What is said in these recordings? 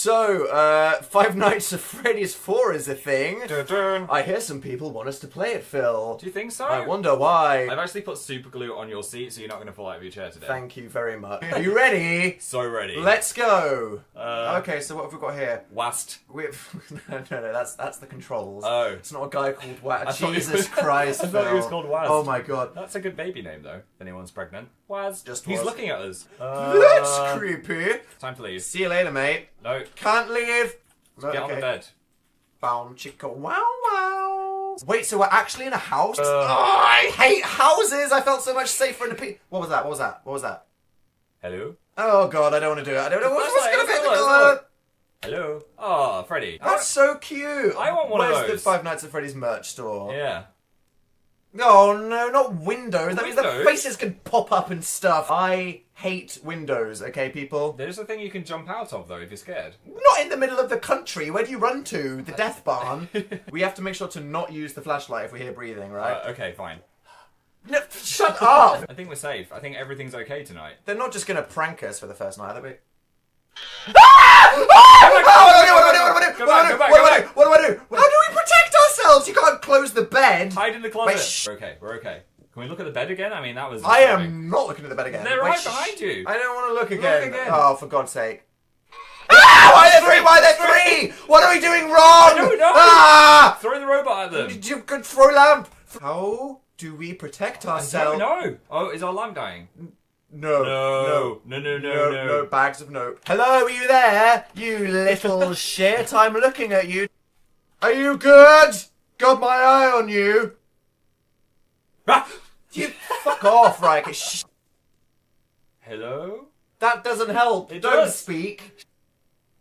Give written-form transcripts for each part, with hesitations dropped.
So, Five Nights at Freddy's 4 is a thing. Dun, dun. I hear some people want us to play it, Phil. Do you think so? I wonder why. I've actually put super glue on your seat so you're not going to fall out of your chair today. Thank you very much. Are you ready? So ready. Let's go. Okay, so what have we got here? Wast. No, that's the controls. Oh. It's not a guy called Waz. thought Jesus Christ, I thought he was called Waz. Oh my god. That's a good baby name though. If anyone's pregnant. Waz. Just He's Waz. looking at us. That's creepy. Time to leave. See you later, mate. No. Can't leave. Get on the bed. Bound chicka wow wow. Wait, so we're actually in a house? I hate houses. I felt so much safer in a What was that? What was that? What was that? Hello? Oh god, I don't want to do it. I don't know what's going to be. Hello? Oh, Freddy. That's so cute. I want one of Where's those. the Five Nights at Freddy's merch store? Yeah. Oh no, not windows. That means the Windows? faces can pop up and stuff. I hate windows, okay, people? There's a thing you can jump out of though if you're scared. Not in the middle of the country. Where do you run to? The death barn? We have to make sure to not use the flashlight if we hear breathing, right? Okay, fine. No, shut up! I think we're safe. I think everything's okay tonight. They're not just going to prank us for the first night, are they? What do I do? How do we protect ourselves? You can't close the bed. Hide in the closet. Wait, we're okay. We're okay. Can we look at the bed again? I mean, that was. I am not looking at the bed again. They're right behind you. I don't want to look again. Look again. Oh, for God's sake. Why are there three? Why are there three? What are we doing wrong? I don't know. Ah! Throw the robot at them. You could throw lamp. How do we protect ourselves? I don't know. Oh, is our lamp dying? No, bags of nope. Hello, are you there? You little shit, I'm looking at you. Are you good? Got my eye on you. You fuck off, right? Hello? That doesn't help. It Don't does. speak.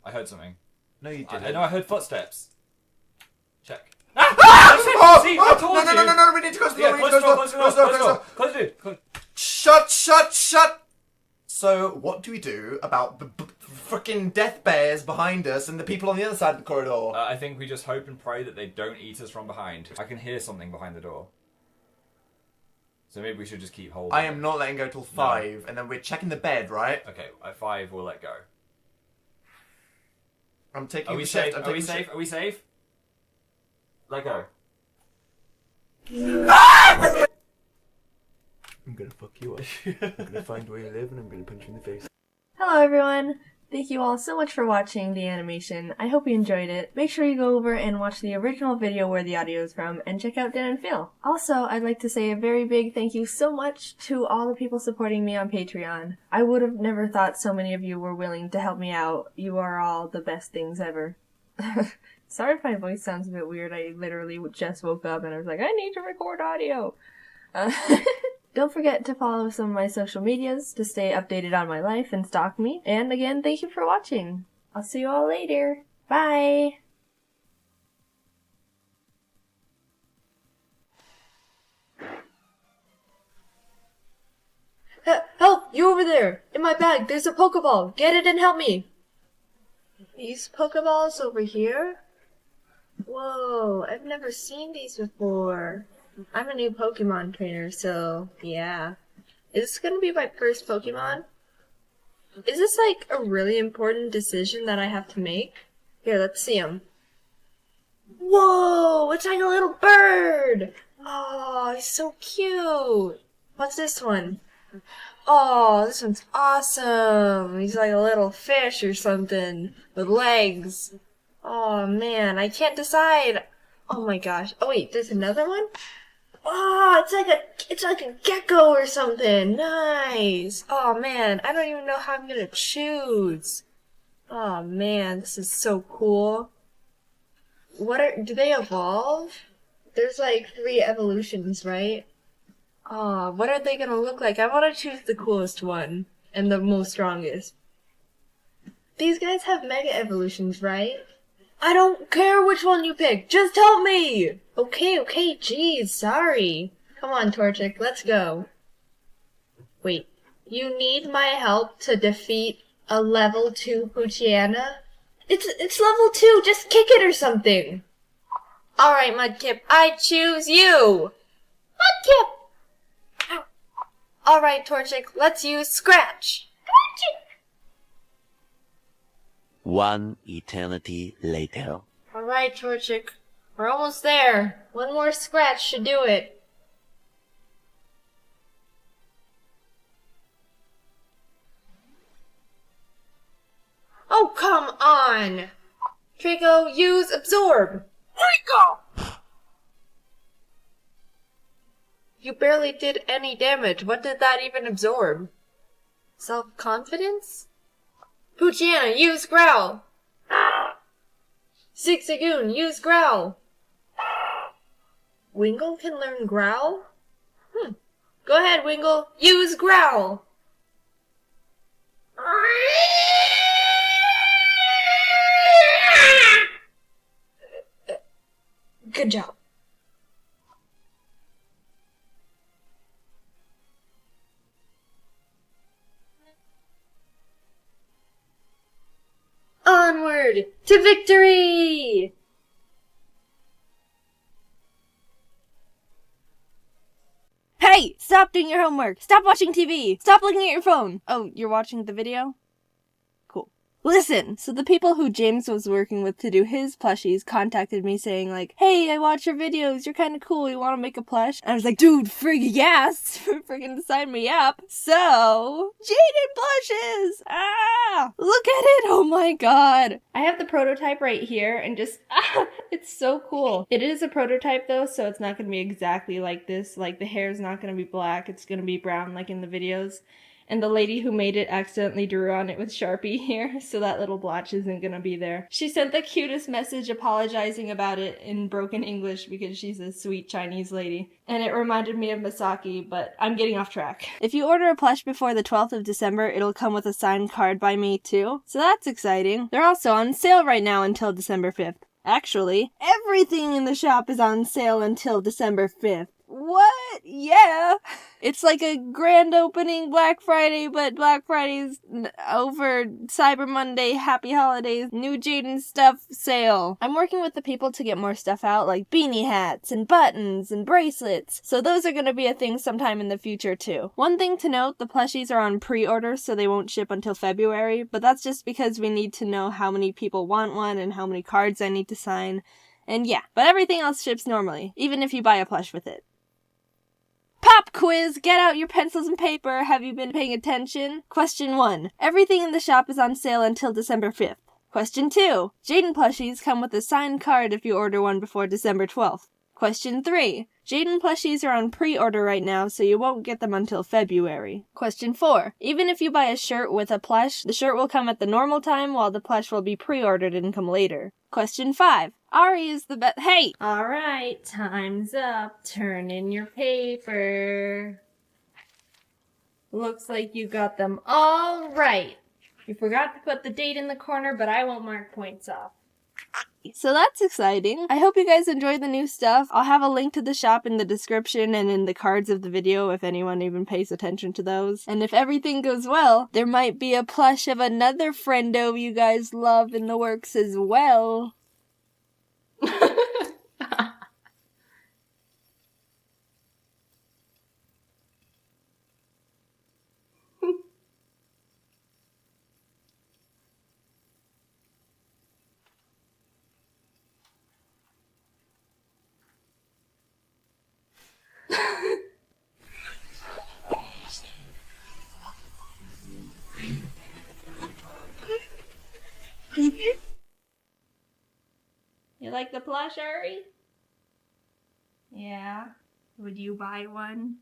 I heard something. No, you I didn't. know I heard footsteps. Check. See, I told you. No, we need to close the door. Yeah, We need to close the door. Close the door. Shut. So, what do we do about the frickin' death bears behind us and the people on the other side of the corridor? I think we just hope and pray that they don't eat us from behind. I can hear something behind the door. So maybe we should just keep holding. I am not letting go till 5, and then we're checking the bed, right? Okay, at 5 we'll let go. I'm taking Are we the safe? shift. Are we safe? Are we safe? Let go. I'm gonna fuck you up. I'm gonna find where you live and I'm gonna punch you in the face. Hello everyone! Thank you all so much for watching the animation. I hope you enjoyed it. Make sure you go over and watch the original video where the audio is from and check out Dan and Phil. Also, I'd like to say a very big thank you so much to all the people supporting me on Patreon. I would have never thought so many of you were willing to help me out. You are all the best things ever. Sorry if my voice sounds a bit weird. I literally just woke up and I was like, I need to record audio. Don't forget to follow some of my social medias to stay updated on my life and stalk me. And again, thank you for watching. I'll see you all later. Bye! Help! You over there! In my bag, there's a Pokeball! Get it and help me! These Pokeballs over here? Whoa, I've never seen these before. I'm a new Pokemon trainer, so yeah. Is this gonna be my first Pokemon? Is this like a really important decision that I have to make? Here, let's see him. Whoa, it's like a little bird! Oh, he's so cute! What's this one? Oh, this one's awesome! He's like a little fish or something with legs. Oh man, I can't decide. Oh my gosh. Oh wait, there's another one? Oh, it's like a gecko or something. Nice. Oh man, I don't even know how I'm gonna choose. Oh man, this is so cool. Do they evolve? There's like 3 evolutions, right? Oh, what are they gonna look like? I wanna choose the coolest one and the most strongest. These guys have mega evolutions, right? I don't care which one you pick. Just help me! Okay, jeez, sorry. Come on, Torchic, let's go. Wait, you need my help to defeat a level 2 Poochyena? It's level 2, just kick it or something. Alright, Mudkip, I choose you! Mudkip! Alright, Torchic, let's use Scratch. One eternity later. Alright, Torchic. We're almost there. One more scratch should do it. Oh, come on! Draco, use absorb! Draco! You barely did any damage. What did that even absorb? Self-confidence? Poochyena, use growl! Zigzagoon, use growl! Wingle can learn growl? Go ahead, Wingle. Use growl! Good job. Onward to victory! Hey! Stop doing your homework! Stop watching TV! Stop looking at your phone! Oh, you're watching the video? Cool. Listen! So the people who James was working with to do his plushies contacted me saying like, hey, I watch your videos, you're kinda cool, you wanna make a plush? And I was like, dude, frig yes! Friggin' sign me up! So, Jaiden plushes! Ah! Look at it! Oh my god! I have the prototype right here and just, it's so cool. It is a prototype though, so it's not gonna be exactly like this. Like the hair's not gonna be black, it's gonna be brown like in the videos. And the lady who made it accidentally drew on it with Sharpie here, so that little blotch isn't gonna be there. She sent the cutest message apologizing about it in broken English because she's a sweet Chinese lady. And it reminded me of Misaki, but I'm getting off track. If you order a plush before the 12th of December, it'll come with a signed card by me too. So that's exciting. They're also on sale right now until December 5th. Actually, everything in the shop is on sale until December 5th. What? Yeah. It's like a grand opening Black Friday, but Black Friday's over. Cyber Monday, happy holidays, new Jaiden stuff sale. I'm working with the people to get more stuff out, like beanie hats and buttons and bracelets. So those are gonna be a thing sometime in the future too. One thing to note, the plushies are on pre-order, so they won't ship until February, but that's just because we need to know how many people want one and how many cards I need to sign. And yeah, but everything else ships normally, even if you buy a plush with it. Pop quiz! Get out your pencils and paper. Have you been paying attention? Question 1. Everything in the shop is on sale until December 5th. Question 2. Jaiden plushies come with a signed card if you order one before December 12th. Question 3. Jaiden plushies are on pre-order right now, so you won't get them until February. Question 4. Even if you buy a shirt with a plush, the shirt will come at the normal time while the plush will be pre-ordered and come later. Question 5. Ari is the best. Hey! Alright, time's up. Turn in your paper. Looks like you got them all right. You forgot to put the date in the corner, but I won't mark points off. So that's exciting. I hope you guys enjoyed the new stuff. I'll have a link to the shop in the description and in the cards of the video if anyone even pays attention to those. And if everything goes well, there might be a plush of another friendo you guys love in the works as well. You like the plush, Ari? Yeah. Would you buy one?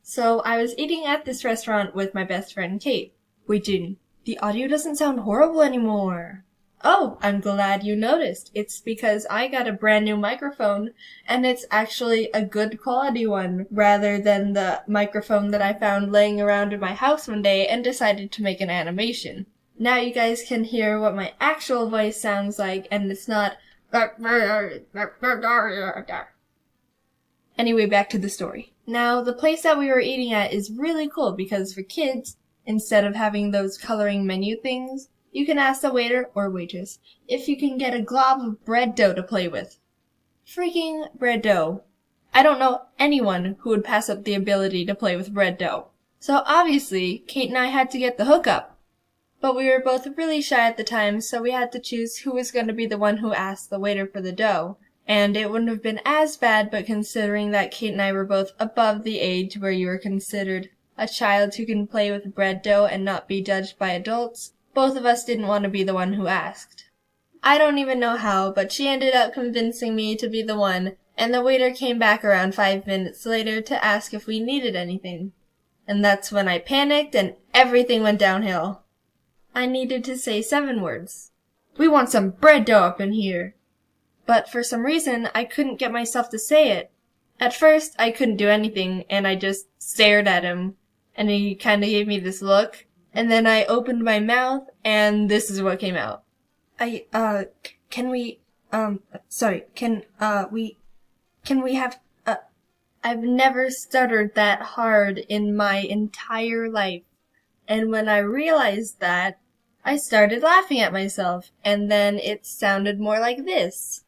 So, I was eating at this restaurant with my best friend Kate. Wait, Jaiden, the audio doesn't sound horrible anymore. Oh, I'm glad you noticed. It's because I got a brand new microphone, and it's actually a good quality one, rather than the microphone that I found laying around in my house one day and decided to make an animation. Now you guys can hear what my actual voice sounds like, and it's not... Anyway, back to the story. Now, the place that we were eating at is really cool because for kids, instead of having those coloring menu things, you can ask the waiter or waitress if you can get a glob of bread dough to play with. Freaking bread dough. I don't know anyone who would pass up the ability to play with bread dough. So obviously, Kate and I had to get the hookup. But we were both really shy at the time, so we had to choose who was going to be the one who asked the waiter for the dough. And it wouldn't have been as bad, but considering that Kate and I were both above the age where you were considered a child who can play with bread dough and not be judged by adults, both of us didn't want to be the one who asked. I don't even know how, but she ended up convincing me to be the one, and the waiter came back around 5 minutes later to ask if we needed anything. And that's when I panicked and everything went downhill. I needed to say 7 words. We want some bread dough up in here. But for some reason, I couldn't get myself to say it. At first, I couldn't do anything, and I just stared at him, and he kinda gave me this look, and then I opened my mouth, and this is what came out. Can we have, I've never stuttered that hard in my entire life. And when I realized that, I started laughing at myself, and then it sounded more like this.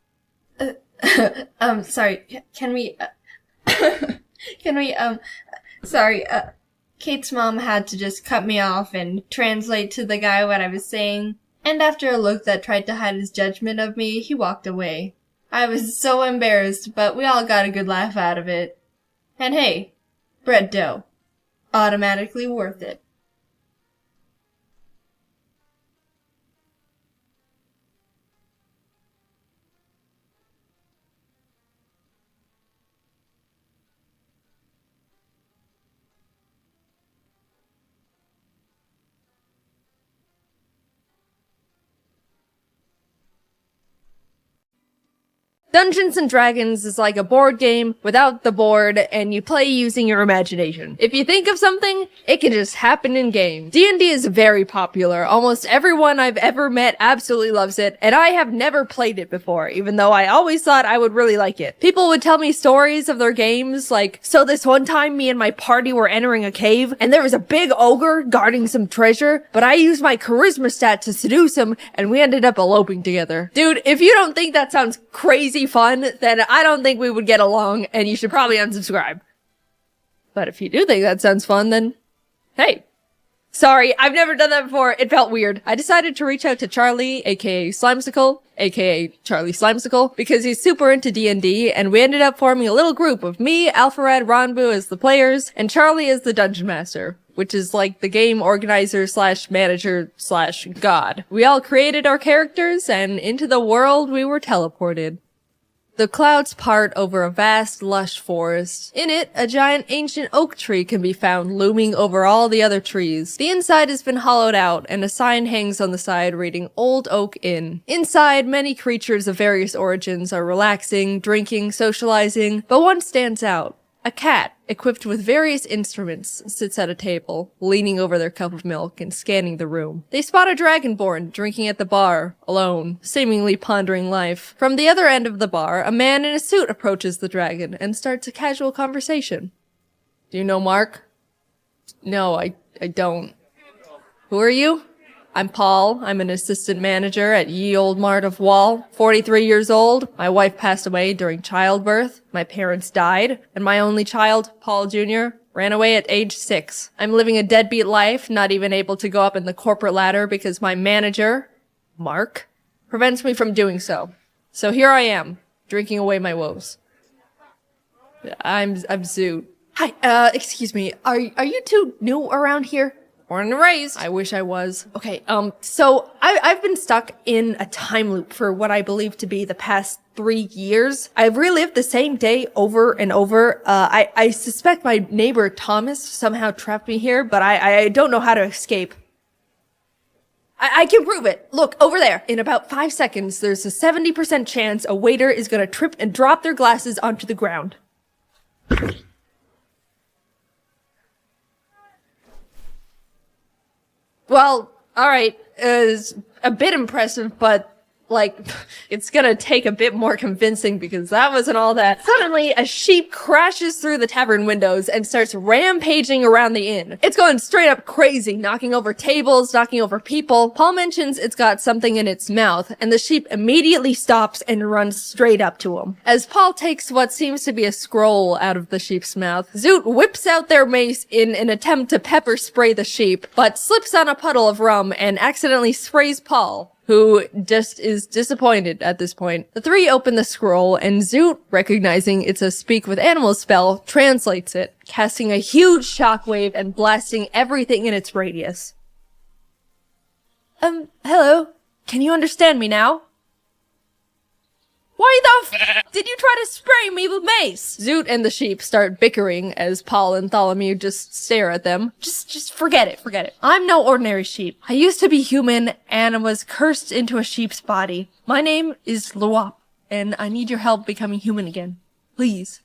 Kate's mom had to just cut me off and translate to the guy what I was saying, and after a look that tried to hide his judgment of me, he walked away. I was so embarrassed, but we all got a good laugh out of it. And hey, bread dough. Automatically worth it. Dungeons & Dragons is like a board game without the board, and you play using your imagination. If you think of something, it can just happen in game. D&D is very popular. Almost everyone I've ever met absolutely loves it, and I have never played it before, even though I always thought I would really like it. People would tell me stories of their games, like, so this one time me and my party were entering a cave, and there was a big ogre guarding some treasure, but I used my charisma stat to seduce him, and we ended up eloping together. Dude, if you don't think that sounds crazy fun, then I don't think we would get along, and you should probably unsubscribe. But if you do think that sounds fun, then hey. Sorry, I've never done that before. It felt weird. I decided to reach out to Charlie, aka Slimesicle, aka Charlie Slimesicle, because he's super into D&D, and we ended up forming a little group of me, Alpharad, Ronbu as the players, and Charlie as the dungeon master, which is like the game organizer slash manager slash god. We all created our characters, and into the world we were teleported. The clouds part over a vast, lush forest. In it, a giant ancient oak tree can be found looming over all the other trees. The inside has been hollowed out, and a sign hangs on the side reading Old Oak Inn. Inside, many creatures of various origins are relaxing, drinking, socializing, but one stands out. A cat, equipped with various instruments, sits at a table, leaning over their cup of milk and scanning the room. They spot a dragonborn drinking at the bar, alone, seemingly pondering life. From the other end of the bar, a man in a suit approaches the dragon and starts a casual conversation. Do you know Mark? No, I don't. Who are you? I'm Paul. I'm an assistant manager at Ye Old Mart of Wall. 43 years old. My wife passed away during childbirth. My parents died. And my only child, Paul Jr., ran away at age 6. I'm living a deadbeat life, not even able to go up in the corporate ladder because my manager, Mark, prevents me from doing so. So here I am, drinking away my woes. I'm Zoot. Hi, excuse me. Are you two new around here? Born and raised. I wish I was. Okay, so I've been stuck in a time loop for what I believe to be the past 3 years. I've relived the same day over and over. I suspect my neighbor Thomas somehow trapped me here, but I don't know how to escape. I can prove it. Look, over there. In about 5 seconds, there's a 70% chance a waiter is gonna trip and drop their glasses onto the ground. Well, alright, it's a bit impressive, but, like, it's gonna take a bit more convincing because that wasn't all that. Suddenly, a sheep crashes through the tavern windows and starts rampaging around the inn. It's going straight up crazy, knocking over tables, knocking over people. Paul mentions it's got something in its mouth, and the sheep immediately stops and runs straight up to him. As Paul takes what seems to be a scroll out of the sheep's mouth, Zoot whips out their mace in an attempt to pepper spray the sheep, but slips on a puddle of rum and accidentally sprays Paul, who just is disappointed at this point. The three open the scroll, and Zoot, recognizing it's a speak with animals spell, translates it, casting a huge shockwave and blasting everything in its radius. Hello? Can you understand me now? Why the f did you try to spray me with mace? Zoot and the sheep start bickering as Paul and Tholomew just stare at them. Just forget it. I'm no ordinary sheep. I used to be human and was cursed into a sheep's body. My name is Luop, and I need your help becoming human again. Please.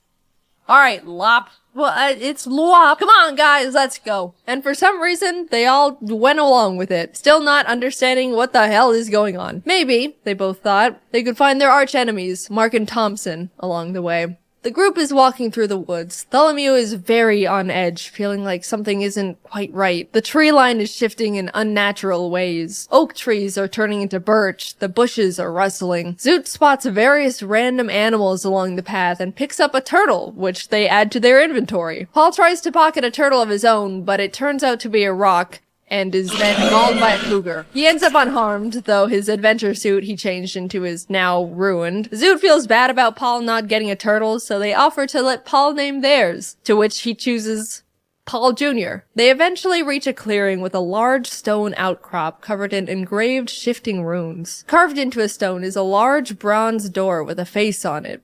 Alright, Lop. Well, it's Luop. Come on, guys, let's go. And for some reason, they all went along with it, still not understanding what the hell is going on. Maybe, they both thought, they could find their arch enemies, Mark and Thompson, along the way. The group is walking through the woods. Tholomew is very on edge, feeling like something isn't quite right. The tree line is shifting in unnatural ways. Oak trees are turning into birch. The bushes are rustling. Zoot spots various random animals along the path and picks up a turtle, which they add to their inventory. Paul tries to pocket a turtle of his own, but it turns out to be a rock, and is then mauled by a cougar. He ends up unharmed, though his adventure suit he changed into is now ruined. Zoot feels bad about Paul not getting a turtle, so they offer to let Paul name theirs, to which he chooses Paul Jr. They eventually reach a clearing with a large stone outcrop covered in engraved shifting runes. Carved into a stone is a large bronze door with a face on it.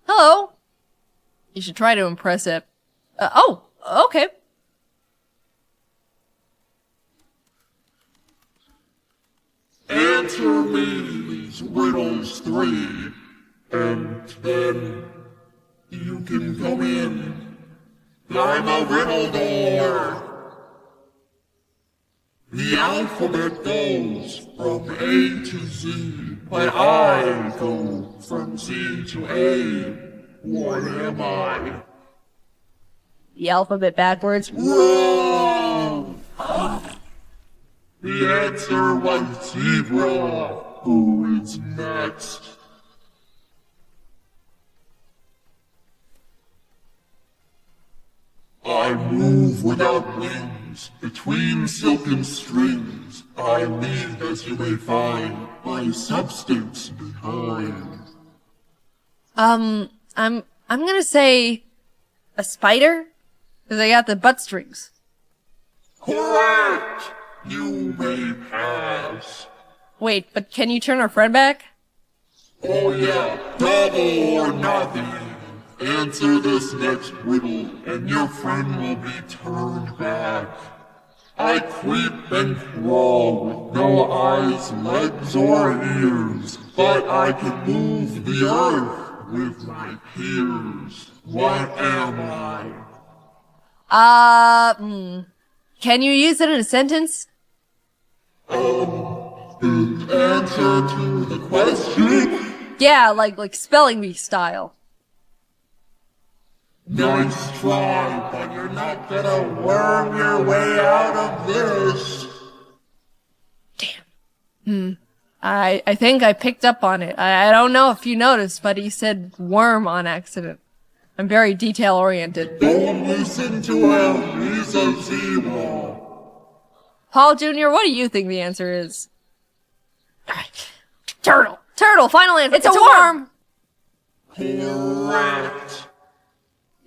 Hello! You should try to impress it. Oh, okay. Answer me these riddles 3, and then you can come in. I'm a riddle door. The alphabet goes from A to Z, but I go from Z to A. What am I? The alphabet backwards. Wrong! The answer was zebra. Who is next? I move without wings, between silken strings. I leave, as you may find, my substance behind. I'm gonna say a spider, because I got the butt strings. Correct! You may pass. Wait, but can you turn our friend back? Oh yeah, double or nothing. Answer this next riddle, and your friend will be turned back. I creep and crawl with no eyes, legs, or ears, but I can move the earth with my peers. What am I? Can you use it in a sentence? In answer to the question? Yeah, like spelling bee style. Nice try, but you're not gonna worm your way out of this. I think I picked up on it. I don't know if you noticed, but he said worm on accident. I'm very detail oriented. Don't listen to him, he's a zebra. Paul Jr., what do you think the answer is? Turtle! Turtle, final answer. It's a worm! Correct.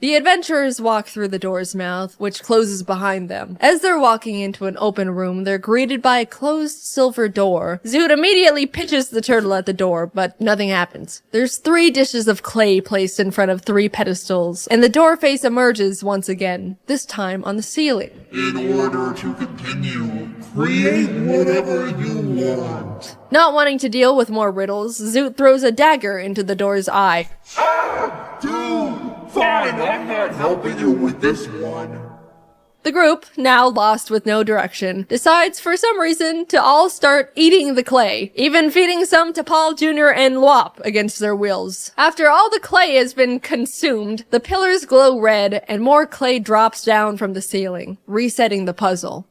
The adventurers walk through the door's mouth, which closes behind them. As they're walking into an open room, they're greeted by a closed silver door. Zoot immediately pitches the turtle at the door, but nothing happens. There's 3 dishes of clay placed in front of 3 pedestals, and the door face emerges once again, this time on the ceiling. In order to continue, create whatever you want. Not wanting to deal with more riddles, Zoot throws a dagger into the door's eye. Ah, dude! Fine, I'm not helping you with this one. The group, now lost with no direction, decides for some reason to all start eating the clay, even feeding some to Paul Jr. and Lwop against their wills. After all the clay has been consumed, the pillars glow red and more clay drops down from the ceiling, resetting the puzzle.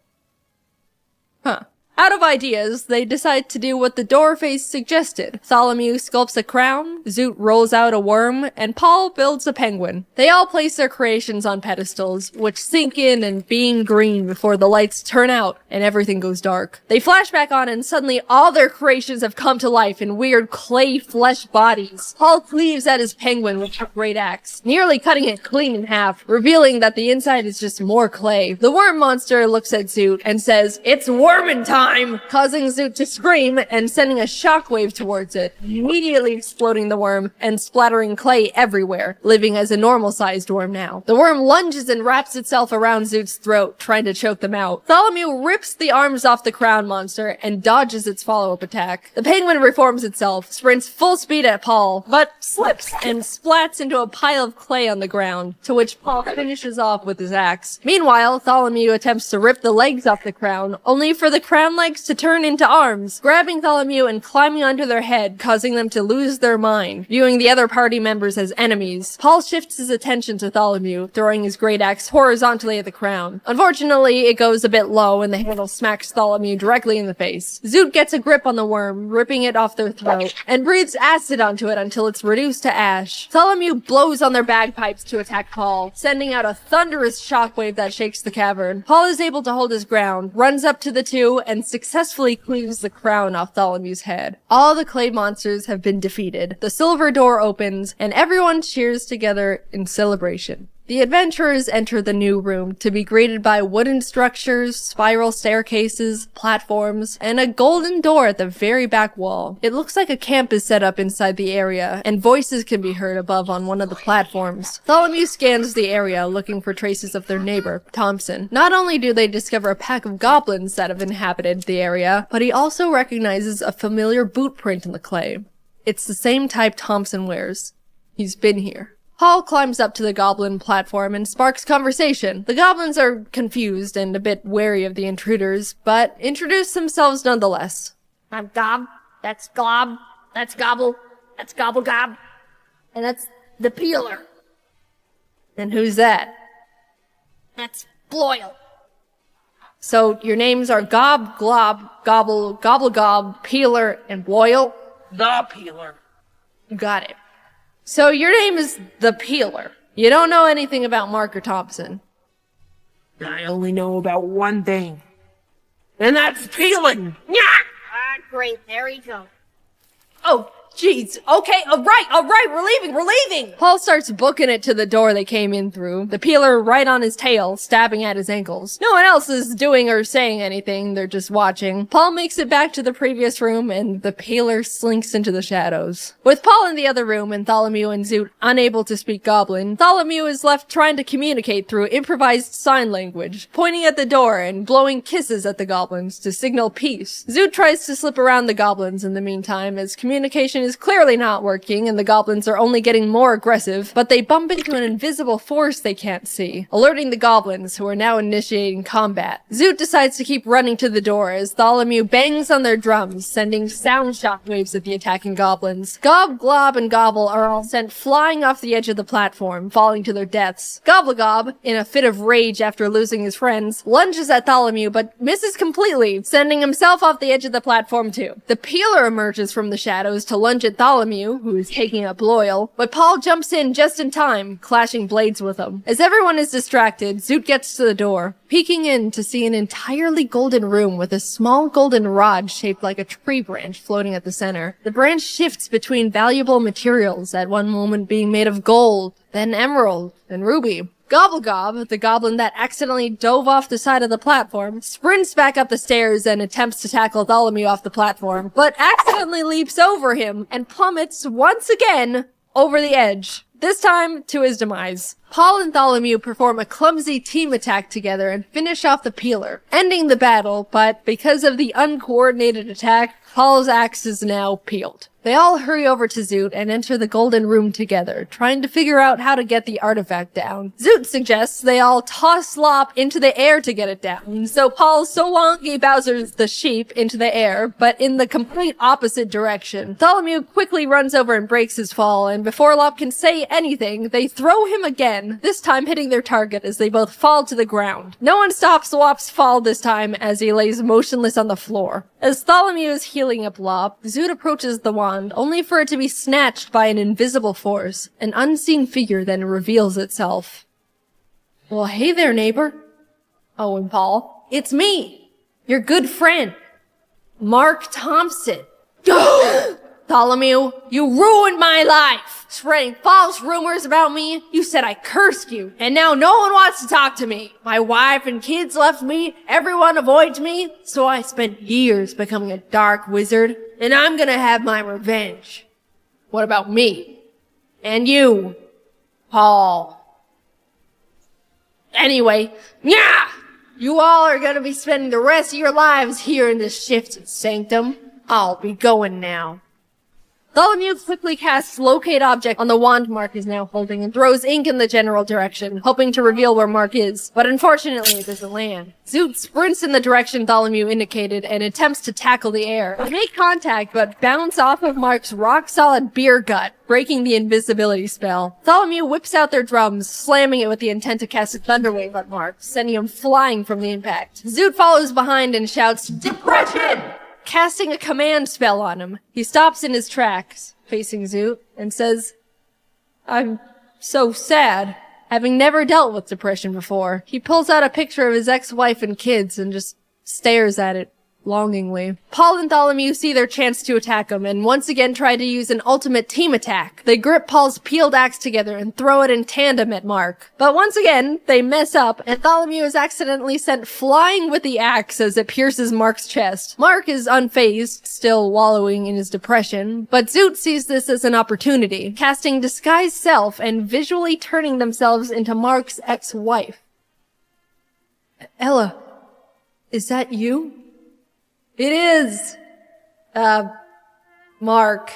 Huh. Out of ideas, they decide to do what the door face suggested. Tholomew sculpts a crown, Zoot rolls out a worm, and Paul builds a penguin. They all place their creations on pedestals, which sink in and beam green before the lights turn out and everything goes dark. They flash back on and suddenly all their creations have come to life in weird clay flesh bodies. Paul cleaves at his penguin with a great axe, nearly cutting it clean in half, revealing that the inside is just more clay. The worm monster looks at Zoot and says, "It's wormin' time!" Causing Zoot to scream and sending a shockwave towards it, immediately exploding the worm and splattering clay everywhere, living as a normal-sized worm now. The worm lunges and wraps itself around Zoot's throat, trying to choke them out. Tholomew rips the arms off the crown monster and dodges its follow-up attack. The penguin reforms itself, sprints full speed at Paul, but slips and splats into a pile of clay on the ground, to which Paul finishes off with his axe. Meanwhile, Tholomew attempts to rip the legs off the crown, only for the crown legs to turn into arms, grabbing Tholomew and climbing onto their head, causing them to lose their mind, viewing the other party members as enemies. Paul shifts his attention to Tholomew, throwing his great axe horizontally at the crown. Unfortunately, it goes a bit low and the handle smacks Tholomew directly in the face. Zoot gets a grip on the worm, ripping it off their throat, and breathes acid onto it until it's reduced to ash. Tholomew blows on their bagpipes to attack Paul, sending out a thunderous shockwave that shakes the cavern. Paul is able to hold his ground, runs up to the two, and successfully cleaves the crown off Tholomew's head. All the clay monsters have been defeated. The silver door opens, and everyone cheers together in celebration. The adventurers enter the new room to be greeted by wooden structures, spiral staircases, platforms, and a golden door at the very back wall. It looks like a camp is set up inside the area, and voices can be heard above on one of the platforms. Tholomew scans the area, looking for traces of their neighbor, Thompson. Not only do they discover a pack of goblins that have inhabited the area, but he also recognizes a familiar boot print in the clay. It's the same type Thompson wears. He's been here. Paul climbs up to the goblin platform and sparks conversation. The goblins are confused and a bit wary of the intruders, but introduce themselves nonetheless. I'm Gob, that's Glob, that's Gobble, that's Gobble Gob, and that's the Peeler. And who's that? That's Bloyle. So your names are Gob, Glob, Gobble, Gobble Gob, Peeler, and Bloyle? The Peeler. Got it. So your name is the Peeler. You don't know anything about Mark or Thompson. I only know about one thing, and that's peeling. Yeah. Ah, great. There you go. Oh, jeez. Okay, all right, we're leaving. Paul starts booking it to the door they came in through, the Peeler right on his tail, stabbing at his ankles. No one else is doing or saying anything, they're just watching. Paul makes it back to the previous room, and the Peeler slinks into the shadows. With Paul in the other room and Tholomew and Zoot unable to speak Goblin, Tholomew is left trying to communicate through improvised sign language, pointing at the door and blowing kisses at the goblins to signal peace. Zoot tries to slip around the goblins in the meantime, as communication is clearly not working and the goblins are only getting more aggressive, but they bump into an invisible force they can't see, alerting the goblins, who are now initiating combat. Zoot decides to keep running to the door as Tholomew bangs on their drums, sending sound shockwaves at the attacking goblins. Gob, Glob, and Gobble are all sent flying off the edge of the platform, falling to their deaths. Gobblegob, in a fit of rage after losing his friends, lunges at Tholomew but misses completely, sending himself off the edge of the platform too. The Peeler emerges from the shadows to lunge at Tholomew, who is taking up Bloyle, but Paul jumps in just in time, clashing blades with him. As everyone is distracted, Zoot gets to the door, peeking in to see an entirely golden room with a small golden rod shaped like a tree branch floating at the center. The branch shifts between valuable materials, at one moment being made of gold, then emerald, and ruby. Gobblegob, the goblin that accidentally dove off the side of the platform, sprints back up the stairs and attempts to tackle Tholomew off the platform, but accidentally leaps over him and plummets once again over the edge. This time to his demise. Paul and Tholomew perform a clumsy team attack together and finish off the peeler, ending the battle, but because of the uncoordinated attack, Paul's axe is now peeled. They all hurry over to Zoot and enter the golden room together, trying to figure out how to get the artifact down. Zoot suggests they all toss Lop into the air to get it down, so Paul Solongi Bowser's the sheep into the air, but in the complete opposite direction. Tholomew quickly runs over and breaks his fall, and before Lop can say anything, they throw him again, this time hitting their target as they both fall to the ground. No one stops Lop's fall this time as he lays motionless on the floor. As Tholomew is healing up Lop, Zoot approaches the wand, only for it to be snatched by an invisible force. An unseen figure then reveals itself. Well, hey there, neighbor. Oh, and Paul. It's me, your good friend, Mark Thompson. Tholomew, you ruined my life, spreading false rumors about me. You said I cursed you, and now no one wants to talk to me. My wife and kids left me, everyone avoids me, so I spent years becoming a dark wizard, and I'm gonna have my revenge. What about me? And you, Paul? Anyway, yeah! You all are gonna be spending the rest of your lives here in this shifted sanctum. I'll be going now. Tholomew quickly casts Locate Object on the wand Mark is now holding and throws ink in the general direction, hoping to reveal where Mark is, but unfortunately it doesn't land. Zoot sprints in the direction Tholomew indicated and attempts to tackle the air. They make contact, but bounce off of Mark's rock-solid beer gut, breaking the invisibility spell. Tholomew whips out their drums, slamming it with the intent to cast a Thunderwave on Mark, sending him flying from the impact. Zoot follows behind and shouts, "Depression!" casting a command spell on him. He stops in his tracks, facing Zoot, and says, "I'm so sad, having never dealt with depression before." He pulls out a picture of his ex-wife and kids and just stares at it longingly. Paul and Tholomew see their chance to attack him and once again try to use an ultimate team attack. They grip Paul's peeled axe together and throw it in tandem at Mark. But once again, they mess up and Tholomew is accidentally sent flying with the axe as it pierces Mark's chest. Mark is unfazed, still wallowing in his depression, but Zoot sees this as an opportunity, casting Disguise Self and visually turning themselves into Mark's ex-wife. Ella, is that you? It is! Mark.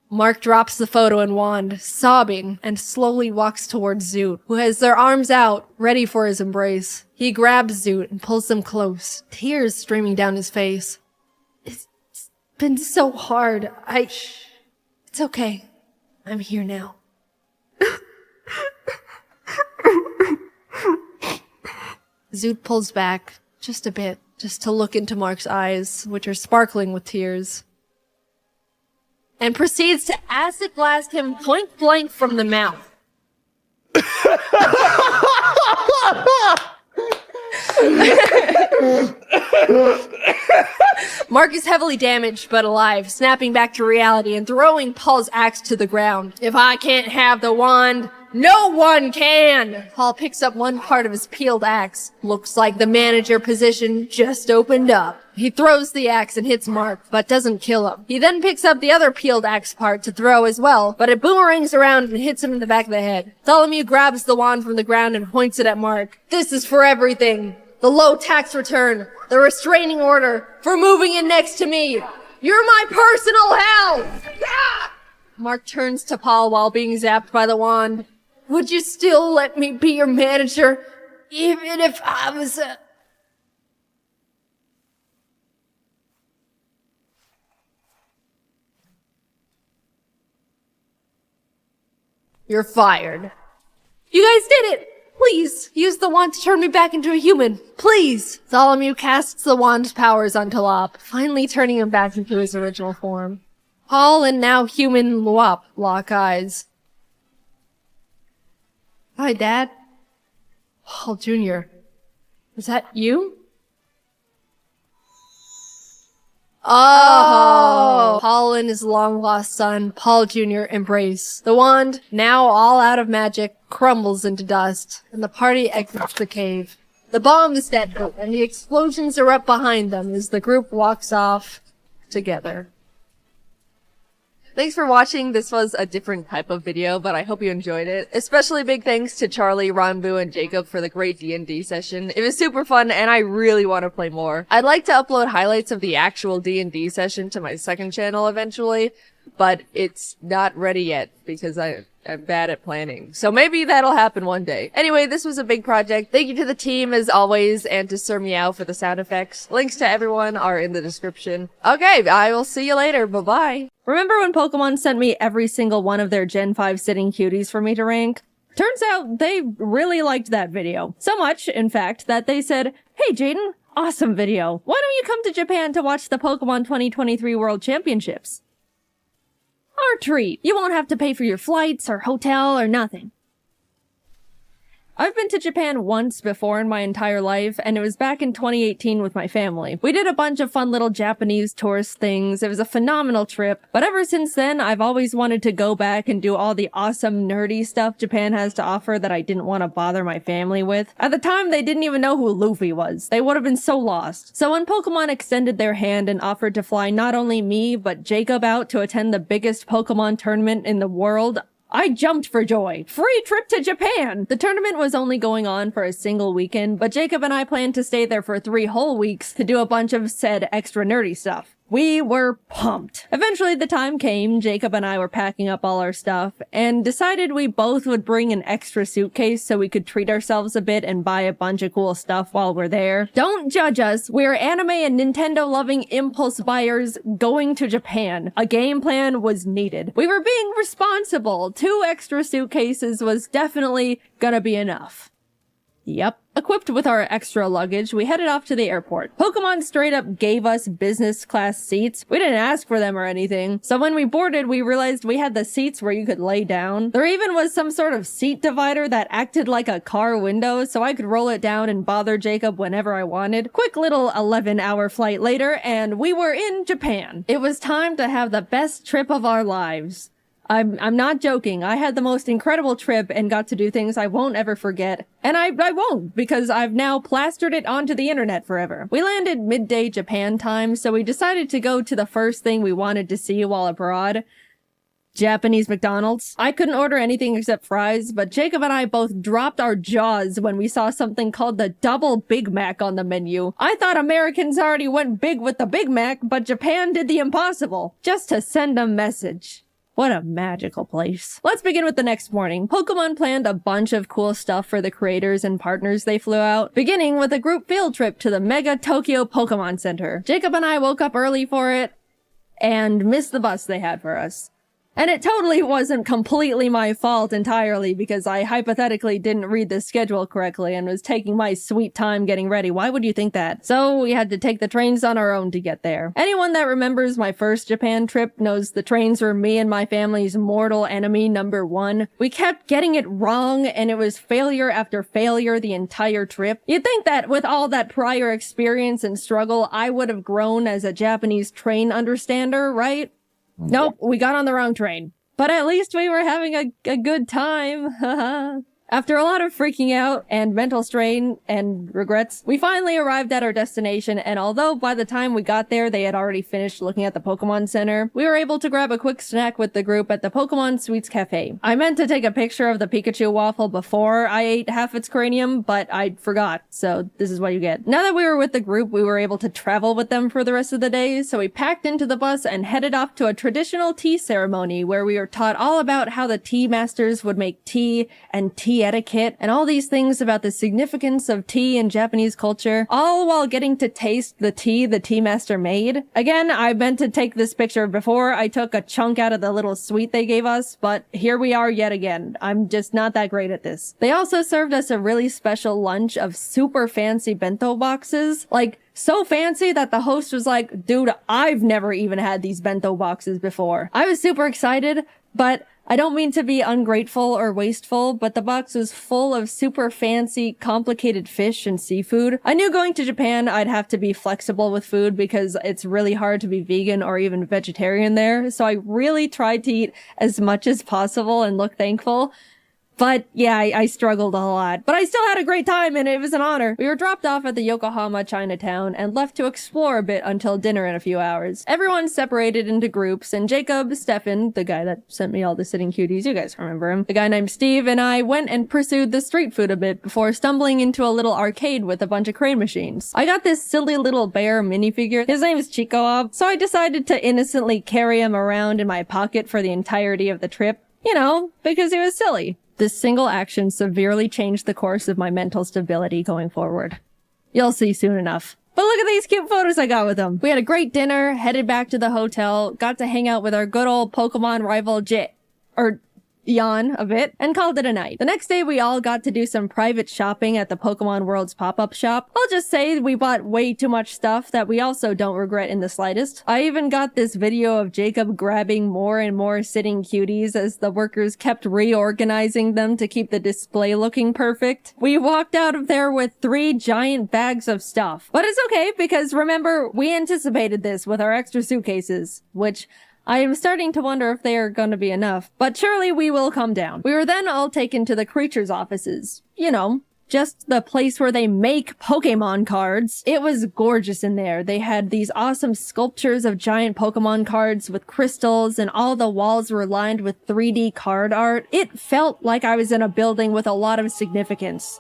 Mark drops the photo and wand, sobbing, and slowly walks towards Zoot, who has their arms out, ready for his embrace. He grabs Zoot and pulls them close, tears streaming down his face. It's been so hard. It's okay. I'm here now. Zoot pulls back, just a bit, just to look into Mark's eyes, which are sparkling with tears, and proceeds to acid blast him point blank from the mouth. Mark is heavily damaged but alive, snapping back to reality and throwing Paul's axe to the ground. If I can't have the wand, no one can! Paul picks up one part of his peeled axe. Looks like the manager position just opened up. He throws the axe and hits Mark, but doesn't kill him. He then picks up the other peeled axe part to throw as well, but it boomerangs around and hits him in the back of the head. Tholomew grabs the wand from the ground and points it at Mark. This is for everything. The low tax return, the restraining order, for moving in next to me. You're my personal hell! Ah! Mark turns to Paul while being zapped by the wand. Would you still let me be your manager, even if I was a... You're fired. You guys did it! Please, use the wand to turn me back into a human. Please! Tholomew casts the wand's powers onto Lop, finally turning him back into his original form. Paul and now human Lop lock eyes. Hi, Dad. Paul Jr. Is that you? Oh! Paul and his long-lost son, Paul Jr., embrace. The wand, now all out of magic, crumbles into dust, and the party exits the cave. The bombs detonate, and the explosions erupt behind them as the group walks off together. Thanks for watching. This was a different type of video, but I hope you enjoyed it. Especially big thanks to Charlie, Ranbu, and Jacob for the great D&D session. It was super fun, and I really want to play more. I'd like to upload highlights of the actual D&D session to my second channel eventually, but it's not ready yet because I'm bad at planning. So maybe that'll happen one day. Anyway, this was a big project. Thank you to the team as always, and to Sir Meow for the sound effects. Links to everyone are in the description. Okay, I will see you later. Bye-bye. Remember when Pokemon sent me every single one of their Gen 5 sitting cuties for me to rank? Turns out they really liked that video. So much, in fact, that they said, "Hey Jaiden, awesome video. Why don't you come to Japan to watch the Pokemon 2023 World Championships?" Our treat. You won't have to pay for your flights or hotel or nothing. I've been to Japan once before in my entire life, and it was back in 2018 with my family. We did a bunch of fun little Japanese tourist things. It was a phenomenal trip, but ever since then, I've always wanted to go back and do all the awesome nerdy stuff Japan has to offer that I didn't want to bother my family with. At the time, they didn't even know who Luffy was. They would have been so lost. So when Pokemon extended their hand and offered to fly not only me, but Jacob out to attend the biggest Pokemon tournament in the world, I jumped for joy. Free trip to Japan! The tournament was only going on for a single weekend, but Jacob and I planned to stay there for 3 whole weeks to do a bunch of said extra nerdy stuff. We were pumped. Eventually the time came, Jacob and I were packing up all our stuff, and decided we both would bring an extra suitcase so we could treat ourselves a bit and buy a bunch of cool stuff while we're there. Don't judge us, we're anime and Nintendo-loving impulse buyers going to Japan. A game plan was needed. We were being responsible. 2 extra suitcases was definitely gonna be enough. Yep. Equipped with our extra luggage, we headed off to the airport. Pokemon straight up gave us business class seats. We didn't ask for them or anything. So when we boarded, we realized we had the seats where you could lay down. There even was some sort of seat divider that acted like a car window, so I could roll it down and bother Jacob whenever I wanted. Quick little 11-hour flight later, and we were in Japan. It was time to have the best trip of our lives. I'm not joking. I had the most incredible trip and got to do things I won't ever forget. And I won't, because I've now plastered it onto the internet forever. We landed midday Japan time, so we decided to go to the first thing we wanted to see while abroad. Japanese McDonald's. I couldn't order anything except fries, but Jacob and I both dropped our jaws when we saw something called the Double Big Mac on the menu. I thought Americans already went big with the Big Mac, but Japan did the impossible, just to send a message. What a magical place. Let's begin with the next morning. Pokemon planned a bunch of cool stuff for the creators and partners they flew out, beginning with a group field trip to the Mega Tokyo Pokemon Center. Jacob and I woke up early for it and missed the bus they had for us. And it totally wasn't completely my fault entirely because I hypothetically didn't read the schedule correctly and was taking my sweet time getting ready. Why would you think that? So we had to take the trains on our own to get there. Anyone that remembers my first Japan trip knows the trains were me and my family's mortal enemy number 1. We kept getting it wrong and it was failure after failure the entire trip. You'd think that with all that prior experience and struggle, I would have grown as a Japanese train understander, right? Nope, we got on the wrong train. But at least we were having a good time, haha. After a lot of freaking out and mental strain and regrets, we finally arrived at our destination, and although by the time we got there they had already finished looking at the Pokemon Center, we were able to grab a quick snack with the group at the Pokemon Sweets Cafe. I meant to take a picture of the Pikachu waffle before I ate half its cranium, but I forgot, so this is what you get. Now that we were with the group, we were able to travel with them for the rest of the day, so we packed into the bus and headed off to a traditional tea ceremony where we were taught all about how the tea masters would make tea and tea etiquette, and all these things about the significance of tea in Japanese culture, all while getting to taste the tea master made. Again, I meant to take this picture before I took a chunk out of the little sweet they gave us, but here we are yet again. I'm just not that great at this. They also served us a really special lunch of super fancy bento boxes, like so fancy that the host was like, dude, I've never even had these bento boxes before. I was super excited, but I don't mean to be ungrateful or wasteful, but the box was full of super fancy, complicated fish and seafood. I knew going to Japan I'd have to be flexible with food because it's really hard to be vegan or even vegetarian there, so I really tried to eat as much as possible and look thankful. But yeah, I struggled a lot. But I still had a great time and it was an honor. We were dropped off at the Yokohama Chinatown and left to explore a bit until dinner in a few hours. Everyone separated into groups and Jacob, Stefan, the guy that sent me all the sitting cuties, you guys remember him, the guy named Steve, and I went and pursued the street food a bit before stumbling into a little arcade with a bunch of crane machines. I got this silly little bear minifigure. His name is Chico, so I decided to innocently carry him around in my pocket for the entirety of the trip. You know, because he was silly. This single action severely changed the course of my mental stability going forward. You'll see soon enough. But look at these cute photos I got with him. We had a great dinner, headed back to the hotel, got to hang out with our good old Pokemon rival Jan a bit, and called it a night. The next day we all got to do some private shopping at the Pokemon World's pop-up shop. I'll just say we bought way too much stuff that we also don't regret in the slightest. I even got this video of Jacob grabbing more and more sitting cuties as the workers kept reorganizing them to keep the display looking perfect. We walked out of there with 3 giant bags of stuff. But it's okay because remember, we anticipated this with our extra suitcases, which I am starting to wonder if they are going to be enough, but surely we will come down. We were then all taken to the creatures' offices. You know, just the place where they make Pokemon cards. It was gorgeous in there. They had these awesome sculptures of giant Pokemon cards with crystals, and all the walls were lined with 3D card art. It felt like I was in a building with a lot of significance.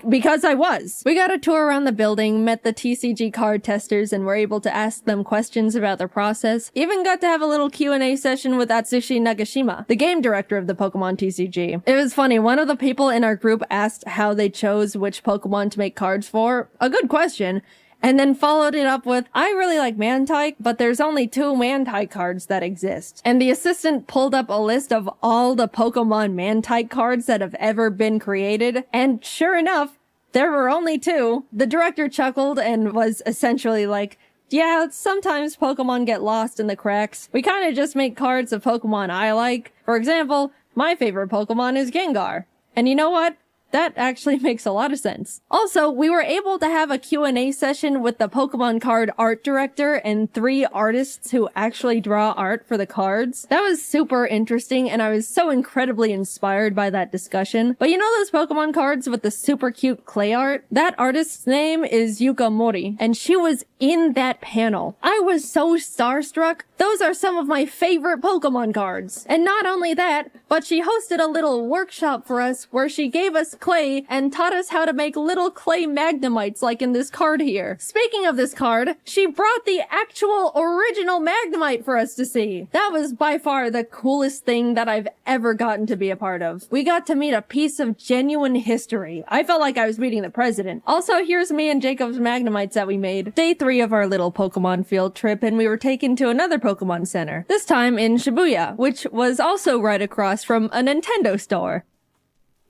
Because I was. We got a tour around the building, met the TCG card testers, and were able to ask them questions about their process. Even got to have a little Q&A session with Atsushi Nagashima, the game director of the Pokemon TCG. It was funny, one of the people in our group asked how they chose which Pokemon to make cards for. A good question. And then followed it up with, I really like Mantike, but there's only 2 Mantike cards that exist. And the assistant pulled up a list of all the Pokemon Mantike cards that have ever been created. And sure enough, there were only 2. The director chuckled and was essentially like, yeah, sometimes Pokemon get lost in the cracks. We kind of just make cards of Pokemon I like. For example, my favorite Pokemon is Gengar. And you know what? That actually makes a lot of sense. Also, we were able to have a Q&A session with the Pokemon card art director and 3 artists who actually draw art for the cards. That was super interesting, and I was so incredibly inspired by that discussion. But you know those Pokemon cards with the super cute clay art? That artist's name is Yuka Mori, and she was in that panel. I was so starstruck. Those are some of my favorite Pokemon cards. And not only that, but she hosted a little workshop for us where she gave us clay and taught us how to make little clay Magnemites like in this card here. Speaking of this card, she brought the actual original Magnemite for us to see. That was by far the coolest thing that I've ever gotten to be a part of. We got to meet a piece of genuine history. I felt like I was meeting the president. Also, here's me and Jacob's Magnemites that we made. Day 3 of our little Pokemon field trip, and we were taken to another Pokemon Center. This time in Shibuya, which was also right across from a Nintendo store.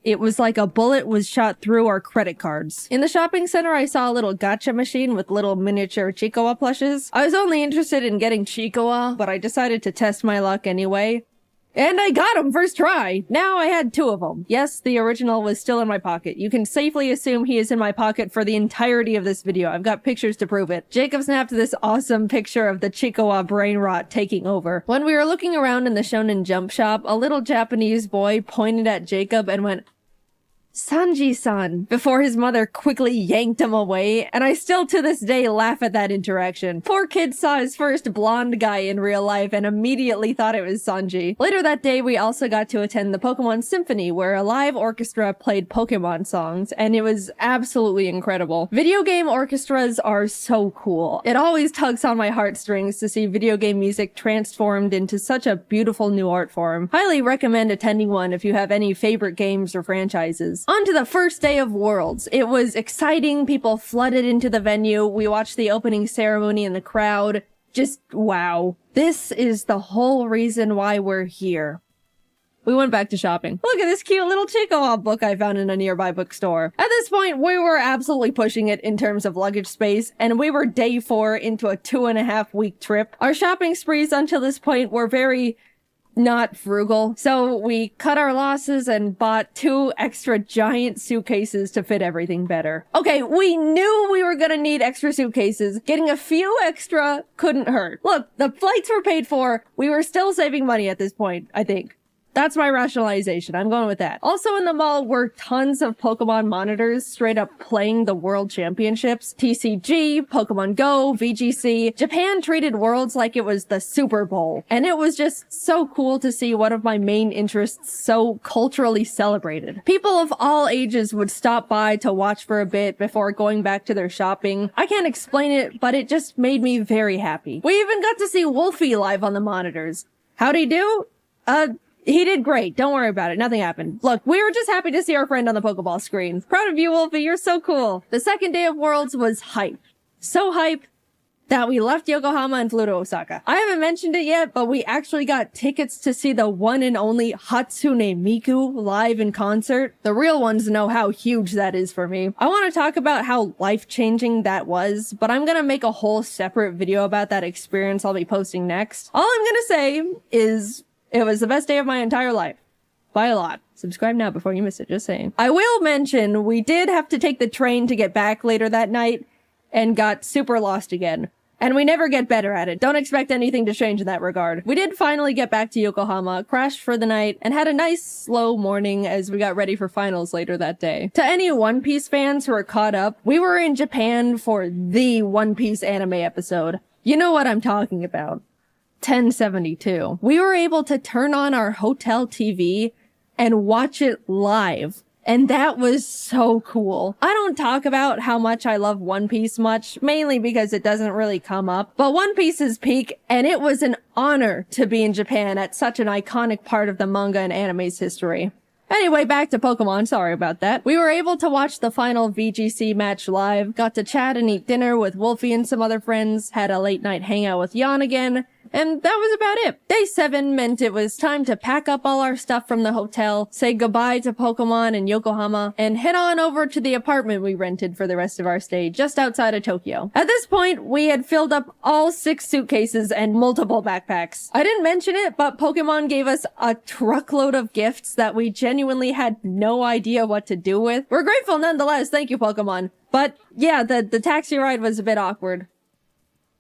It was like a bullet was shot through our credit cards. In the shopping center, I saw a little gacha machine with little miniature Chiikawa plushes. I was only interested in getting Chiikawa, but I decided to test my luck anyway. And I got him first try! Now I had 2 of them. Yes, the original was still in my pocket. You can safely assume he is in my pocket for the entirety of this video. I've got pictures to prove it. Jacob snapped this awesome picture of the Chiikawa brain rot taking over. When we were looking around in the Shonen Jump shop, a little Japanese boy pointed at Jacob and went, Sanji-san, before his mother quickly yanked him away, and I still to this day laugh at that interaction. Poor kid saw his first blonde guy in real life and immediately thought it was Sanji. Later that day, we also got to attend the Pokemon Symphony, where a live orchestra played Pokemon songs, and it was absolutely incredible. Video game orchestras are so cool. It always tugs on my heartstrings to see video game music transformed into such a beautiful new art form. Highly recommend attending one if you have any favorite games or franchises. On to the first day of Worlds. It was exciting. People flooded into the venue. We watched the opening ceremony in the crowd. Just wow. This is the whole reason why we're here. We went back to shopping. Look at this cute little Chiikawa book I found in a nearby bookstore. At this point, we were absolutely pushing it in terms of luggage space, and we were day 4 into a 2.5-week trip. Our shopping sprees until this point were very not frugal. So we cut our losses and bought 2 extra giant suitcases to fit everything better. Okay, we knew we were gonna need extra suitcases. Getting a few extra couldn't hurt. Look, the flights were paid for. We were still saving money at this point, I think. That's my rationalization. I'm going with that. Also in the mall were tons of Pokemon monitors straight up playing the World Championships. TCG, Pokemon Go, VGC. Japan treated Worlds like it was the Super Bowl. And it was just so cool to see one of my main interests so culturally celebrated. People of all ages would stop by to watch for a bit before going back to their shopping. I can't explain it, but it just made me very happy. We even got to see Wolfie live on the monitors. How'd he do? He did great. Don't worry about it. Nothing happened. Look, we were just happy to see our friend on the Pokeball screen. Proud of you, Wolfie. You're so cool. The second day of Worlds was hype. So hype that we left Yokohama and flew to Osaka. I haven't mentioned it yet, but we actually got tickets to see the one and only Hatsune Miku live in concert. The real ones know how huge that is for me. I want to talk about how life-changing that was, but I'm gonna make a whole separate video about that experience I'll be posting next. All I'm gonna say is it was the best day of my entire life. By a lot. Subscribe now before you miss it, just saying. I will mention we did have to take the train to get back later that night and got super lost again. And we never get better at it. Don't expect anything to change in that regard. We did finally get back to Yokohama, crashed for the night, and had a nice slow morning as we got ready for finals later that day. To any One Piece fans who are caught up, we were in Japan for the One Piece anime episode. You know what I'm talking about. 1072. We were able to turn on our hotel TV and watch it live. And that was so cool. I don't talk about how much I love One Piece much, mainly because it doesn't really come up. But One Piece is peak, and it was an honor to be in Japan at such an iconic part of the manga and anime's history. Anyway, back to Pokemon. Sorry about that. We were able to watch the final VGC match live, got to chat and eat dinner with Wolfie and some other friends, had a late night hangout with Jan again, and that was about it. Day 7 meant it was time to pack up all our stuff from the hotel, say goodbye to Pokemon and Yokohama, and head on over to the apartment we rented for the rest of our stay just outside of Tokyo. At this point, we had filled up all 6 suitcases and multiple backpacks. I didn't mention it, but Pokemon gave us a truckload of gifts that we genuinely had no idea what to do with. We're grateful nonetheless, thank you, Pokemon. But yeah, the taxi ride was a bit awkward.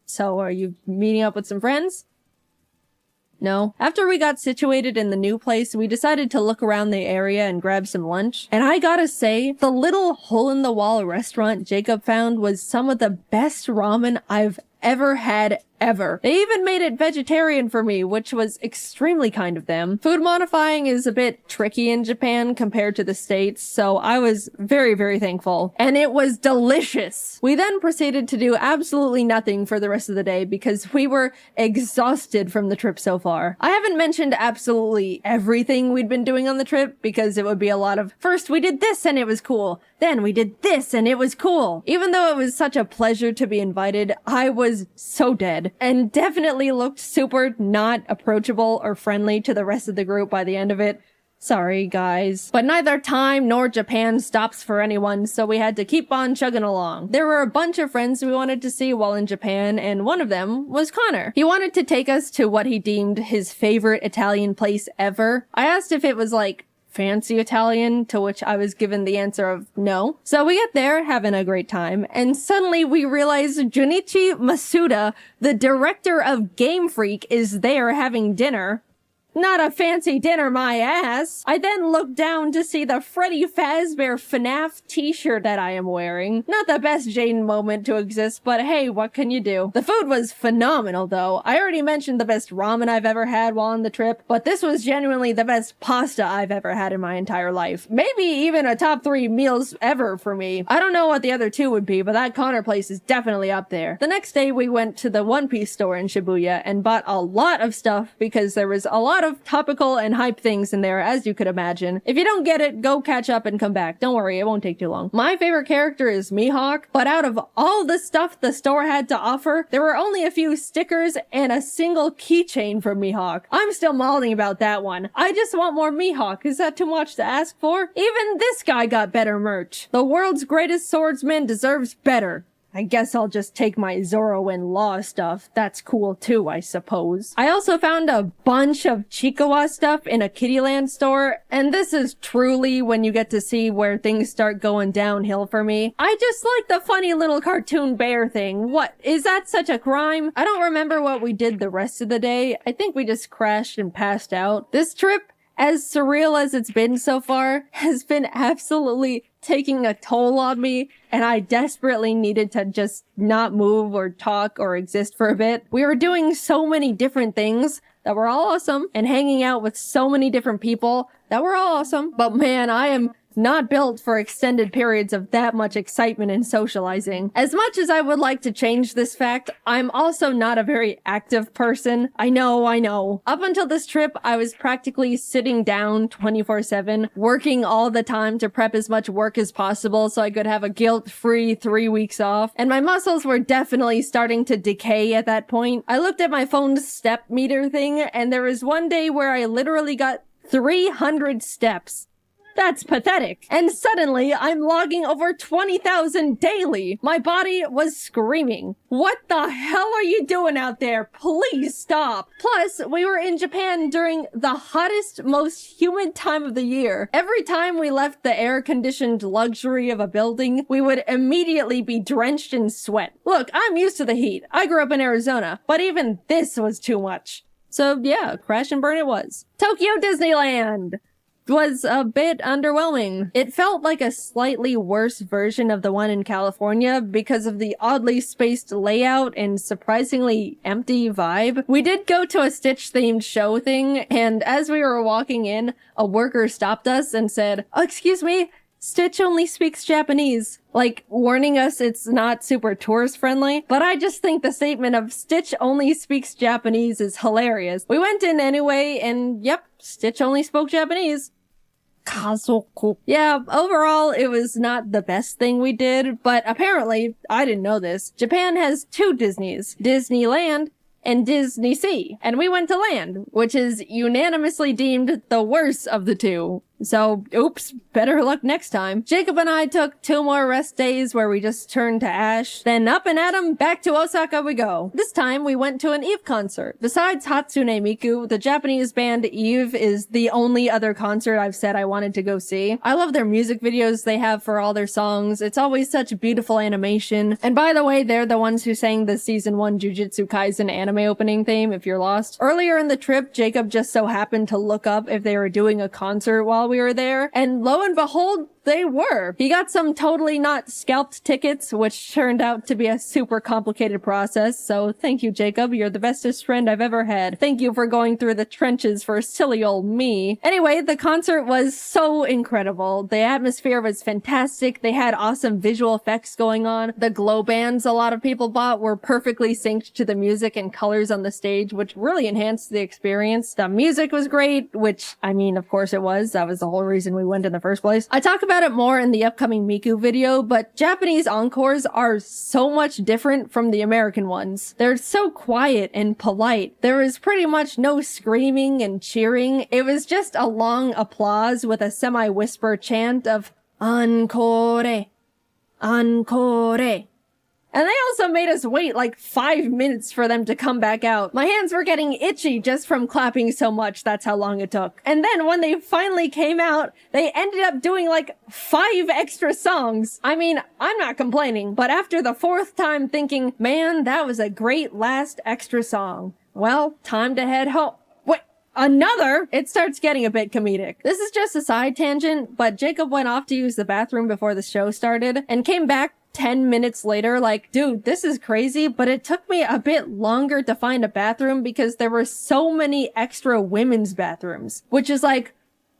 So, are you meeting up with some friends? No. After we got situated in the new place, we decided to look around the area and grab some lunch. And I gotta say, the little hole-in-the-wall restaurant Jacob found was some of the best ramen I've ever had ever. They even made it vegetarian for me, which was extremely kind of them. Food modifying is a bit tricky in Japan compared to the States, so I was very, very thankful. And it was delicious. We then proceeded to do absolutely nothing for the rest of the day because we were exhausted from the trip so far. I haven't mentioned absolutely everything we'd been doing on the trip because it would be a lot of, first we did this and it was cool. Then we did this and it was cool. Even though it was such a pleasure to be invited, I was so dead. And definitely looked super not approachable or friendly to the rest of the group by the end of it. Sorry, guys. But neither time nor Japan stops for anyone, so we had to keep on chugging along. There were a bunch of friends we wanted to see while in Japan, and one of them was Connor. He wanted to take us to what he deemed his favorite Italian place ever. I asked if it was like fancy Italian, to which I was given the answer of no. So we get there, having a great time, and suddenly we realize Junichi Masuda, the director of Game Freak, is there having dinner. Not a fancy dinner, my ass. I then look down to see the Freddy Fazbear FNAF t-shirt that I am wearing. Not the best Jaiden moment to exist, but hey, what can you do? The food was phenomenal, though. I already mentioned the best ramen I've ever had while on the trip, but this was genuinely the best pasta I've ever had in my entire life. Maybe even a top 3 meals ever for me. I don't know what the other 2 would be, but that Connor place is definitely up there. The next day, we went to the One Piece store in Shibuya and bought a lot of stuff because there was a lot of topical and hype things in there, as you could imagine. If you don't get it, go catch up and come back. Don't worry, it won't take too long. My favorite character is Mihawk, but out of all the stuff the store had to offer, there were only a few stickers and a single keychain for Mihawk. I'm still mauling about that one. I just want more Mihawk. Is that too much to ask for? Even this guy got better merch. The world's greatest swordsman deserves better. I guess I'll just take my Zoro and Law stuff. That's cool too, I suppose. I also found a bunch of Chikawa stuff in a Kittyland store, and this is truly when you get to see where things start going downhill for me. I just like the funny little cartoon bear thing. What? Is that such a crime? I don't remember what we did the rest of the day. I think we just crashed and passed out. This trip as surreal as it's been so far, has been absolutely taking a toll on me, and I desperately needed to just not move or talk or exist for a bit. We were doing so many different things that were all awesome, and hanging out with so many different people that were all awesome, but man, I am not built for extended periods of that much excitement and socializing. As much as I would like to change this fact, I'm also not a very active person. I know. Up until this trip, I was practically sitting down 24/7, working all the time to prep as much work as possible so I could have a guilt-free 3 weeks off, and my muscles were definitely starting to decay at that point. I looked at my phone's step meter thing, and there was one day where I literally got 300 steps. That's pathetic. And suddenly, I'm logging over 20,000 daily. My body was screaming. What the hell are you doing out there? Please stop. Plus, we were in Japan during the hottest, most humid time of the year. Every time we left the air-conditioned luxury of a building, we would immediately be drenched in sweat. Look, I'm used to the heat. I grew up in Arizona, but even this was too much. So yeah, crash and burn it was. Tokyo Disneyland was a bit underwhelming. It felt like a slightly worse version of the one in California because of the oddly spaced layout and surprisingly empty vibe. We did go to a Stitch-themed show thing, and as we were walking in, a worker stopped us and said, "Oh, excuse me, Stitch only speaks Japanese," like warning us it's not super tourist friendly. But I just think the statement of Stitch only speaks Japanese is hilarious. We went in anyway, and yep, Stitch only spoke Japanese. Kazoku. Yeah, overall, it was not the best thing we did, but apparently, I didn't know this, Japan has 2 Disneys, Disneyland and Disney Sea. And we went to Land, which is unanimously deemed the worst of the 2. So, oops, better luck next time. Jacob and I took 2 more rest days where we just turned to ash. Then up and at 'em, back to Osaka we go. This time we went to an Eve concert. Besides Hatsune Miku, the Japanese band Eve is the only other concert I've said I wanted to go see. I love their music videos they have for all their songs. It's always such beautiful animation. And by the way, they're the ones who sang the season 1 Jujutsu Kaisen anime opening theme, if you're lost. Earlier in the trip, Jacob just so happened to look up if they were doing a concert while we were there, and lo and behold, they were. He got some totally not scalped tickets, which turned out to be a super complicated process, so thank you, Jacob. You're the bestest friend I've ever had. Thank you for going through the trenches for silly old me. Anyway, the concert was so incredible. The atmosphere was fantastic. They had awesome visual effects going on. The glow bands a lot of people bought were perfectly synced to the music and colors on the stage, which really enhanced the experience. The music was great, which, I mean, of course it was. That was the whole reason we went in the first place. I talk about it more in the upcoming Miku video, but Japanese encores are so much different from the American ones. They're so quiet and polite. There was pretty much no screaming and cheering. It was just a long applause with a semi-whisper chant of "Encore! Encore!" And they also made us wait like 5 minutes for them to come back out. My hands were getting itchy just from clapping so much. That's how long it took. And then when they finally came out, they ended up doing like 5 extra songs. I mean, I'm not complaining, but after the 4th time thinking, man, that was a great last extra song. Well, time to head home. Wait, another? It starts getting a bit comedic. This is just a side tangent, but Jacob went off to use the bathroom before the show started and came back 10 minutes later, like, dude, this is crazy, but it took me a bit longer to find a bathroom because there were so many extra women's bathrooms, which is like,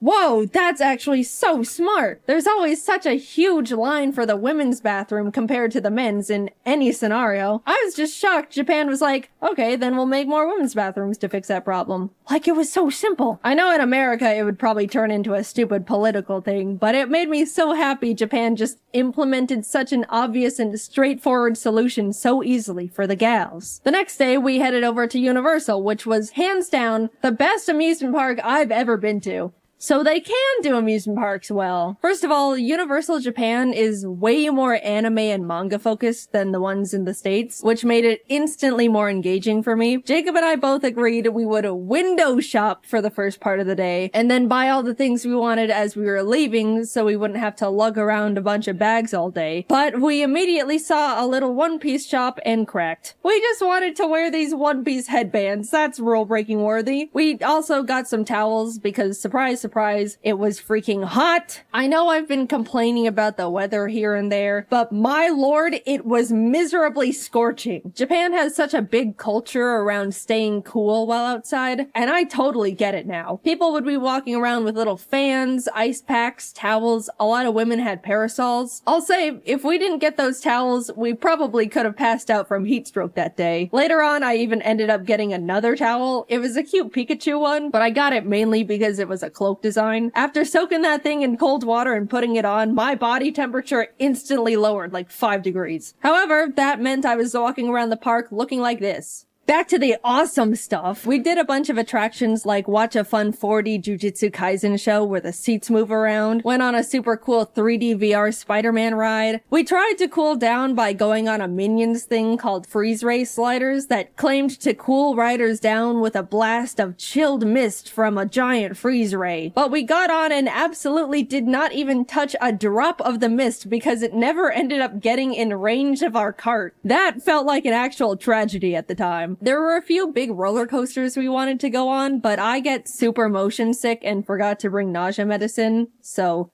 whoa, that's actually so smart. There's always such a huge line for the women's bathroom compared to the men's in any scenario. I was just shocked Japan was like, okay, then we'll make more women's bathrooms to fix that problem. Like it was so simple. I know in America it would probably turn into a stupid political thing, but it made me so happy Japan just implemented such an obvious and straightforward solution so easily for the gals. The next day we headed over to Universal, which was hands down the best amusement park I've ever been to. So they can do amusement parks well. First of all, Universal Japan is way more anime and manga focused than the ones in the States, which made it instantly more engaging for me. Jacob and I both agreed we would window shop for the first part of the day, and then buy all the things we wanted as we were leaving so we wouldn't have to lug around a bunch of bags all day. But we immediately saw a little One Piece shop and cracked. We just wanted to wear these One Piece headbands. That's rule-breaking worthy. We also got some towels because, surprise, surprise, it was freaking hot. I know I've been complaining about the weather here and there, but my lord, it was miserably scorching. Japan has such a big culture around staying cool while outside, and I totally get it now. People would be walking around with little fans, ice packs, towels. A lot of women had parasols. I'll say, if we didn't get those towels, we probably could have passed out from heat stroke that day. Later on, I even ended up getting another towel. It was a cute Pikachu one, but I got it mainly because it was a cloak design. After soaking that thing in cold water and putting it on, my body temperature instantly lowered like 5 degrees. However, that meant I was walking around the park looking like this. Back to the awesome stuff. We did a bunch of attractions like watch a fun 4D Jujutsu Kaisen show where the seats move around, went on a super cool 3D VR Spider-Man ride. We tried to cool down by going on a Minions thing called Freeze Ray Sliders that claimed to cool riders down with a blast of chilled mist from a giant freeze ray. But we got on and absolutely did not even touch a drop of the mist because it never ended up getting in range of our cart. That felt like an actual tragedy at the time. There were a few big roller coasters we wanted to go on, but I get super motion sick and forgot to bring nausea medicine, so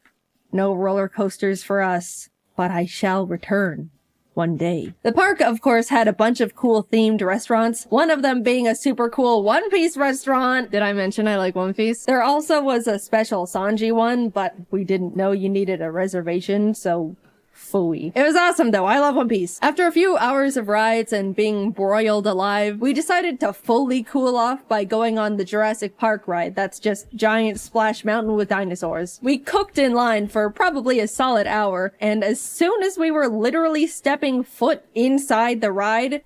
no roller coasters for us. But I shall return one day. The park, of course, had a bunch of cool themed restaurants, one of them being a super cool One Piece restaurant. Did I mention I like One Piece? There also was a special Sanji one, but we didn't know you needed a reservation, so phooey. It was awesome though. I love One Piece. After a few hours of rides and being broiled alive, we decided to fully cool off by going on the Jurassic Park ride. That's just giant splash mountain with dinosaurs. We cooked in line for probably a solid hour, and as soon as we were literally stepping foot inside the ride,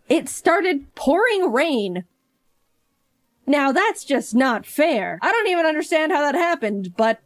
it started pouring rain. Now that's just not fair. I don't even understand how that happened, but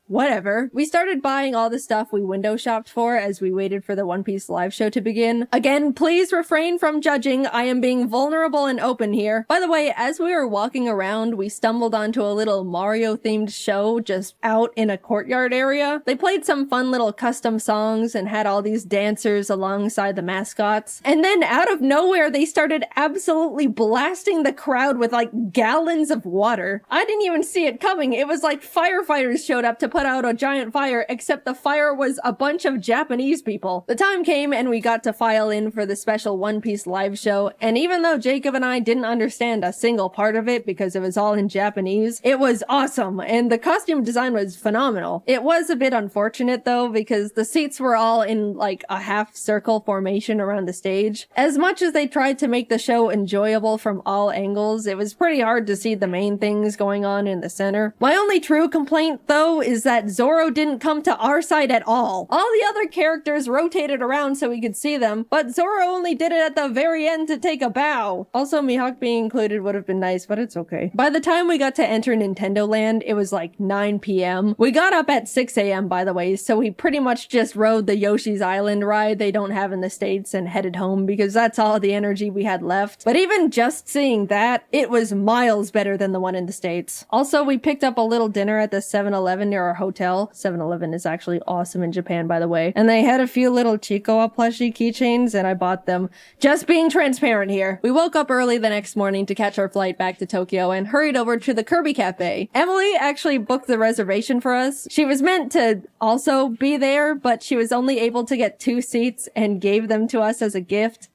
whatever. We started buying all the stuff we window shopped for as we waited for the One Piece live show to begin. Again, please refrain from judging. I am being vulnerable and open here. By the way, as we were walking around, we stumbled onto a little Mario-themed show just out in a courtyard area. They played some fun little custom songs and had all these dancers alongside the mascots. And then out of nowhere, they started absolutely blasting the crowd with like gallons of water. I didn't even see it coming. It was like firefighters showed up to put out a giant fire, except the fire was a bunch of Japanese people. The time came and we got to file in for the special One Piece live show, and even though Jacob and I didn't understand a single part of it because it was all in Japanese, it was awesome, and the costume design was phenomenal. It was a bit unfortunate though, because the seats were all in like a half circle formation around the stage. As much as they tried to make the show enjoyable from all angles, it was pretty hard to see the main things going on in the center. My only true complaint though is that Zoro didn't come to our side at all. All the other characters rotated around so we could see them, but Zoro only did it at the very end to take a bow. Also, Mihawk being included would have been nice, but it's okay. By the time we got to enter Nintendo Land, it was like 9 p.m. We got up at 6 a.m. by the way, so we pretty much just rode the Yoshi's Island ride they don't have in the States and headed home because that's all the energy we had left. But even just seeing that, it was miles better than the one in the States. Also, we picked up a little dinner at the 7-Eleven near our hotel. 7-Eleven is actually awesome in Japan, by the way. And they had a few little Chicoa plushie keychains, and I bought them. Just being transparent here. We woke up early the next morning to catch our flight back to Tokyo and hurried over to the Kirby Cafe. Emily actually booked the reservation for us. She was meant to also be there, but she was only able to get 2 seats and gave them to us as a gift.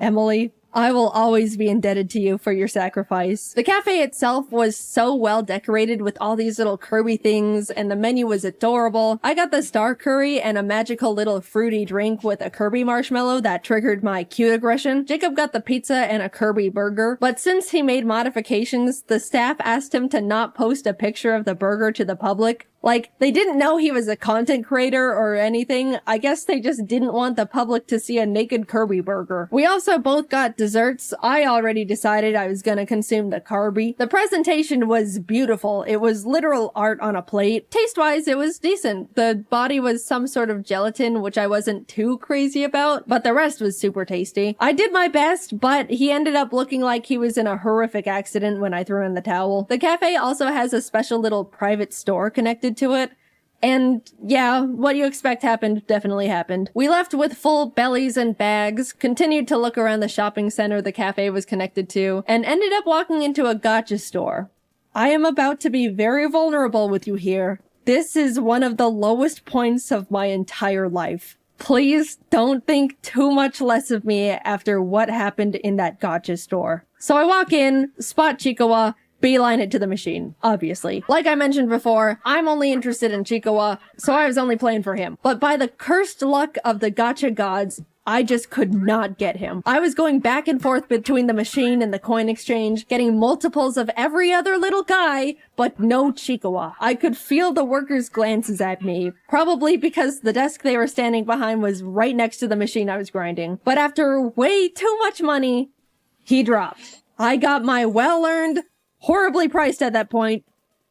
Emily, I will always be indebted to you for your sacrifice. The cafe itself was so well decorated with all these little Kirby things, and the menu was adorable. I got the star curry and a magical little fruity drink with a Kirby marshmallow that triggered my cute aggression. Jacob got the pizza and a Kirby burger, but since he made modifications, the staff asked him to not post a picture of the burger to the public. Like, they didn't know he was a content creator or anything. I guess they just didn't want the public to see a naked Kirby burger. We also both got desserts. I already decided I was gonna consume the Kirby. The presentation was beautiful. It was literal art on a plate. Taste-wise, it was decent. The body was some sort of gelatin, which I wasn't too crazy about, but the rest was super tasty. I did my best, but he ended up looking like he was in a horrific accident when I threw in the towel. The cafe also has a special little private store connected to it. And yeah, what you expect happened definitely happened. We left with full bellies and bags, continued to look around the shopping center the cafe was connected to, and ended up walking into a gacha store. I am about to be very vulnerable with you here. This is one of the lowest points of my entire life. Please don't think too much less of me after what happened in that gacha store. So I walk in, spot Chikawa, beeline it to the machine, obviously. Like I mentioned before, I'm only interested in Chikawa, so I was only playing for him. But by the cursed luck of the gacha gods, I just could not get him. I was going back and forth between the machine and the coin exchange, getting multiples of every other little guy, but no Chikawa. I could feel the workers' glances at me, probably because the desk they were standing behind was right next to the machine I was grinding. But after way too much money, he dropped. I got my well-earned, horribly priced at that point,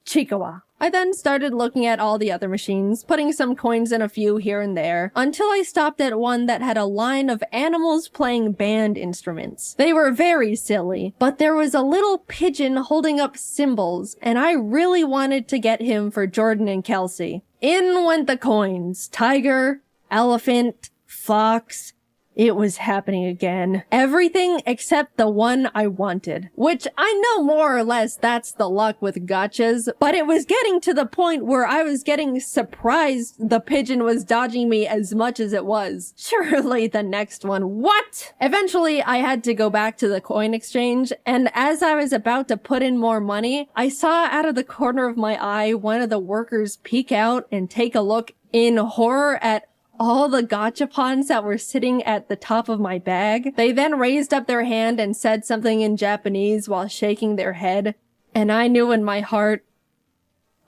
Chikawa. I then started looking at all the other machines, putting some coins in a few here and there, until I stopped at one that had a line of animals playing band instruments. They were very silly, but there was a little pigeon holding up cymbals, and I really wanted to get him for Jordan and Kelsey. In went the coins. Tiger, elephant, fox. It was happening again. Everything except the one I wanted. Which I know more or less that's the luck with gachas, but it was getting to the point where I was getting surprised the pigeon was dodging me as much as it was. Surely the next one. What? Eventually, I had to go back to the coin exchange, and as I was about to put in more money, I saw out of the corner of my eye one of the workers peek out and take a look in horror at all the gachapons that were sitting at the top of my bag. They then raised up their hand and said something in Japanese while shaking their head, and I knew in my heart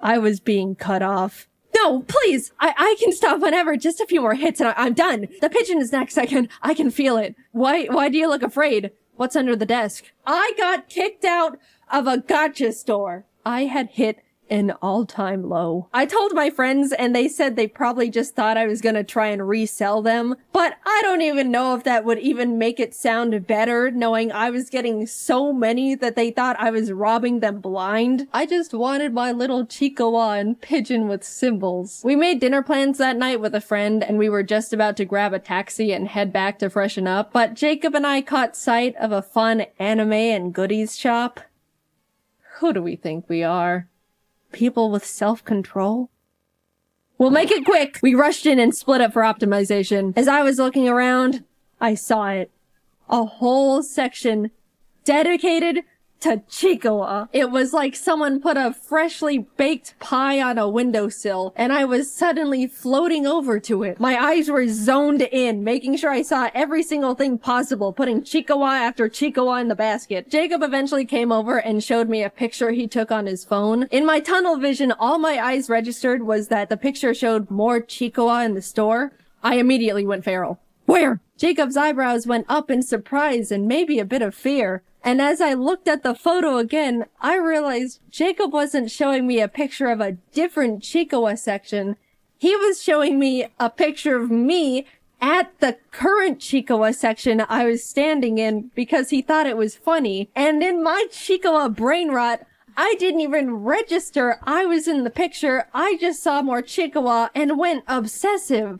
I was being cut off. No, please! I can stop whenever. Just a few more hits and I'm done. The pigeon is next. I can feel it. Why do you look afraid? What's under the desk? I got kicked out of a gacha store. I had hit an all-time low. I told my friends and they said they probably just thought I was gonna try and resell them, but I don't even know if that would even make it sound better knowing I was getting so many that they thought I was robbing them blind. I just wanted my little Chikawa and pigeon with cymbals. We made dinner plans that night with a friend and we were just about to grab a taxi and head back to freshen up, but Jacob and I caught sight of a fun anime and goodies shop. Who do we think we are? People with self-control? We'll make it quick! We rushed in and split up for optimization. As I was looking around, I saw it. A whole section dedicated to Chikawa. It was like someone put a freshly baked pie on a windowsill, and I was suddenly floating over to it. My eyes were zoned in, making sure I saw every single thing possible, putting Chikawa after Chikawa in the basket. Jacob eventually came over and showed me a picture he took on his phone. In my tunnel vision, all my eyes registered was that the picture showed more Chikawa in the store. I immediately went feral. Where? Jacob's eyebrows went up in surprise and maybe a bit of fear. And as I looked at the photo again, I realized Jacob wasn't showing me a picture of a different Chikawa section. He was showing me a picture of me at the current Chikawa section I was standing in because he thought it was funny. And in my Chikawa brain rot, I didn't even register I was in the picture. I just saw more Chikawa and went obsessive.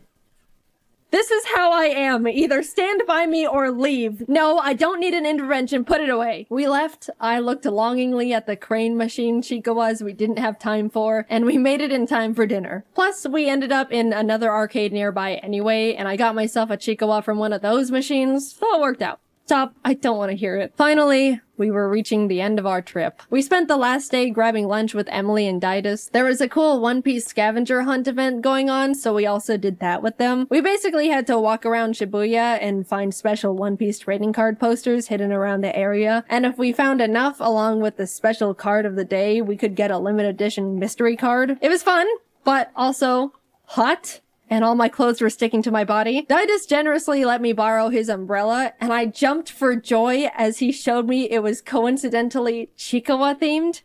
This is how I am. Either stand by me or leave. No, I don't need an intervention. Put it away. We left. I looked longingly at the crane machine Chikawas we didn't have time for, and we made it in time for dinner. Plus, we ended up in another arcade nearby anyway, and I got myself a Chikawa from one of those machines, so it worked out. Stop. I don't want to hear it. Finally, we were reaching the end of our trip. We spent the last day grabbing lunch with Emily and Didus. There was a cool One Piece scavenger hunt event going on, so we also did that with them. We basically had to walk around Shibuya and find special One Piece trading card posters hidden around the area. And if we found enough, along with the special card of the day, we could get a limited edition mystery card. It was fun. but also hot, and all my clothes were sticking to my body. Didus generously let me borrow his umbrella, and I jumped for joy as he showed me it was coincidentally Chikawa themed.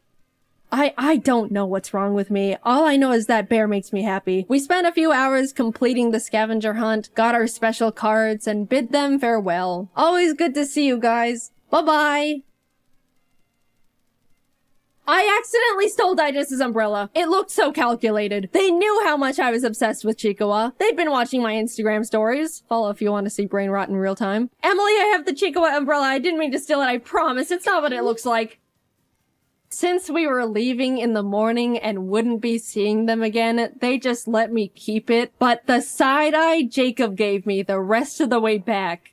I don't know what's wrong with me. All I know is that bear makes me happy. We spent a few hours completing the scavenger hunt, got our special cards, and bid them farewell. Always good to see you guys. Bye-bye. I accidentally stole Didus's umbrella. It looked so calculated. They knew how much I was obsessed with Chikawa. They'd been watching my Instagram stories. Follow if you want to see brain rot in real time. Emily, I have the Chikawa umbrella. I didn't mean to steal it, I promise. It's not what it looks like. Since we were leaving in the morning and wouldn't be seeing them again, they just let me keep it. But the side-eye Jacob gave me the rest of the way back.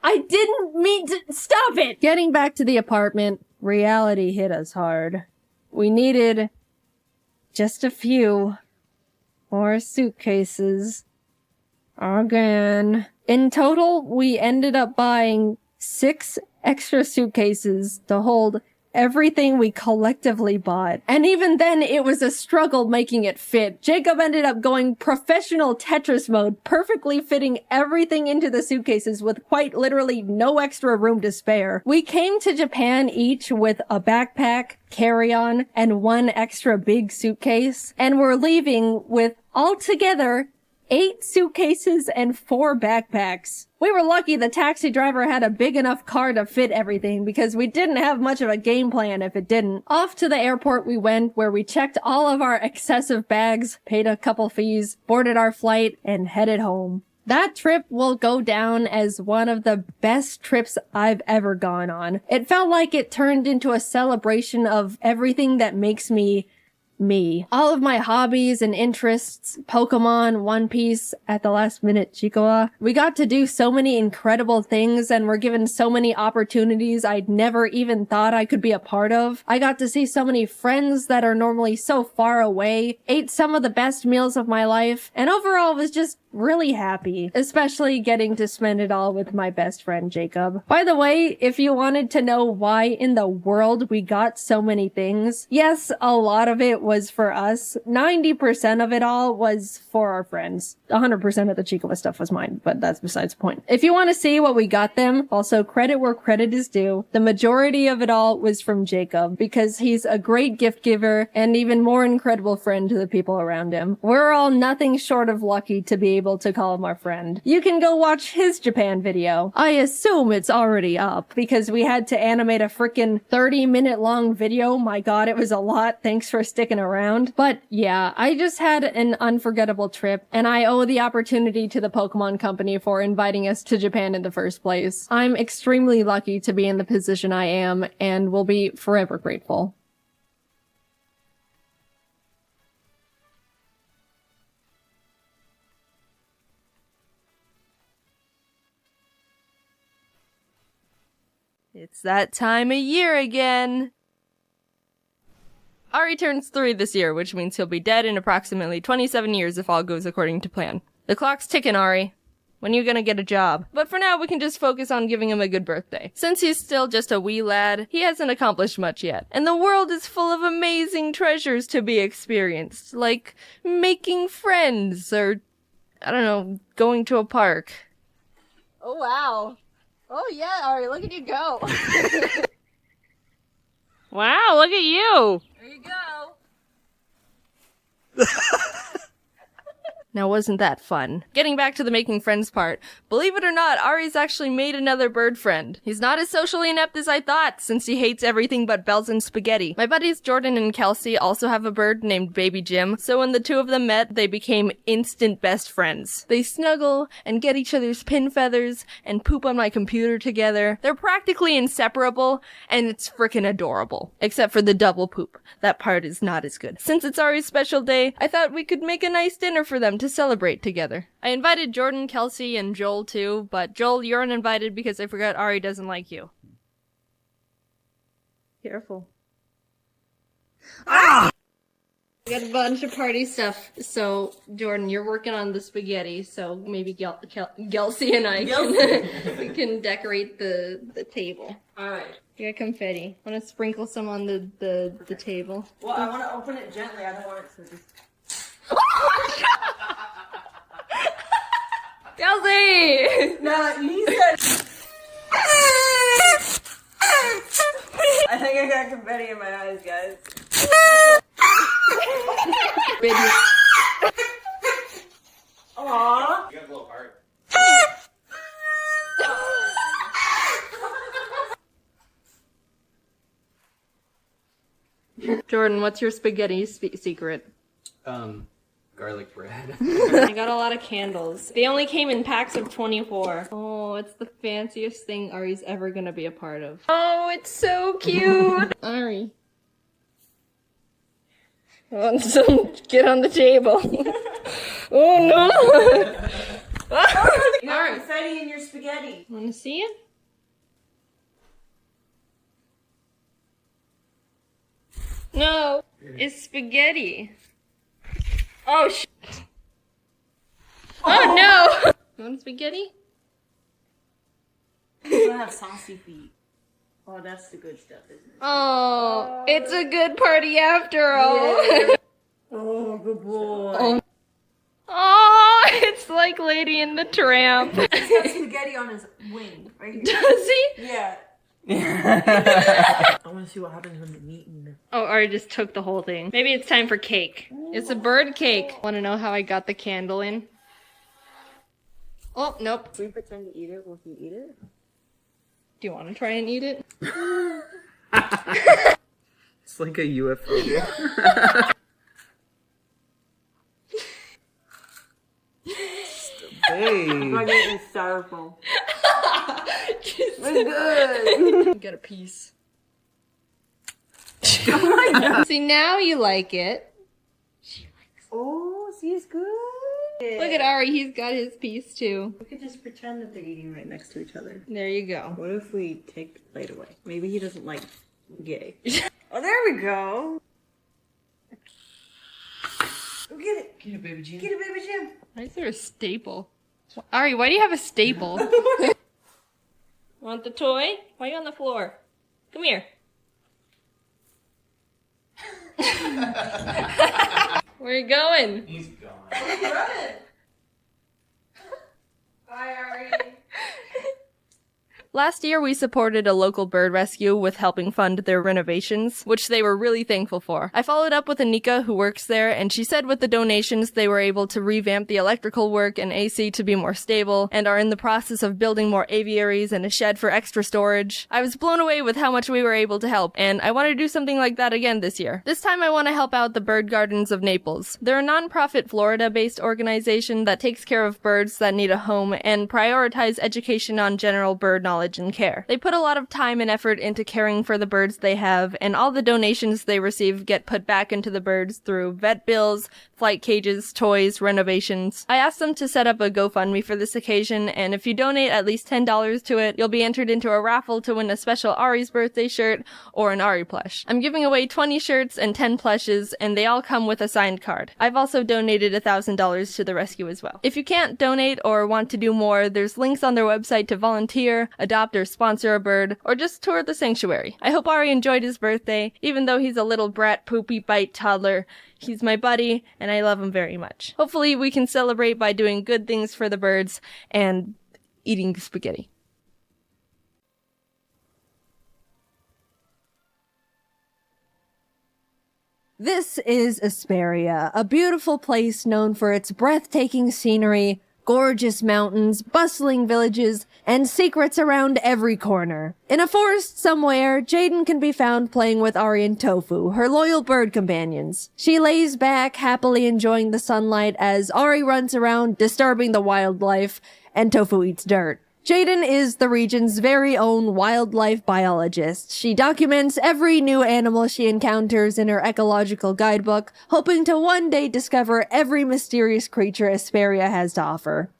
I didn't mean to— stop it! Getting back to the apartment, reality hit us hard. We needed just a few more suitcases. Again. In total, we ended up buying 6 extra suitcases to hold everything we collectively bought. And even then, it was a struggle making it fit. Jacob ended up going professional Tetris mode, perfectly fitting everything into the suitcases with quite literally no extra room to spare. We came to Japan each with a backpack, carry-on, and 1 extra big suitcase, and we're leaving with altogether 8 suitcases and 4 backpacks. We were lucky the taxi driver had a big enough car to fit everything because we didn't have much of a game plan if it didn't. Off to the airport we went, where we checked all of our excessive bags, paid a couple fees, boarded our flight, and headed home. That trip will go down as one of the best trips I've ever gone on. It felt like it turned into a celebration of everything that makes me me. All of my hobbies and interests, Pokemon, One Piece, at the last minute Chikawa. We got to do so many incredible things and were given so many opportunities I'd never even thought I could be a part of. I got to see so many friends that are normally so far away, ate some of the best meals of my life, and overall was just really happy, especially getting to spend it all with my best friend Jacob. By the way, if you wanted to know why in the world we got so many things, yes, a lot of it was for us. 90% of it all was for our friends. 100% of the Chikawa stuff was mine, but that's besides the point. If you want to see what we got them, also credit where credit is due, the majority of it all was from Jacob, because he's a great gift giver and even more incredible friend to the people around him. We're all nothing short of lucky to be able to call him our friend. You can go watch his Japan video. I assume it's already up, because we had to animate a frickin' 30-minute long video. My god, it was a lot. Thanks for sticking around. But yeah, I just had an unforgettable trip, and I owe the opportunity to the Pokemon Company for inviting us to Japan in the first place. I'm extremely lucky to be in the position I am, and will be forever grateful. It's that time of year again. Ari turns 3 this year, which means he'll be dead in approximately 27 years if all goes according to plan. The clock's ticking, Ari. When are you gonna get a job? But for now, we can just focus on giving him a good birthday. Since he's still just a wee lad, he hasn't accomplished much yet. And the world is full of amazing treasures to be experienced, like making friends, or, I don't know, going to a park. Oh wow. Oh yeah, Ari, look at you go. Wow, look at you. There you go. Now wasn't that fun? Getting back to the making friends part, believe it or not, Ari's actually made another bird friend. He's not as socially inept as I thought, since he hates everything but bells and spaghetti. My buddies Jordan and Kelsey also have a bird named Baby Jim, so when the two of them met, they became instant best friends. They snuggle and get each other's pin feathers and poop on my computer together. They're practically inseparable, and it's frickin' adorable. Except for the double poop. That part is not as good. Since it's Ari's special day, I thought we could make a nice dinner for them to celebrate together. I invited Jordan, Kelsey, and Joel too, but Joel, you're uninvited because I forgot Ari doesn't like you. Careful. Ah! I got a bunch of party stuff, so Jordan, you're working on the spaghetti, so maybe Kelsey and I we can decorate the table. Alright. You got confetti. Want to sprinkle some on the table? Well, I want to open it gently. I don't want it to just... Kelsey! No, you said. I think I got confetti in my eyes, guys. Aww. You gotta blow apart. Jordan, what's your spaghetti secret? Garlic bread. I got a lot of candles. They only came in packs of 24. Oh, it's the fanciest thing Ari's ever gonna be a part of. Oh, it's so cute! Ari. Oh, don't get on the table. Oh no! You got confetti in your spaghetti. Wanna see it? No, it's spaghetti. Oh sh! Oh no! You want spaghetti? You don't have saucy feet. Oh, that's the good stuff, isn't it? Oh, it's a good party after all. Yeah. Oh, good boy. Oh, it's like Lady and the Tramp. He's got spaghetti on his wing, right here. Does he? Yeah. I want to see what happens when they're eating. Oh, Ari just took the whole thing. Maybe it's time for cake. It's a bird cake. Want to know how I got the candle in? Oh, nope. If we pretend to eat it, will he eat it? Do you want to try and eat it? It's like a UFO. I'm Hey. getting styrofoam. It's good. Get a piece. See, now you like it. Oh, see, it's good. Look at Ari, he's got his piece too. We could just pretend that they're eating right next to each other. There you go. What if we take the plate away? Maybe he doesn't like gay. Oh, there we go. Go get it. Get it, baby Jim. Get it, baby Jim. Why is there a staple? Ari, why do you have a staple? Want the toy? Why are you on the floor? Come here. Where are you going? He's gone. Bye, Ari. Last year, we supported a local bird rescue with helping fund their renovations, which they were really thankful for. I followed up with Anika, who works there, and she said with the donations, they were able to revamp the electrical work and AC to be more stable, and are in the process of building more aviaries and a shed for extra storage. I was blown away with how much we were able to help, and I want to do something like that again this year. This time, I want to help out the Bird Gardens of Naples. They're a non-profit Florida-based organization that takes care of birds that need a home and prioritize education on general bird knowledge and care. They put a lot of time and effort into caring for the birds they have, and all the donations they receive get put back into the birds through vet bills, flight cages, toys, renovations. I asked them to set up a GoFundMe for this occasion, and if you donate at least $10 to it, you'll be entered into a raffle to win a special Ari's birthday shirt or an Ari plush. I'm giving away 20 shirts and 10 plushes, and they all come with a signed card. I've also donated $1,000 to the rescue as well. If you can't donate or want to do more, there's links on their website to volunteer, adopt or sponsor a bird, or just tour the sanctuary. I hope Ari enjoyed his birthday, even though he's a little brat poopy bite toddler. He's my buddy, and I love him very much. Hopefully we can celebrate by doing good things for the birds and eating spaghetti. This is Asperia, a beautiful place known for its breathtaking scenery, gorgeous mountains, bustling villages, and secrets around every corner. In a forest somewhere, Jaiden can be found playing with Ari and Tofu, her loyal bird companions. She lays back, happily enjoying the sunlight as Ari runs around, disturbing the wildlife, and Tofu eats dirt. Jaiden is the region's very own wildlife biologist. She documents every new animal she encounters in her ecological guidebook, hoping to one day discover every mysterious creature Asperia has to offer.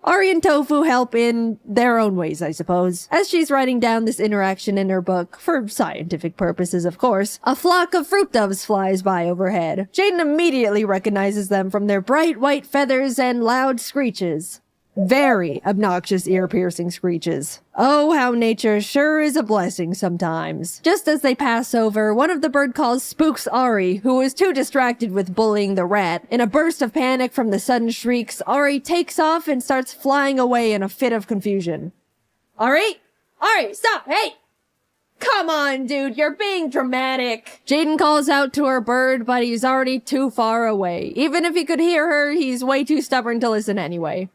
Ari and Tofu help in their own ways, I suppose. As she's writing down this interaction in her book, for scientific purposes of course, a flock of fruit doves flies by overhead. Jaiden immediately recognizes them from their bright white feathers and loud screeches. Very obnoxious ear-piercing screeches. Oh, how nature sure is a blessing sometimes. Just as they pass over, one of the bird calls spooks Ari, who is too distracted with bullying the rat. In a burst of panic from the sudden shrieks, Ari takes off and starts flying away in a fit of confusion. Ari? Ari, stop! Hey! Come on, dude, you're being dramatic. Jaiden calls out to her bird, but he's already too far away. Even if he could hear her, he's way too stubborn to listen anyway.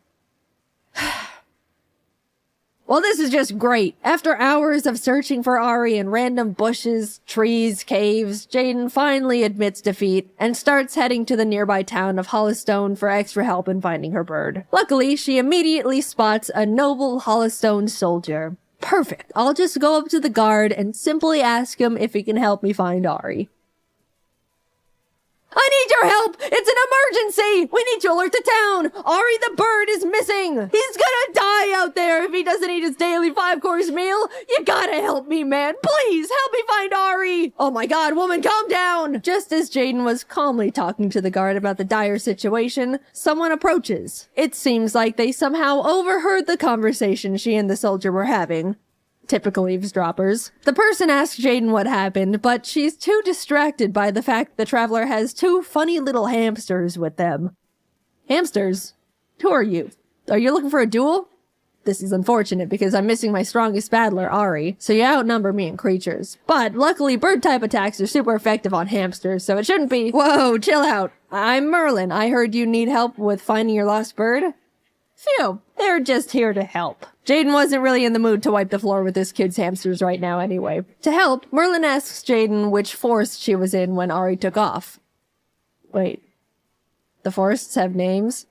Well, this is just great. After hours of searching for Ari in random bushes, trees, caves, Jaiden finally admits defeat and starts heading to the nearby town of Hollowstone for extra help in finding her bird. Luckily, she immediately spots a noble Hollowstone soldier. Perfect. I'll just go up to the guard and simply ask him if he can help me find Ari. I need your help! It's an emergency! We need to alert the town! Ari the bird is missing! He's gonna die out there if he doesn't eat his daily 5-course meal! You gotta help me, man! Please, help me find Ari! Oh my god, woman, calm down! Just as Jaiden was calmly talking to the guard about the dire situation, someone approaches. It seems like they somehow overheard the conversation she and the soldier were having. Typical eavesdroppers. The person asks Jaiden what happened, but she's too distracted by the fact the traveler has 2 funny little hamsters with them. Hamsters? Who are you? Are you looking for a duel? This is unfortunate because I'm missing my strongest battler, Ari, so you outnumber me in creatures. But luckily, bird-type attacks are super effective on hamsters, so it shouldn't be— Whoa, chill out. I'm Merlin. I heard you need help with finding your lost bird? Phew, they're just here to help. Jaiden wasn't really in the mood to wipe the floor with this kid's hamsters right now anyway. To help, Merlin asks Jaiden which forest she was in when Ari took off. Wait, the forests have names?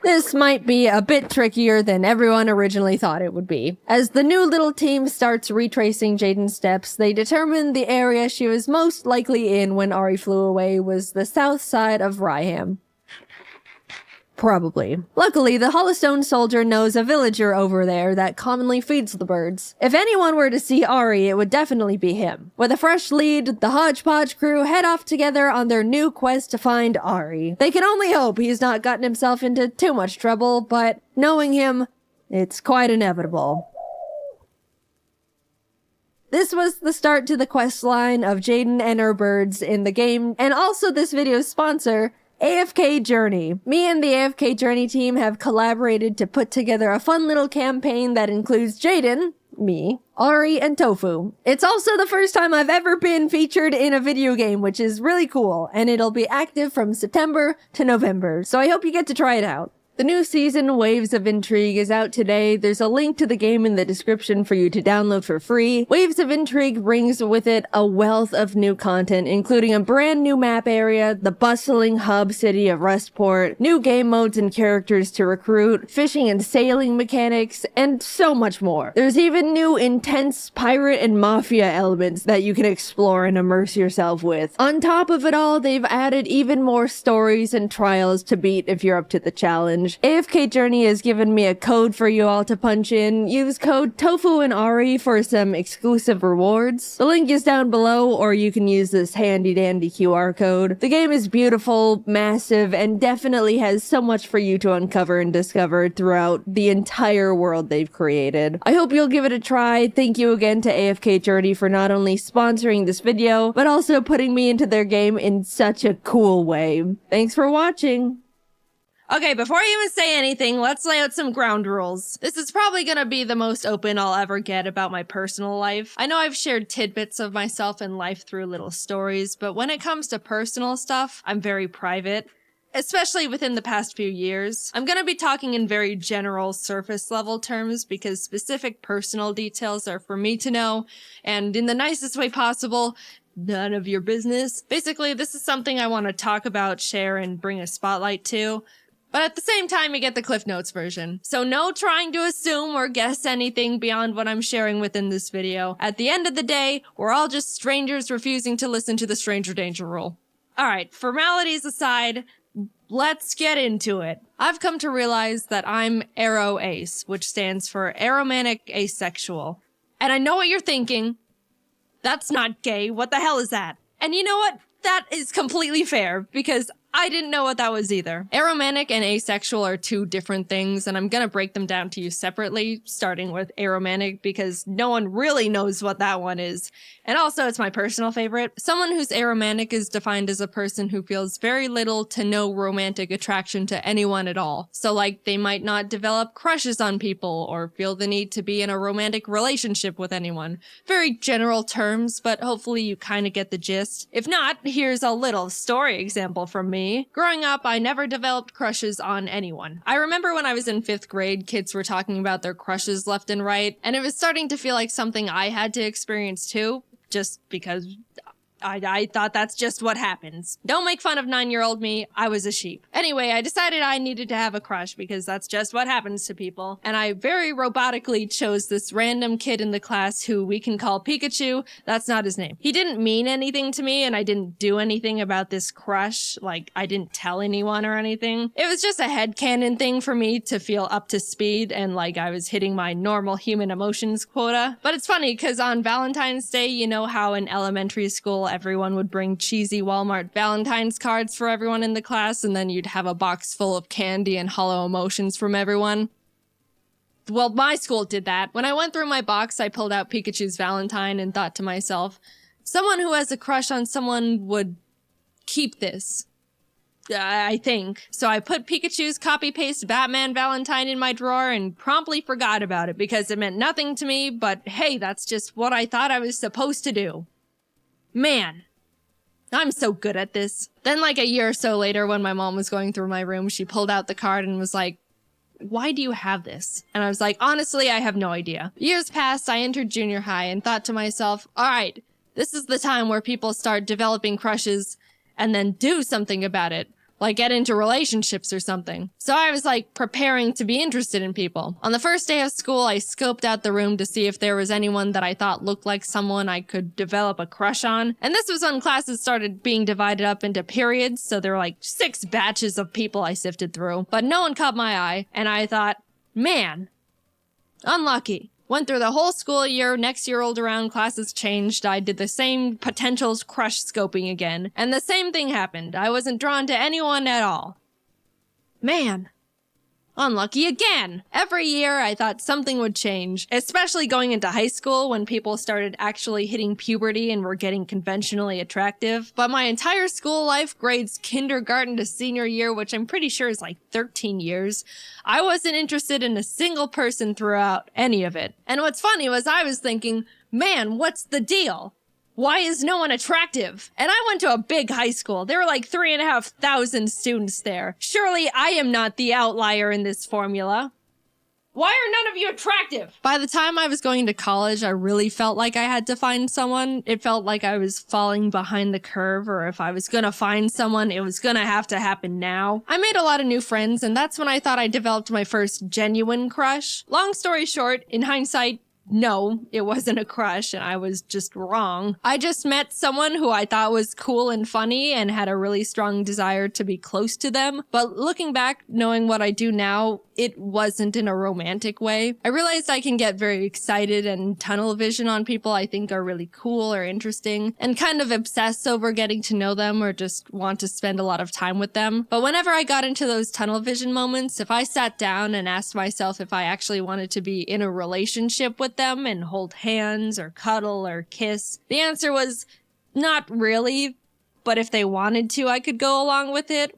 This might be a bit trickier than everyone originally thought it would be. As the new little team starts retracing Jaiden's steps, they determine the area she was most likely in when Ari flew away was the south side of Ryham. Probably. Luckily, the Hollowstone soldier knows a villager over there that commonly feeds the birds. If anyone were to see Ari, it would definitely be him. With a fresh lead, the Hodgepodge crew head off together on their new quest to find Ari. They can only hope he's not gotten himself into too much trouble, but knowing him, it's quite inevitable. This was the start to the quest line of Jaiden and her birds in the game, and also this video's sponsor, AFK Journey. Me and the AFK Journey team have collaborated to put together a fun little campaign that includes Jaiden, me, Ari, and Tofu. It's also the first time I've ever been featured in a video game, which is really cool, and it'll be active from September to November, so I hope you get to try it out. The new season, Waves of Intrigue, is out today. There's a link to the game in the description for you to download for free. Waves of Intrigue brings with it a wealth of new content, including a brand new map area, the bustling hub city of Rustport, new game modes and characters to recruit, fishing and sailing mechanics, and so much more. There's even new intense pirate and mafia elements that you can explore and immerse yourself with. On top of it all, they've added even more stories and trials to beat if you're up to the challenge. AFK Journey has given me a code for you all to punch in. Use code Tofu and Ari for some exclusive rewards. The link is down below, or you can use this handy dandy QR code. The game is beautiful, massive, and definitely has so much for you to uncover and discover throughout the entire world they've created. I hope you'll give it a try. Thank you again to AFK Journey for not only sponsoring this video, but also putting me into their game in such a cool way. Thanks for watching. Okay, before I even say anything, let's lay out some ground rules. This is probably gonna be the most open I'll ever get about my personal life. I know I've shared tidbits of myself and life through little stories, but when it comes to personal stuff, I'm very private. Especially within the past few years. I'm gonna be talking in very general surface level terms because specific personal details are for me to know, and in the nicest way possible, none of your business. Basically, this is something I want to talk about, share, and bring a spotlight to. But at the same time, you get the Cliff Notes version. So no trying to assume or guess anything beyond what I'm sharing within this video. At the end of the day, we're all just strangers refusing to listen to the stranger danger rule. Alright, formalities aside, let's get into it. I've come to realize that I'm ARO-ACE, which stands for Aromantic Asexual. And I know what you're thinking. That's not gay. What the hell is that? And you know what? That is completely fair, because I didn't know what that was either. Aromantic and asexual are two different things, and I'm gonna break them down to you separately, starting with aromantic because no one really knows what that one is. And also, it's my personal favorite. Someone who's aromantic is defined as a person who feels very little to no romantic attraction to anyone at all. So like, they might not develop crushes on people or feel the need to be in a romantic relationship with anyone. Very general terms, but hopefully you kind of get the gist. If not, here's a little story example from me. Growing up, I never developed crushes on anyone. I remember when I was in 5th grade, kids were talking about their crushes left and right, and it was starting to feel like something I had to experience too, just because I thought that's just what happens. Don't make fun of 9-year-old me, I was a sheep. Anyway, I decided I needed to have a crush because that's just what happens to people. And I very robotically chose this random kid in the class who we can call Pikachu. That's not his name. He didn't mean anything to me and I didn't do anything about this crush. Like, I didn't tell anyone or anything. It was just a headcanon thing for me to feel up to speed and like I was hitting my normal human emotions quota. But it's funny because on Valentine's Day, you know how in elementary school everyone would bring cheesy Walmart Valentine's cards for everyone in the class, and then you'd have a box full of candy and hollow emotions from everyone. Well, my school did that. When I went through my box, I pulled out Pikachu's Valentine and thought to myself, someone who has a crush on someone would keep this. I think. So I put Pikachu's copy-paste Batman Valentine in my drawer and promptly forgot about it because it meant nothing to me, but hey, that's just what I thought I was supposed to do. Man, I'm so good at this. Then like a year or so later when my mom was going through my room, she pulled out the card and was like, why do you have this? And I was like, honestly, I have no idea. Years passed, I entered junior high and thought to myself, alright, this is the time where people start developing crushes and then do something about it. Like get into relationships or something. So I was like preparing to be interested in people. On the first day of school, I scoped out the room to see if there was anyone that I thought looked like someone I could develop a crush on. And this was when classes started being divided up into periods, so there were like 6 batches of people I sifted through. But no one caught my eye, and I thought, man, unlucky. Went through the whole school year, next year rolled around, classes changed, I did the same potentials crush scoping again, and the same thing happened. I wasn't drawn to anyone at all. Man. Unlucky again! Every year I thought something would change, especially going into high school when people started actually hitting puberty and were getting conventionally attractive. But my entire school life, grades kindergarten to senior year, which I'm pretty sure is like 13 years, I wasn't interested in a single person throughout any of it. And what's funny was I was thinking, man, what's the deal? Why is no one attractive? And I went to a big high school. There were like 3,500 students there. Surely I am not the outlier in this formula. Why are none of you attractive? By the time I was going to college, I really felt like I had to find someone. It felt like I was falling behind the curve, or if I was gonna find someone, it was gonna have to happen now. I made a lot of new friends, and that's when I thought I developed my first genuine crush. Long story short, in hindsight, no, it wasn't a crush and I was just wrong. I just met someone who I thought was cool and funny and had a really strong desire to be close to them. But looking back, knowing what I do now, it wasn't in a romantic way. I realized I can get very excited and tunnel vision on people I think are really cool or interesting and kind of obsess over getting to know them or just want to spend a lot of time with them. But whenever I got into those tunnel vision moments, if I sat down and asked myself if I actually wanted to be in a relationship with them and hold hands or cuddle or kiss, the answer was not really, but if they wanted to, I could go along with it.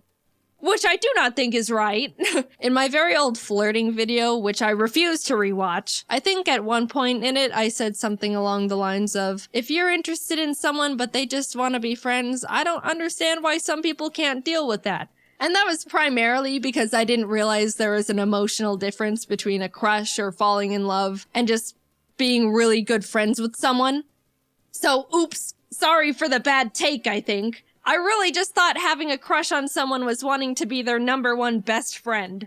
Which I do not think is right. In my very old flirting video, which I refuse to rewatch, I think at one point in it I said something along the lines of, if you're interested in someone but they just want to be friends, I don't understand why some people can't deal with that. And that was primarily because I didn't realize there was an emotional difference between a crush or falling in love and just being really good friends with someone. So, oops, sorry for the bad take, I think. I really just thought having a crush on someone was wanting to be their #1 best friend.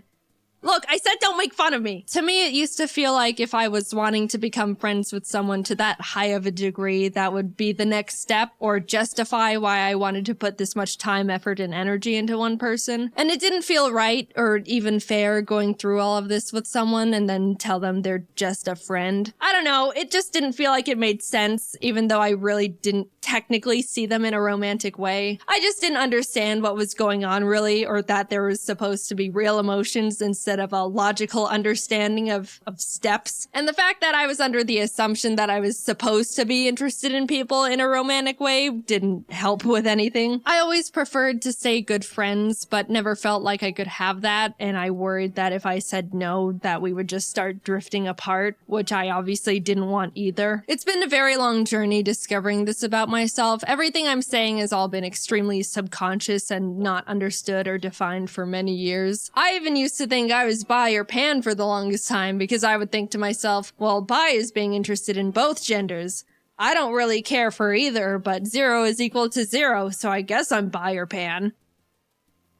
Look, I said don't make fun of me. To me, it used to feel like if I was wanting to become friends with someone to that high of a degree, that would be the next step or justify why I wanted to put this much time, effort, and energy into one person. And it didn't feel right or even fair going through all of this with someone and then tell them they're just a friend. I don't know, it just didn't feel like it made sense, even though I really didn't technically see them in a romantic way. I just didn't understand what was going on really, or that there was supposed to be real emotions instead of a logical understanding of steps. And the fact that I was under the assumption that I was supposed to be interested in people in a romantic way didn't help with anything. I always preferred to stay good friends, but never felt like I could have that, and I worried that if I said no, that we would just start drifting apart, which I obviously didn't want either. It's been a very long journey discovering this about myself. Everything I'm saying has all been extremely subconscious and not understood or defined for many years. I even used to think I was bi or pan for the longest time because I would think to myself, well, bi is being interested in both genders. I don't really care for either, but 0 is equal to 0, so I guess I'm bi or pan.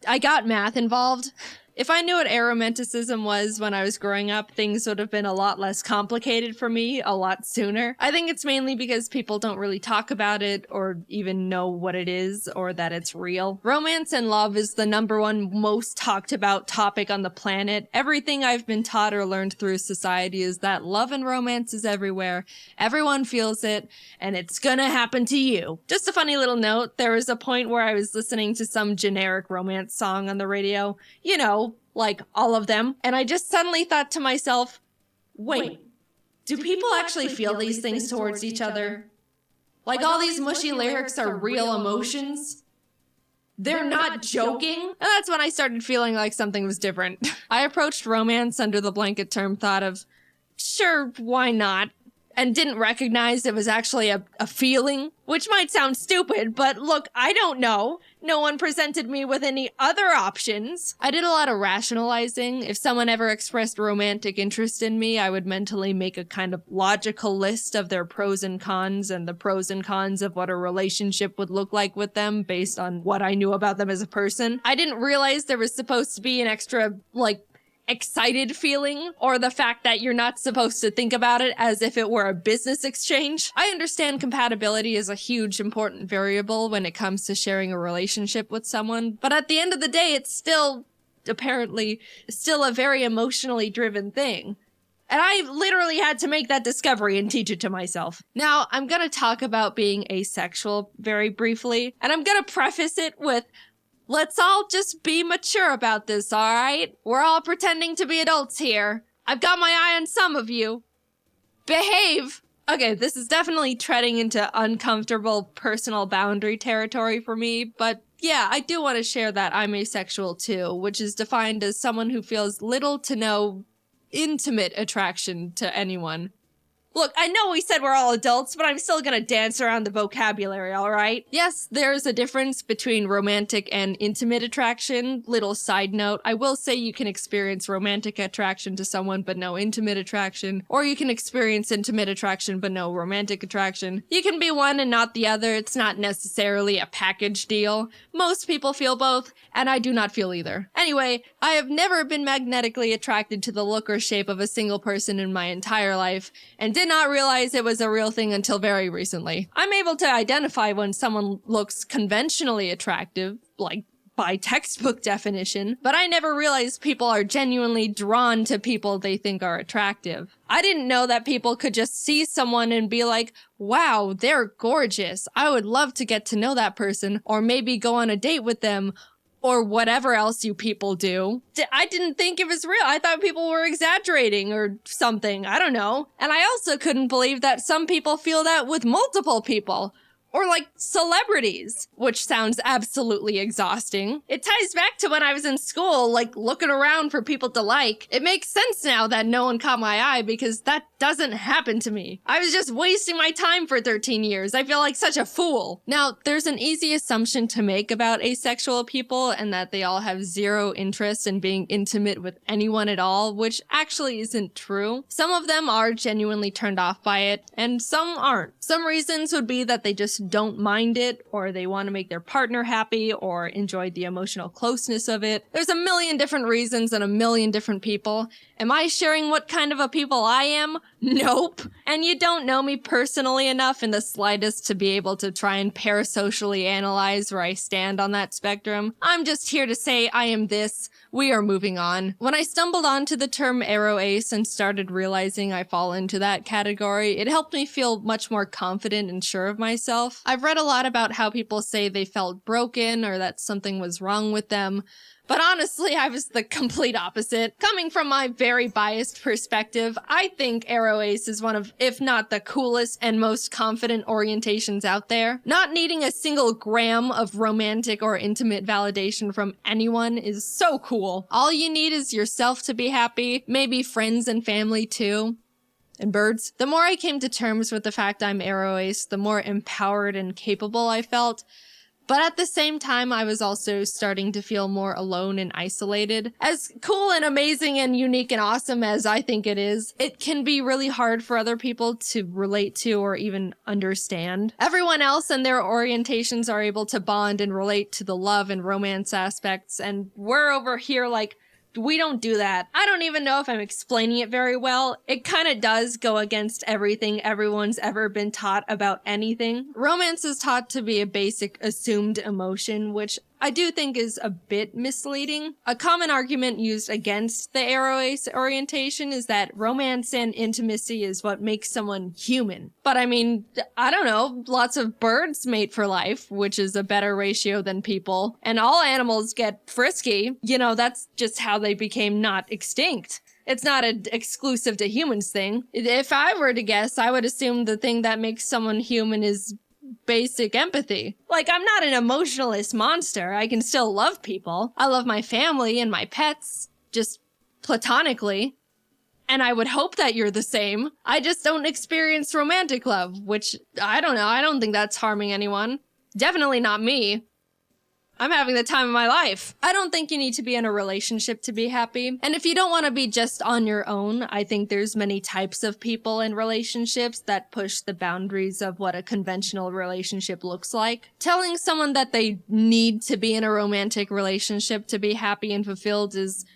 I got math involved. If I knew what aromanticism was when I was growing up, things would have been a lot less complicated for me a lot sooner. I think it's mainly because people don't really talk about it or even know what it is or that it's real. Romance and love is the #1 most talked about topic on the planet. Everything I've been taught or learned through society is that love and romance is everywhere. Everyone feels it, and it's gonna happen to you. Just a funny little note, there was a point where I was listening to some generic romance song on the radio. You know, like all of them. And I just suddenly thought to myself, wait, do people actually feel these things towards each other? Like all these mushy lyrics are real emotions? They're not joking? And that's when I started feeling like something was different. I approached romance under the blanket term thought of, sure, why not? And didn't recognize it was actually a feeling, which might sound stupid, but look, I don't know. No one presented me with any other options. I did a lot of rationalizing. If someone ever expressed romantic interest in me, I would mentally make a kind of logical list of their pros and cons and the pros and cons of what a relationship would look like with them based on what I knew about them as a person. I didn't realize there was supposed to be an extra, excited feeling, or the fact that you're not supposed to think about it as if it were a business exchange. I understand compatibility is a huge important variable when it comes to sharing a relationship with someone, but at the end of the day, it's still, apparently, still a very emotionally driven thing. And I literally had to make that discovery and teach it to myself. Now, I'm gonna talk about being asexual very briefly, and I'm gonna preface it with, let's all just be mature about this, alright? We're all pretending to be adults here. I've got my eye on some of you. Behave! Okay, this is definitely treading into uncomfortable personal boundary territory for me, but yeah, I do want to share that I'm asexual too, which is defined as someone who feels little to no intimate attraction to anyone. Look, I know we said we're all adults, but I'm still gonna dance around the vocabulary, alright? Yes, there's a difference between romantic and intimate attraction. Little side note, I will say you can experience romantic attraction to someone but no intimate attraction, or you can experience intimate attraction but no romantic attraction. You can be one and not the other. It's not necessarily a package deal. Most people feel both, and I do not feel either. Anyway, I have never been magnetically attracted to the look or shape of a single person in my entire life, and did not realize it was a real thing until very recently. I'm able to identify when someone looks conventionally attractive, like by textbook definition, but I never realized people are genuinely drawn to people they think are attractive. I didn't know that people could just see someone and be like, wow, they're gorgeous. I would love to get to know that person, or maybe go on a date with them, or whatever else you people do. I didn't think it was real. I thought people were exaggerating or something. I don't know. And I also couldn't believe that some people feel that with multiple people. Or like celebrities, which sounds absolutely exhausting. It ties back to when I was in school, like looking around for people to like. It makes sense now that no one caught my eye because that doesn't happen to me. I was just wasting my time for 13 years. I feel like such a fool. Now, there's an easy assumption to make about asexual people and that they all have zero interest in being intimate with anyone at all, which actually isn't true. Some of them are genuinely turned off by it, and some aren't. Some reasons would be that they just just don't mind it, or they want to make their partner happy, or enjoy the emotional closeness of it. There's a million different reasons and a million different people. Am I sharing what kind of a people I am? Nope. And you don't know me personally enough in the slightest to be able to try and parasocially analyze where I stand on that spectrum. I'm just here to say I am this. We are moving on. When I stumbled onto the term aro ace and started realizing I fall into that category, it helped me feel much more confident and sure of myself. I've read a lot about how people say they felt broken or that something was wrong with them. But honestly, I was the complete opposite. Coming from my very biased perspective, I think aro ace is one of, if not the coolest and most confident orientations out there. Not needing a single gram of romantic or intimate validation from anyone is so cool. All you need is yourself to be happy, maybe friends and family too. And birds. The more I came to terms with the fact I'm aro ace, the more empowered and capable I felt. But at the same time, I was also starting to feel more alone and isolated. As cool and amazing and unique and awesome as I think it is, it can be really hard for other people to relate to or even understand. Everyone else and their orientations are able to bond and relate to the love and romance aspects, and we're over here like, we don't do that. I don't even know if I'm explaining it very well. It kind of does go against everything everyone's ever been taught about anything. Romance is taught to be a basic assumed emotion, which I do think is a bit misleading. A common argument used against the aro ace orientation is that romance and intimacy is what makes someone human. But I mean, I don't know, lots of birds mate for life, which is a better ratio than people, and all animals get frisky. You know, that's just how they became not extinct. It's not an exclusive to humans thing. If I were to guess, I would assume the thing that makes someone human is basic empathy. Like, I'm not an emotionalist monster. I can still love people. I love my family and my pets, just platonically. And I would hope that you're the same. I just don't experience romantic love, which, I don't know, I don't think that's harming anyone. Definitely not me. I'm having the time of my life. I don't think you need to be in a relationship to be happy. And if you don't want to be just on your own, I think there's many types of people in relationships that push the boundaries of what a conventional relationship looks like. Telling someone that they need to be in a romantic relationship to be happy and fulfilled is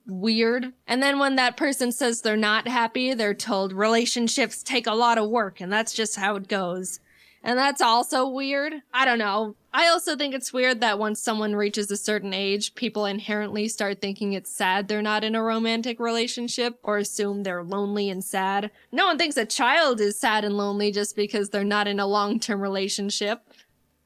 weird. And then when that person says they're not happy, they're told relationships take a lot of work and that's just how it goes. And that's also weird. I don't know. I also think it's weird that once someone reaches a certain age, people inherently start thinking it's sad they're not in a romantic relationship or assume they're lonely and sad. No one thinks a child is sad and lonely just because they're not in a long-term relationship.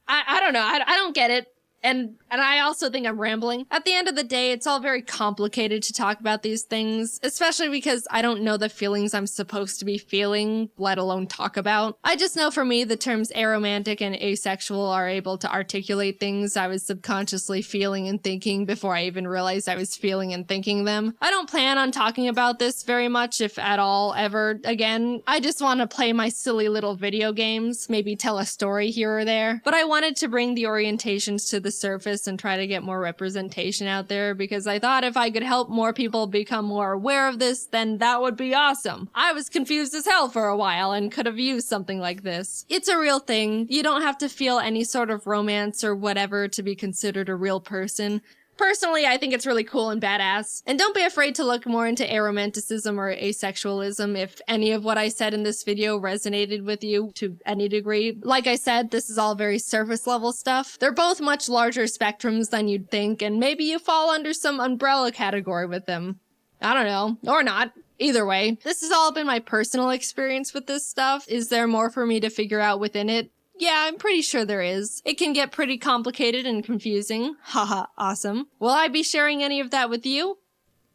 I don't know. I don't get it. And I also think I'm rambling. At the end of the day, it's all very complicated to talk about these things, especially because I don't know the feelings I'm supposed to be feeling, let alone talk about. I just know for me, the terms aromantic and asexual are able to articulate things I was subconsciously feeling and thinking before I even realized I was feeling and thinking them. I don't plan on talking about this very much, if at all, ever again. I just want to play my silly little video games, maybe tell a story here or there. But I wanted to bring the orientations to the surface and try to get more representation out there because I thought if I could help more people become more aware of this, then that would be awesome. I was confused as hell for a while and could have used something like this. It's a real thing. You don't have to feel any sort of romance or whatever to be considered a real person. Personally, I think it's really cool and badass. And don't be afraid to look more into aromanticism or asexualism if any of what I said in this video resonated with you to any degree. Like I said, this is all very surface level stuff. They're both much larger spectrums than you'd think, and maybe you fall under some umbrella category with them. I don't know. Or not. Either way, this has all been my personal experience with this stuff. Is there more for me to figure out within it? Yeah, I'm pretty sure there is. It can get pretty complicated and confusing. Haha, awesome. Will I be sharing any of that with you?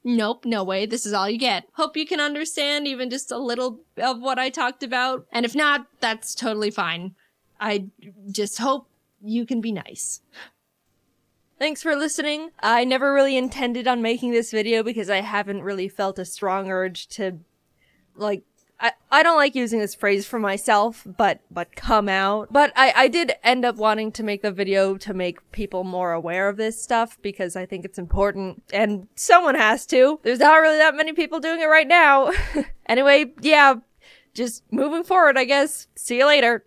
Nope, no way. This is all you get. Hope you can understand even just a little of what I talked about. And if not, that's totally fine. I just hope you can be nice. Thanks for listening. I never really intended on making this video because I haven't really felt a strong urge to, like, I don't like using this phrase for myself, but come out. But I did end up wanting to make the video to make people more aware of this stuff because I think it's important and someone has to. There's not really that many people doing it right now. Anyway, yeah, just moving forward, I guess. See you later.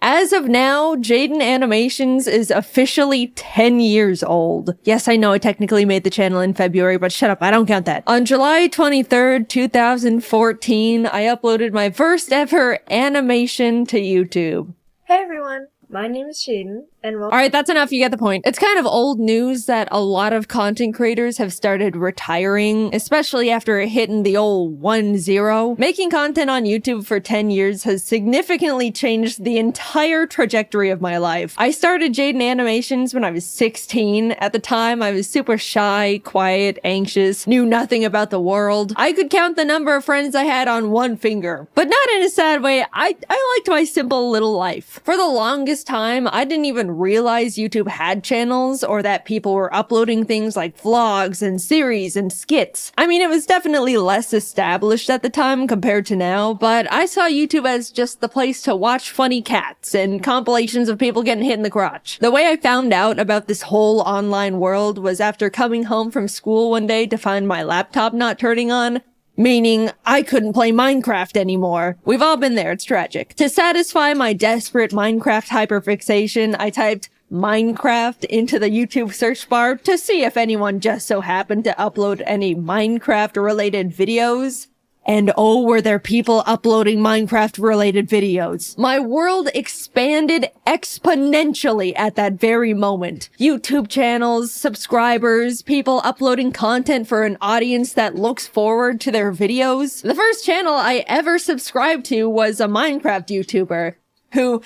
As of now, Jaiden Animations is officially 10 years old. Yes, I know I technically made the channel in February, but shut up, I don't count that. On July 23rd, 2014, I uploaded my first ever animation to YouTube. Hey everyone, my name is Jaiden, and welcome. Alright, that's enough, you get the point. It's kind of old news that a lot of content creators have started retiring, especially after hitting the old 1-0. Making content on YouTube for 10 years has significantly changed the entire trajectory of my life. I started Jaiden Animations when I was 16. At the time, I was super shy, quiet, anxious, knew nothing about the world. I could count the number of friends I had on one finger. But not in a sad way, I liked my simple little life. For the longest time, I didn't even realize YouTube had channels or that people were uploading things like vlogs and series and skits. I mean, it was definitely less established at the time compared to now, but I saw YouTube as just the place to watch funny cats and compilations of people getting hit in the crotch. The way I found out about this whole online world was after coming home from school one day to find my laptop not turning on. Meaning, I couldn't play Minecraft anymore. We've all been there, it's tragic. To satisfy my desperate Minecraft hyperfixation, I typed Minecraft into the YouTube search bar to see if anyone just so happened to upload any Minecraft-related videos. And oh, were there people uploading Minecraft-related videos. My world expanded exponentially at that very moment. YouTube channels, subscribers, people uploading content for an audience that looks forward to their videos. The first channel I ever subscribed to was a Minecraft YouTuber who...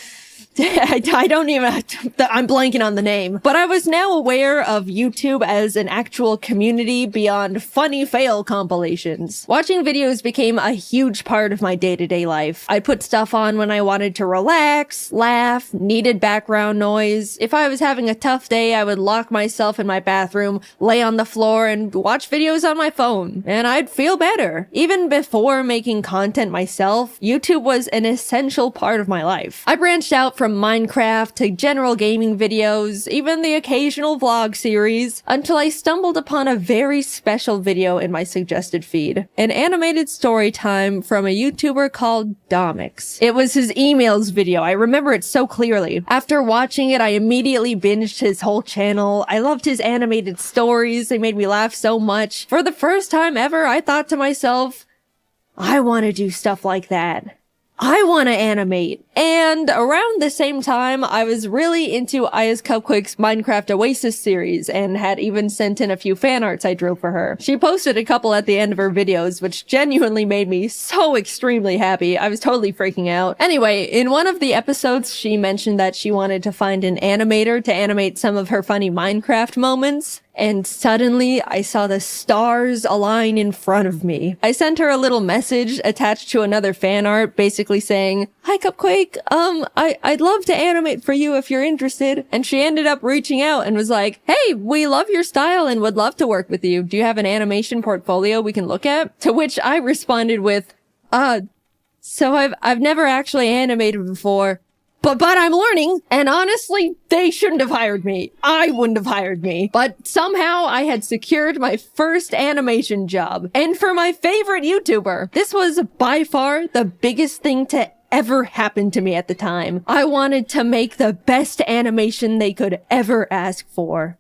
I don't even, I'm blanking on the name, but I was now aware of YouTube as an actual community beyond funny fail compilations. Watching videos became a huge part of my day-to-day life. I'd put stuff on when I wanted to relax, laugh, needed background noise. If I was having a tough day, I would lock myself in my bathroom, lay on the floor, and watch videos on my phone, and I'd feel better. Even before making content myself, YouTube was an essential part of my life. I branched out from Minecraft to general gaming videos, even the occasional vlog series, until I stumbled upon a very special video in my suggested feed. An animated story time from a YouTuber called Domix. It was his emails video, I remember it so clearly. After watching it, I immediately binged his whole channel. I loved his animated stories, they made me laugh so much. For the first time ever, I thought to myself, I want to do stuff like that. I want to animate. And around the same time, I was really into Aya's Cupquake's Minecraft Oasis series and had even sent in a few fan arts I drew for her. She posted a couple at the end of her videos, which genuinely made me so extremely happy. I was totally freaking out. Anyway, in one of the episodes, she mentioned that she wanted to find an animator to animate some of her funny Minecraft moments. And suddenly, I saw the stars align in front of me. I sent her a little message attached to another fan art, basically saying, "Hi Cupquake, I'd love to animate for you if you're interested." And she ended up reaching out and was like, "Hey, we love your style and would love to work with you. Do you have an animation portfolio we can look at?" To which I responded with, so I've never actually animated before. But I'm learning, and honestly, they shouldn't have hired me. I wouldn't have hired me. But somehow I had secured my first animation job. And for my favorite YouTuber, this was by far the biggest thing to ever happen to me at the time. I wanted to make the best animation they could ever ask for.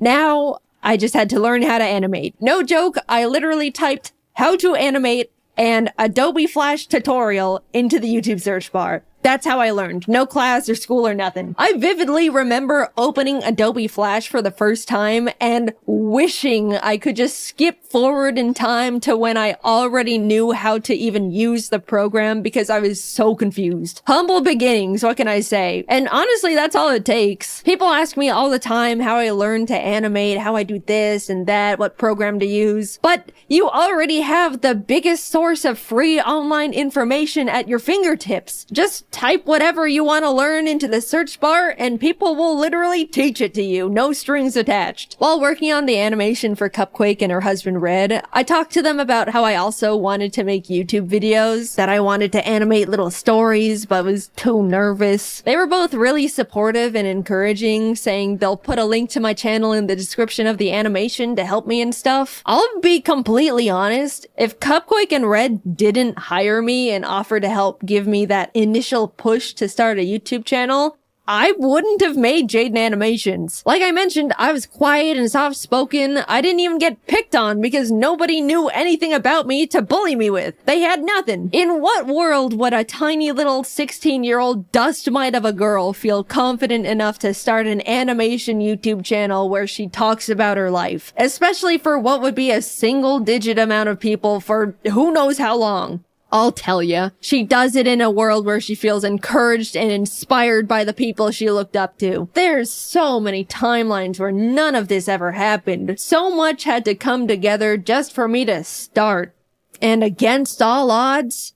Now, I just had to learn how to animate. No joke, I literally typed "how to animate" and Adobe Flash tutorial into the YouTube search bar. That's how I learned. No class or school or nothing. I vividly remember opening Adobe Flash for the first time and wishing I could just skip forward in time to when I already knew how to even use the program because I was so confused. Humble beginnings, what can I say? And honestly, that's all it takes. People ask me all the time how I learned to animate, how I do this and that, what program to use. But you already have the biggest source of free online information at your fingertips. Just type whatever you want to learn into the search bar and people will literally teach it to you, no strings attached. While working on the animation for Cupquake and her husband Red, I talked to them about how I also wanted to make YouTube videos, that I wanted to animate little stories but was too nervous. They were both really supportive and encouraging, saying they'll put a link to my channel in the description of the animation to help me and stuff. I'll be completely honest, if Cupquake and Red didn't hire me and offer to help give me that initial initial push to start a YouTube channel, I wouldn't have made Jaiden Animations. Like I mentioned, I was quiet and soft-spoken. I didn't even get picked on because nobody knew anything about me to bully me with. They had nothing. In what world would a tiny little 16-year-old dust mite of a girl feel confident enough to start an animation YouTube channel where she talks about her life? Especially for what would be a single-digit amount of people for who knows how long. I'll tell ya, she does it in a world where she feels encouraged and inspired by the people she looked up to. There's so many timelines where none of this ever happened. So much had to come together just for me to start. And against all odds,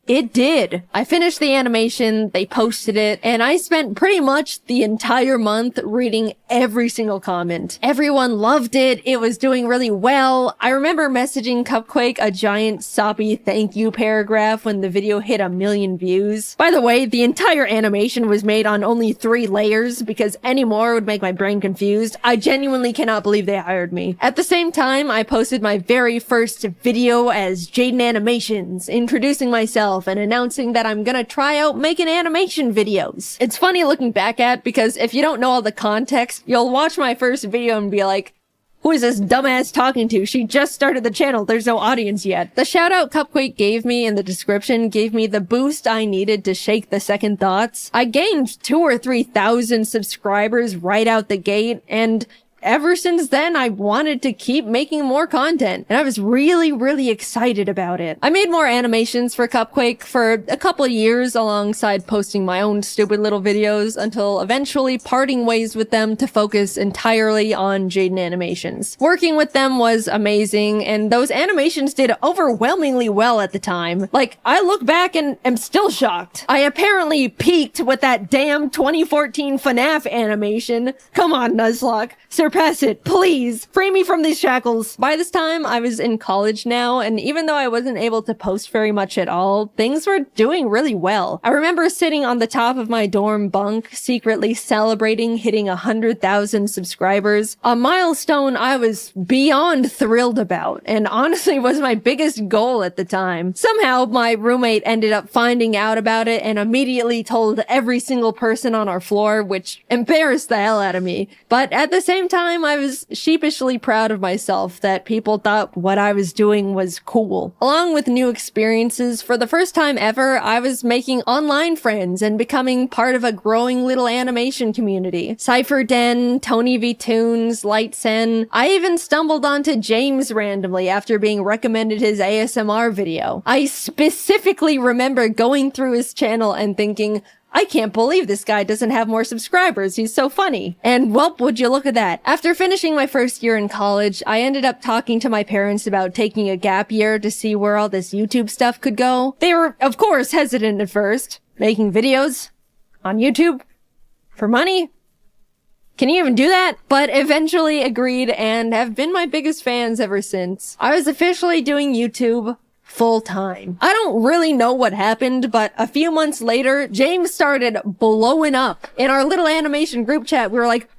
it did. I finished the animation, they posted it, and I spent pretty much the entire month reading every single comment. Everyone loved it, it was doing really well. I remember messaging Cupquake a giant soppy thank you paragraph when the video hit 1 million views. By the way, the entire animation was made on only 3 layers because any more would make my brain confused. I genuinely cannot believe they hired me. At the same time, I posted my very first video as Jaiden Animations, introducing myself and announcing that I'm gonna try out making animation videos. It's funny looking back at because if you don't know all the context, you'll watch my first video and be like, who is this dumbass talking to? She just started the channel. There's no audience yet. The shout out Cupquake gave me in the description gave me the boost I needed to shake the second thoughts. I gained 2,000 or 3,000 subscribers right out the gate, and ever since then, I wanted to keep making more content, and I was really, really excited about it. I made more animations for Cupquake for a couple of years alongside posting my own stupid little videos until eventually parting ways with them to focus entirely on Jaiden Animations. Working with them was amazing, and those animations did overwhelmingly well at the time. Like, I look back and am still shocked. I apparently peaked with that damn 2014 FNAF animation. Come on, Nuzlocke. Surpass it, please! Free me from these shackles! By this time, I was in college now, and even though I wasn't able to post very much at all, things were doing really well. I remember sitting on the top of my dorm bunk, secretly celebrating hitting 100,000 subscribers, a milestone I was beyond thrilled about, and honestly was my biggest goal at the time. Somehow, my roommate ended up finding out about it and immediately told every single person on our floor, which embarrassed the hell out of me. But at the same time, I was sheepishly proud of myself that people thought what I was doing was cool. Along with new experiences, for the first time ever, I was making online friends and becoming part of a growing little animation community. Cypher Den, Tony V Toons, Lightsen. I even stumbled onto James randomly after being recommended his ASMR video. I specifically remember going through his channel and thinking, I can't believe this guy doesn't have more subscribers. He's so funny. And well, would you look at that. After finishing my first year in college, I ended up talking to my parents about taking a gap year to see where all this YouTube stuff could go. They were, of course, hesitant at first. Making videos on YouTube for money? Can you even do that? But eventually agreed and have been my biggest fans ever since. I was officially doing YouTube full time. I don't really know what happened, but a few months later, James started blowing up. In our little animation group chat, we were like,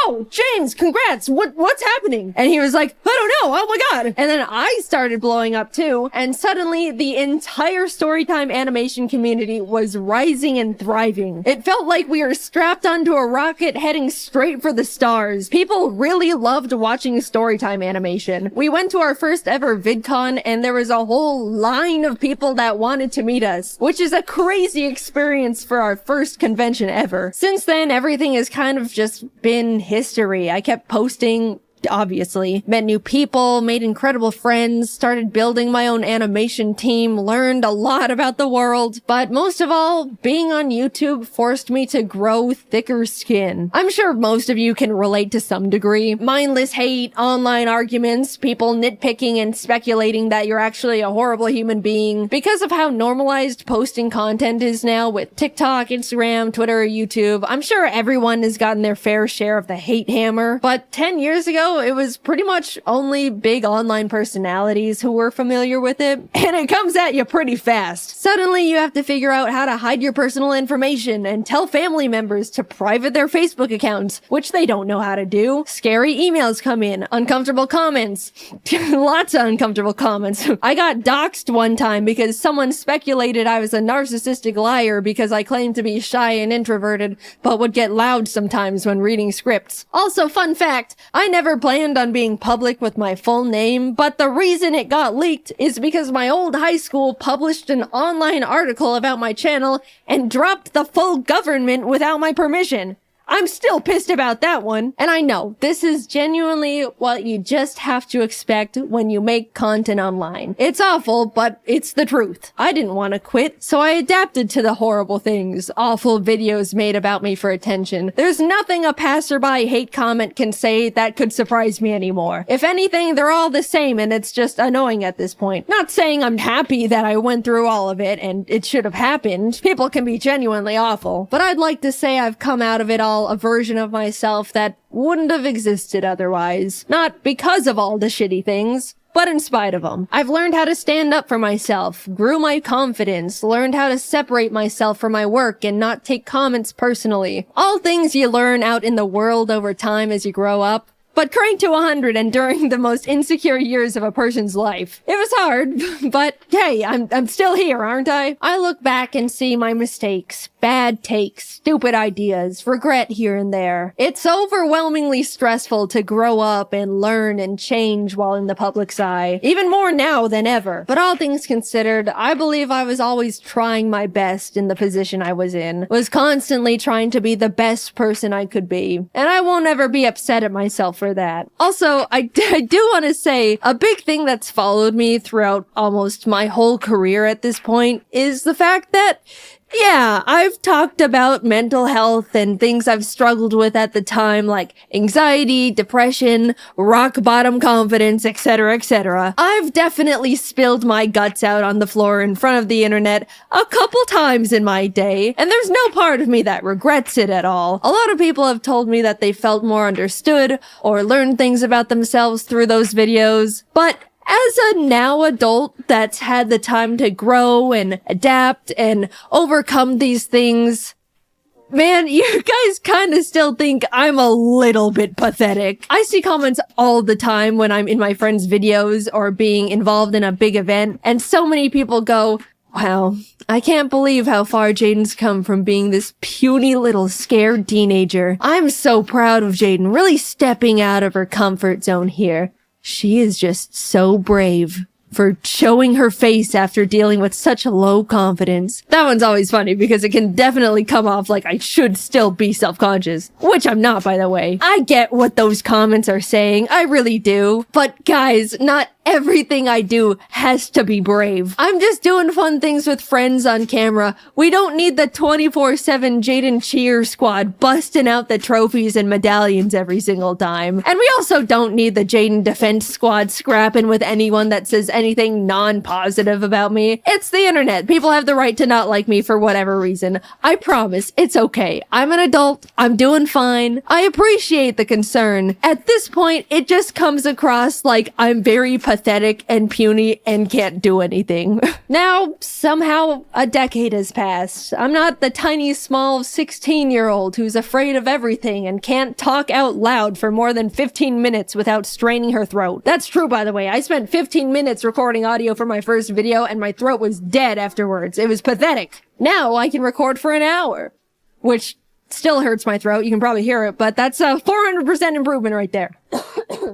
whoa, James, congrats, what's happening? And he was like, I don't know, oh my god. And then I started blowing up too, and suddenly the entire Storytime animation community was rising and thriving. It felt like we were strapped onto a rocket heading straight for the stars. People really loved watching Storytime animation. We went to our first ever VidCon, and there was a whole line of people that wanted to meet us, which is a crazy experience for our first convention ever. Since then, everything has kind of just been history. I kept posting, obviously, met new people, made incredible friends, started building my own animation team, learned a lot about the world, but most of all, being on YouTube forced me to grow thicker skin. I'm sure most of you can relate to some degree. Mindless hate, online arguments, people nitpicking and speculating that you're actually a horrible human being. Because of how normalized posting content is now with TikTok, Instagram, Twitter, YouTube, I'm sure everyone has gotten their fair share of the hate hammer. But 10 years ago, though, it was pretty much only big online personalities who were familiar with it, and it comes at you pretty fast. Suddenly, you have to figure out how to hide your personal information and tell family members to private their Facebook accounts, which they don't know how to do. Scary emails come in, uncomfortable comments, lots of uncomfortable comments. I got doxxed one time because someone speculated I was a narcissistic liar because I claimed to be shy and introverted, but would get loud sometimes when reading scripts. Also, fun fact, I never planned on being public with my full name, but the reason it got leaked is because my old high school published an online article about my channel and dropped the full government without my permission. I'm still pissed about that one. And I know, this is genuinely what you just have to expect when you make content online. It's awful, but it's the truth. I didn't want to quit, so I adapted to the horrible things awful videos made about me for attention. There's nothing a passerby hate comment can say that could surprise me anymore. If anything, they're all the same and it's just annoying at this point. Not saying I'm happy that I went through all of it and it should have happened. People can be genuinely awful. But I'd like to say I've come out of it all a version of myself that wouldn't have existed otherwise. Not because of all the shitty things, but in spite of them. I've learned how to stand up for myself, grew my confidence, learned how to separate myself from my work and not take comments personally. All things you learn out in the world over time as you grow up. But cranked to 100 and during the most insecure years of a person's life. It was hard, but hey, I'm still here, aren't I? I look back and see my mistakes, bad takes, stupid ideas, regret here and there. It's overwhelmingly stressful to grow up and learn and change while in the public's eye. Even more now than ever. But all things considered, I believe I was always trying my best in the position I was in. Was constantly trying to be the best person I could be. And I won't ever be upset at myself for that. Also, I do want to say a big thing that's followed me throughout almost my whole career at this point is the fact that yeah, I've talked about mental health and things I've struggled with at the time, like anxiety, depression, rock bottom confidence, etc., etc. I've definitely spilled my guts out on the floor in front of the internet a couple times in my day, and there's no part of me that regrets it at all. A lot of people have told me that they felt more understood or learned things about themselves through those videos, but as a now adult that's had the time to grow and adapt and overcome these things, man, you guys kind of still think I'm a little bit pathetic. I see comments all the time when I'm in my friends' videos or being involved in a big event, and so many people go, wow, I can't believe how far Jaiden's come from being this puny little scared teenager. I'm so proud of Jaiden really stepping out of her comfort zone here. She is just so brave for showing her face after dealing with such low confidence. That one's always funny because it can definitely come off like I should still be self-conscious, which I'm not, by the way. I get what those comments are saying, I really do. But guys, not everything I do has to be brave. I'm just doing fun things with friends on camera. We don't need the 24/7 Jaiden cheer squad busting out the trophies and medallions every single time. And we also don't need the Jaiden defense squad scrapping with anyone that says anything non-positive about me. It's the internet. People have the right to not like me for whatever reason. I promise, it's okay. I'm an adult. I'm doing fine. I appreciate the concern. At this point, it just comes across like I'm very pathetic and puny and can't do anything. Now, somehow, a decade has passed. I'm not the tiny, small 16-year-old who's afraid of everything and can't talk out loud for more than 15 minutes without straining her throat. That's true, by the way. I spent 15 minutes recording audio for my first video and my throat was dead afterwards. It was pathetic. Now I can record for an hour, which still hurts my throat. You can probably hear it, but that's a 400% improvement right there.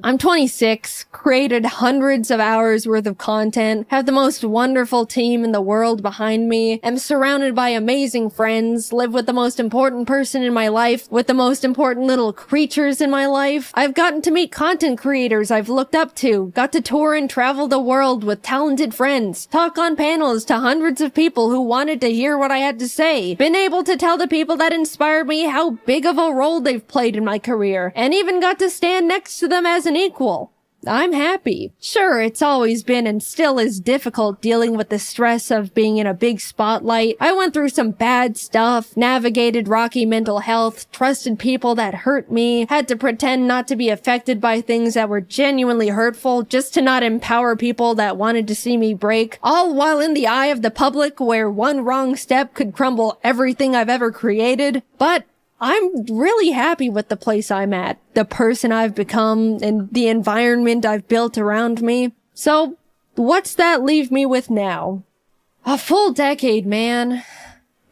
I'm 26, created hundreds of hours worth of content, have the most wonderful team in the world behind me, am surrounded by amazing friends, live with the most important person in my life, with the most important little creatures in my life. I've gotten to meet content creators I've looked up to, got to tour and travel the world with talented friends, talk on panels to hundreds of people who wanted to hear what I had to say, been able to tell the people that inspired me how big of a role they've played in my career, and even got to stand next to them as an equal. I'm happy. Sure, it's always been and still is difficult dealing with the stress of being in a big spotlight. I went through some bad stuff, navigated rocky mental health, trusted people that hurt me, had to pretend not to be affected by things that were genuinely hurtful just to not empower people that wanted to see me break, all while in the eye of the public where one wrong step could crumble everything I've ever created. But I'm really happy with the place I'm at, the person I've become, and the environment I've built around me. So, what's that leave me with now? A full decade, man.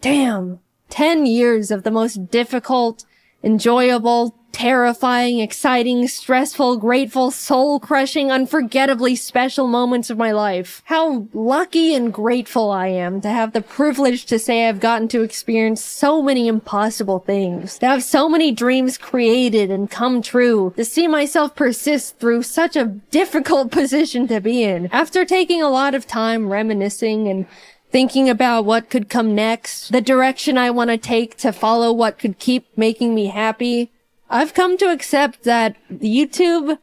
Damn. 10 years of the most difficult, enjoyable, terrifying, exciting, stressful, grateful, soul-crushing, unforgettably special moments of my life. How lucky and grateful I am to have the privilege to say I've gotten to experience so many impossible things, to have so many dreams created and come true, to see myself persist through such a difficult position to be in. After taking a lot of time reminiscing and thinking about what could come next, the direction I want to take to follow what could keep making me happy, I've come to accept that YouTube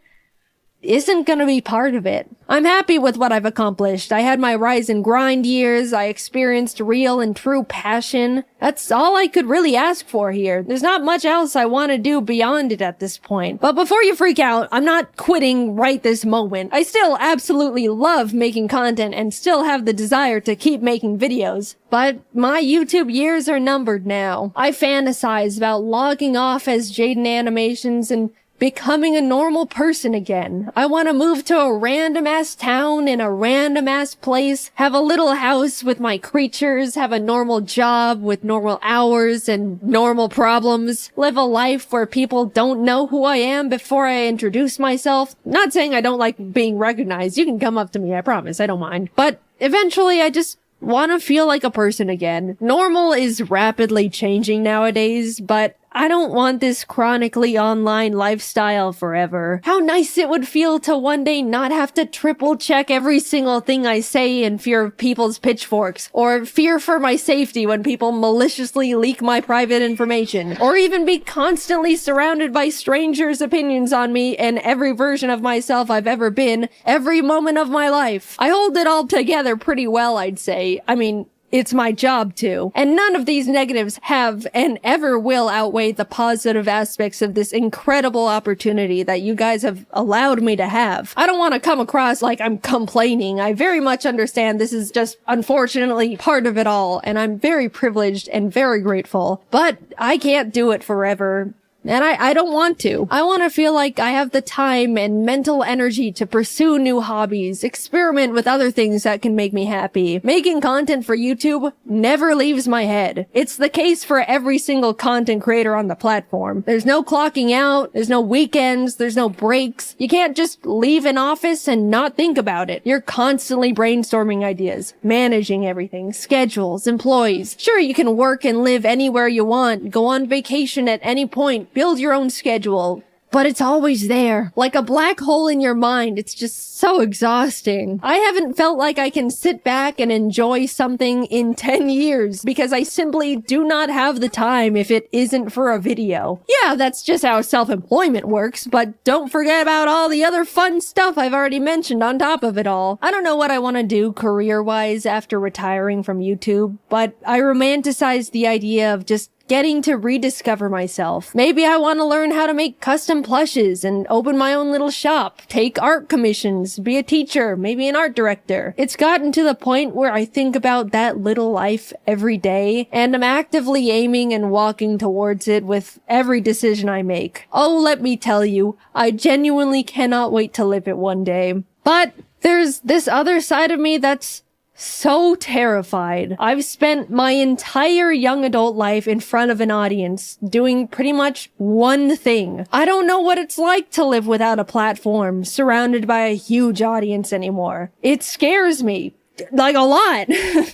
isn't gonna be part of it. I'm happy with what I've accomplished. I had my rise and grind years. I experienced real and true passion. That's all I could really ask for here. There's not much else I want to do beyond it at this point. But before you freak out, I'm not quitting right this moment. I still absolutely love making content and still have the desire to keep making videos. But my YouTube years are numbered now. I fantasize about logging off as Jaiden Animations and becoming a normal person again. I want to move to a random-ass town in a random-ass place, have a little house with my creatures, have a normal job with normal hours and normal problems, live a life where people don't know who I am before I introduce myself. Not saying I don't like being recognized. You can come up to me, I promise. I don't mind. But eventually I just want to feel like a person again. Normal is rapidly changing nowadays, but I don't want this chronically online lifestyle forever. How nice it would feel to one day not have to triple check every single thing I say in fear of people's pitchforks, or fear for my safety when people maliciously leak my private information, or even be constantly surrounded by strangers' opinions on me and every version of myself I've ever been, every moment of my life. I hold it all together pretty well, I'd say. I mean, it's my job to. And none of these negatives have and ever will outweigh the positive aspects of this incredible opportunity that you guys have allowed me to have. I don't want to come across like I'm complaining. I very much understand this is just unfortunately part of it all, and I'm very privileged and very grateful. But I can't do it forever. And I don't want to. I want to feel like I have the time and mental energy to pursue new hobbies, experiment with other things that can make me happy. Making content for YouTube never leaves my head. It's the case for every single content creator on the platform. There's no clocking out, there's no weekends, there's no breaks. You can't just leave an office and not think about it. You're constantly brainstorming ideas, managing everything, schedules, employees. Sure, you can work and live anywhere you want, go on vacation at any point, build your own schedule, but it's always there. Like a black hole in your mind. It's just so exhausting. I haven't felt like I can sit back and enjoy something in 10 years because I simply do not have the time if it isn't for a video. Yeah, that's just how self-employment works, but don't forget about all the other fun stuff I've already mentioned on top of it all. I don't know what I want to do career-wise after retiring from YouTube, but I romanticize the idea of just getting to rediscover myself. Maybe I want to learn how to make custom plushes and open my own little shop, take art commissions, be a teacher, maybe an art director. It's gotten to the point where I think about that little life every day, and I'm actively aiming and walking towards it with every decision I make. Oh, let me tell you, I genuinely cannot wait to live it one day. But there's this other side of me that's so terrified. I've spent my entire young adult life in front of an audience, doing pretty much one thing. I don't know what it's like to live without a platform, surrounded by a huge audience anymore. It scares me. Like a lot.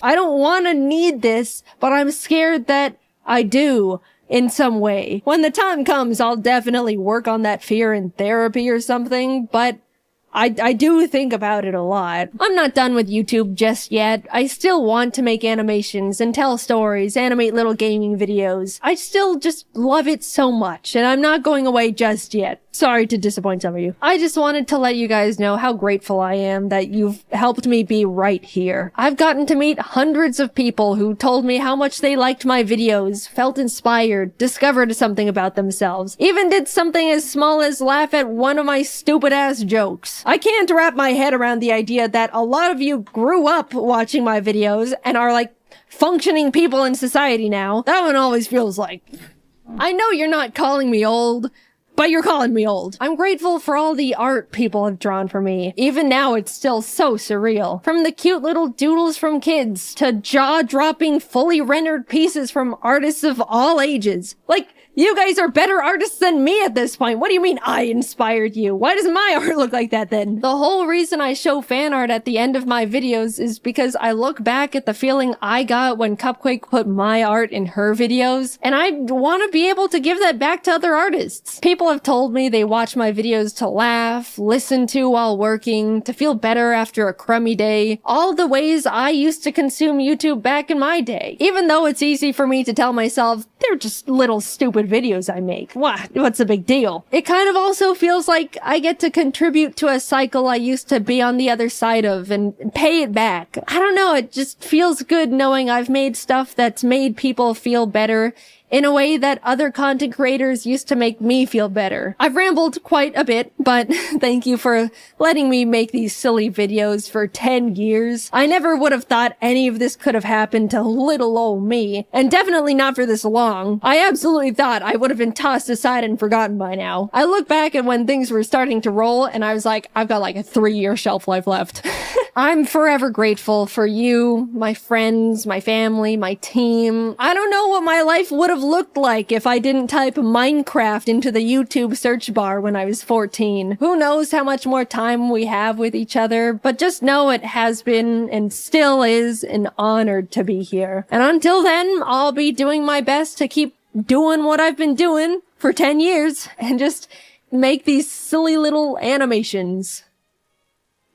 I don't want to need this, but I'm scared that I do. In some way. When the time comes, I'll definitely work on that fear in therapy or something, but I do think about it a lot. I'm not done with YouTube just yet. I still want to make animations and tell stories, animate little gaming videos. I still just love it so much, and I'm not going away just yet. Sorry to disappoint some of you. I just wanted to let you guys know how grateful I am that you've helped me be right here. I've gotten to meet hundreds of people who told me how much they liked my videos, felt inspired, discovered something about themselves, even did something as small as laugh at one of my stupid ass jokes. I can't wrap my head around the idea that a lot of you grew up watching my videos and are like functioning people in society now. That one always feels like... I know you're not calling me old, but you're calling me old. I'm grateful for all the art people have drawn for me. Even now, it's still so surreal. From the cute little doodles from kids to jaw-dropping, fully rendered pieces from artists of all ages. Like, you guys are better artists than me at this point. What do you mean I inspired you? Why does my art look like that then? The whole reason I show fan art at the end of my videos is because I look back at the feeling I got when Cupquake put my art in her videos, and I want to be able to give that back to other artists. People have told me they watch my videos to laugh, listen to while working, to feel better after a crummy day. All the ways I used to consume YouTube back in my day. Even though it's easy for me to tell myself, they're just little stupid videos I make. What's the big deal? It kind of also feels like I get to contribute to a cycle I used to be on the other side of and pay it back. I don't know, it just feels good knowing I've made stuff that's made people feel better in a way that other content creators used to make me feel better. I've rambled quite a bit, but thank you for letting me make these silly videos for 10 years. I never would have thought any of this could have happened to little old me, and definitely not for this long. I absolutely thought I would have been tossed aside and forgotten by now. I look back at when things were starting to roll, and I was like, I've got like a 3-year shelf life left. I'm forever grateful for you, my friends, my family, my team. I don't know what my life would have looked like if I didn't type Minecraft into the YouTube search bar when I was 14. Who knows how much more time we have with each other, but just know it has been and still is an honor to be here. And until then, I'll be doing my best to keep doing what I've been doing for 10 years and just make these silly little animations.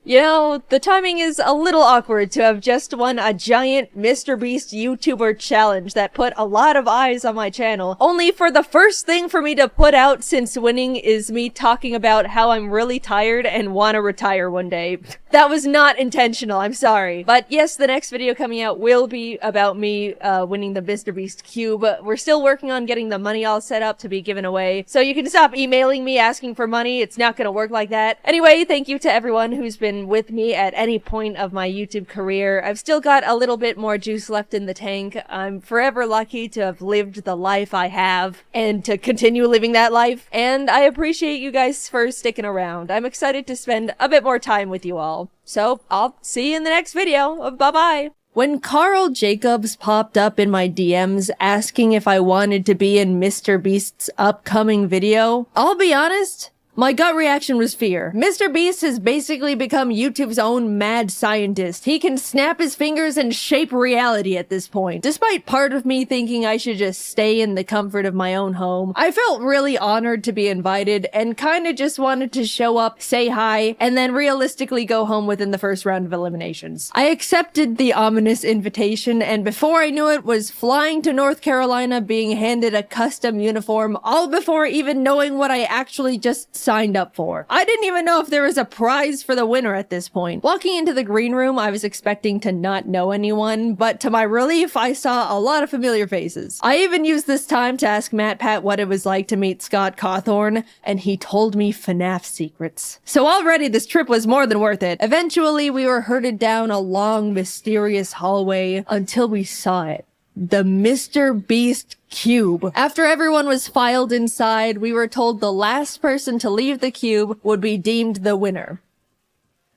You know, the timing is a little awkward to have just won a giant MrBeast YouTuber challenge that put a lot of eyes on my channel, only for the first thing for me to put out since winning is me talking about how I'm really tired and want to retire one day. That was not intentional, I'm sorry. But yes, the next video coming out will be about me winning the MrBeast Cube. We're still working on getting the money all set up to be given away, so you can stop emailing me asking for money. It's not gonna work like that. Anyway, thank you to everyone who's been with me at any point of my YouTube career. I've still got a little bit more juice left in the tank. I'm forever lucky to have lived the life I have and to continue living that life. And I appreciate you guys for sticking around. I'm excited to spend a bit more time with you all. So I'll see you in the next video. Bye-bye. When Carl Jacobs popped up in my DMs asking if I wanted to be in MrBeast's upcoming video, I'll be honest, my gut reaction was fear. MrBeast has basically become YouTube's own mad scientist. He can snap his fingers and shape reality at this point. Despite part of me thinking I should just stay in the comfort of my own home, I felt really honored to be invited and kinda just wanted to show up, say hi, and then realistically go home within the first round of eliminations. I accepted the ominous invitation, and before I knew it, was flying to North Carolina being handed a custom uniform, all before even knowing what I actually just signed up for. I didn't even know if there was a prize for the winner at this point. Walking into the green room, I was expecting to not know anyone, but to my relief, I saw a lot of familiar faces. I even used this time to ask MatPat what it was like to meet Scott Cawthorn, and he told me FNAF secrets. So already this trip was more than worth it. Eventually, we were herded down a long, mysterious hallway until we saw it. The MrBeast Cube. After everyone was filed inside, we were told the last person to leave the cube would be deemed the winner.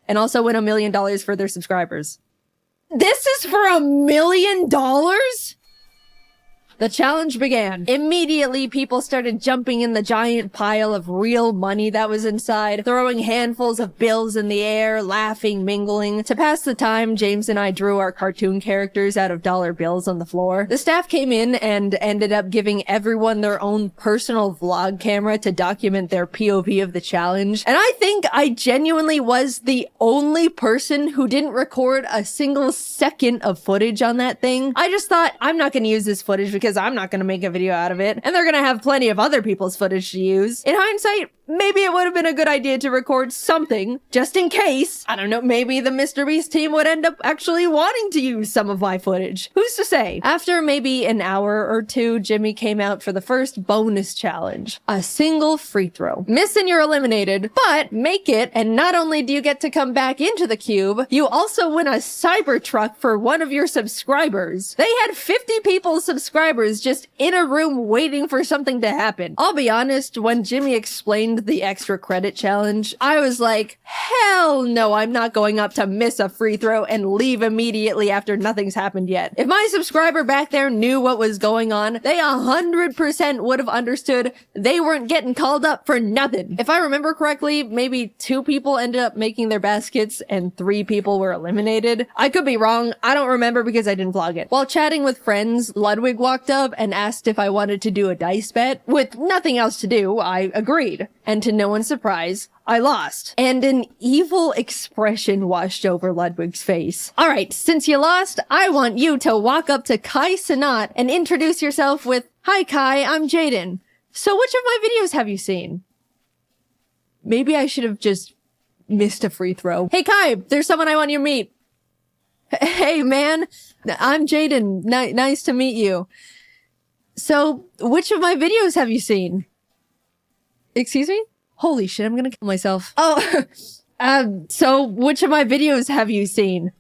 And also win $1 million for their subscribers. This is for $1 million? The challenge began. Immediately, people started jumping in the giant pile of real money that was inside, throwing handfuls of bills in the air, laughing, mingling. To pass the time, James and I drew our cartoon characters out of dollar bills on the floor. The staff came in and ended up giving everyone their own personal vlog camera to document their POV of the challenge. And I think I genuinely was the only person who didn't record a single second of footage on that thing. I just thought, I'm not going to use this footage because I'm not going to make a video out of it, and they're going to have plenty of other people's footage to use. In hindsight, maybe it would have been a good idea to record something, just in case. I don't know, maybe the MrBeast team would end up actually wanting to use some of my footage. Who's to say? After maybe an hour or two, Jimmy came out for the first bonus challenge. A single free throw. Miss and you're eliminated, but make it, and not only do you get to come back into the cube, you also win a Cybertruck for one of your subscribers. They had 50 people's subscribers just in a room waiting for something to happen. I'll be honest, when Jimmy explained the extra credit challenge, I was like, hell no, I'm not going up to miss a free throw and leave immediately after nothing's happened yet. If my subscriber back there knew what was going on, they 100% would have understood they weren't getting called up for nothing. If I remember correctly, maybe 2 people ended up making their baskets and 3 people were eliminated. I could be wrong. I don't remember because I didn't vlog it. While chatting with friends, Ludwig walked up and asked if I wanted to do a dice bet. With nothing else to do, I agreed. And to no one's surprise, I lost. And an evil expression washed over Ludwig's face. Alright, since you lost, I want you to walk up to Kai Sanat and introduce yourself with, "Hi Kai, I'm Jaiden. So which of my videos have you seen?" Maybe I should have just missed a free throw. "Hey Kai, there's someone I want you to meet." "Hey man, I'm Jaiden. Nice to meet you. So which of my videos have you seen?" Excuse me? Holy shit, I'm gonna kill myself. "Oh, so which of my videos have you seen?"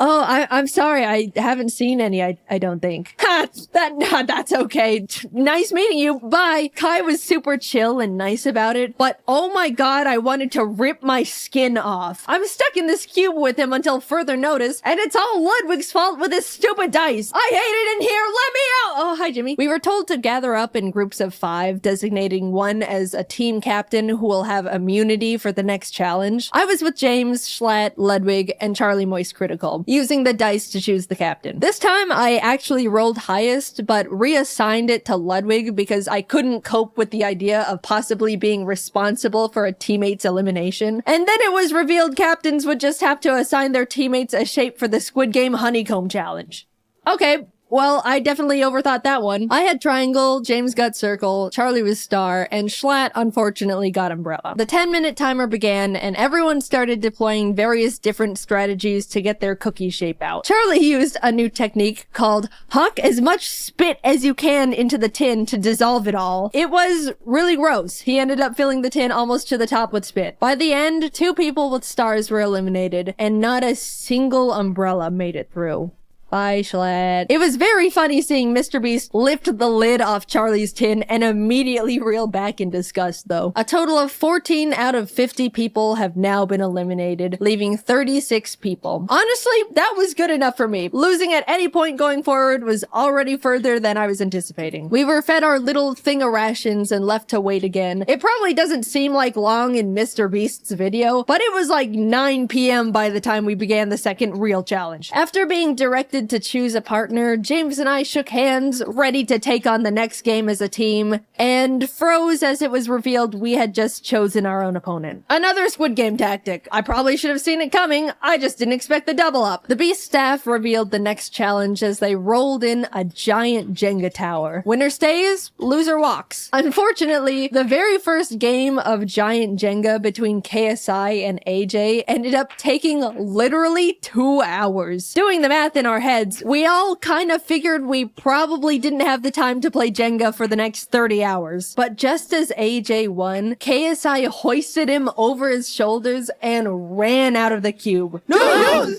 "Oh, I'm sorry, I haven't seen any, I don't think." "Ha! That's okay. Nice meeting you. Bye." Kai was super chill and nice about it, but oh my god, I wanted to rip my skin off. I'm stuck in this cube with him until further notice, and it's all Ludwig's fault with his stupid dice. I hate it in here. Let me out. Oh, hi, Jimmy. We were told to gather up in groups of 5, designating one as a team captain who will have immunity for the next challenge. I was with James, Schlatt, Ludwig, and Charlie Moist Critical, using the dice to choose the captain. This time, I actually rolled highest, but reassigned it to Ludwig because I couldn't cope with the idea of possibly being responsible for a teammate's elimination. And then it was revealed captains would just have to assign their teammates a shape for the Squid Game Honeycomb Challenge. Okay. Well, I definitely overthought that one. I had triangle, James got circle, Charlie was star, and Schlatt unfortunately got umbrella. The 10-minute timer began, and everyone started deploying various different strategies to get their cookie shape out. Charlie used a new technique called huck as much spit as you can into the tin to dissolve it all. It was really gross. He ended up filling the tin almost to the top with spit. By the end, 2 people with stars were eliminated, and not a single umbrella made it through. Bye, Schlatt. It was very funny seeing MrBeast lift the lid off Charlie's tin and immediately reel back in disgust, though. A total of 14 out of 50 people have now been eliminated, leaving 36 people. Honestly, that was good enough for me. Losing at any point going forward was already further than I was anticipating. We were fed our little thing of rations and left to wait again. It probably doesn't seem like long in MrBeast's video, but it was like 9 p.m. by the time we began the second real challenge. After being directed to choose a partner, James and I shook hands, ready to take on the next game as a team, and froze as it was revealed we had just chosen our own opponent. Another Squid Game tactic. I probably should have seen it coming, I just didn't expect the double up. The Beast staff revealed the next challenge as they rolled in a giant Jenga tower. Winner stays, loser walks. Unfortunately, the very first game of giant Jenga between KSI and AJ ended up taking literally 2 hours. Doing the math in our heads, we all kind of figured we probably didn't have the time to play Jenga for the next 30 hours. But just as AJ won, KSI hoisted him over his shoulders and ran out of the cube.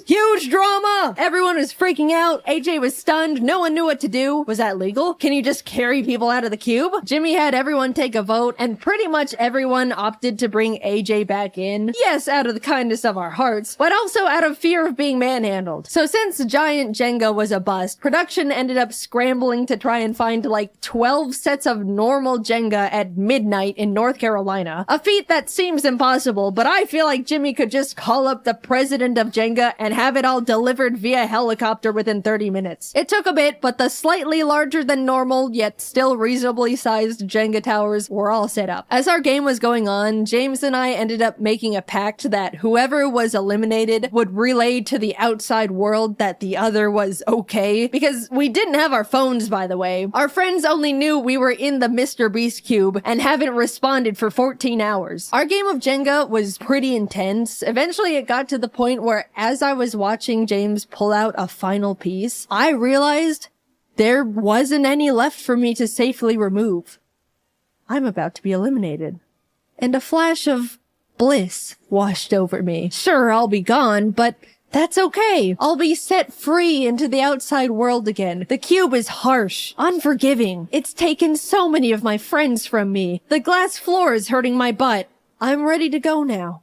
Huge drama! Everyone was freaking out. AJ was stunned. No one knew what to do. Was that legal? Can you just carry people out of the cube? Jimmy had everyone take a vote, and pretty much everyone opted to bring AJ back in. Yes, out of the kindness of our hearts, but also out of fear of being manhandled. So since Giant Jenga was a bust. Production ended up scrambling to try and find like 12 sets of normal Jenga at midnight in North Carolina. A feat that seems impossible, but I feel like Jimmy could just call up the president of Jenga and have it all delivered via helicopter within 30 minutes. It took a bit, but the slightly larger than normal, yet still reasonably sized Jenga towers were all set up. As our game was going on, James and I ended up making a pact that whoever was eliminated would relay to the outside world that the other was okay, because we didn't have our phones, by the way. Our friends only knew we were in the Mr. Beast cube and haven't responded for 14 hours. Our game of Jenga was pretty intense. Eventually it got to the point where as I was watching James pull out a final piece, I realized there wasn't any left for me to safely remove. I'm about to be eliminated. And a flash of bliss washed over me. Sure, I'll be gone, but that's okay. I'll be set free into the outside world again. The cube is harsh, unforgiving. It's taken so many of my friends from me. The glass floor is hurting my butt. I'm ready to go now.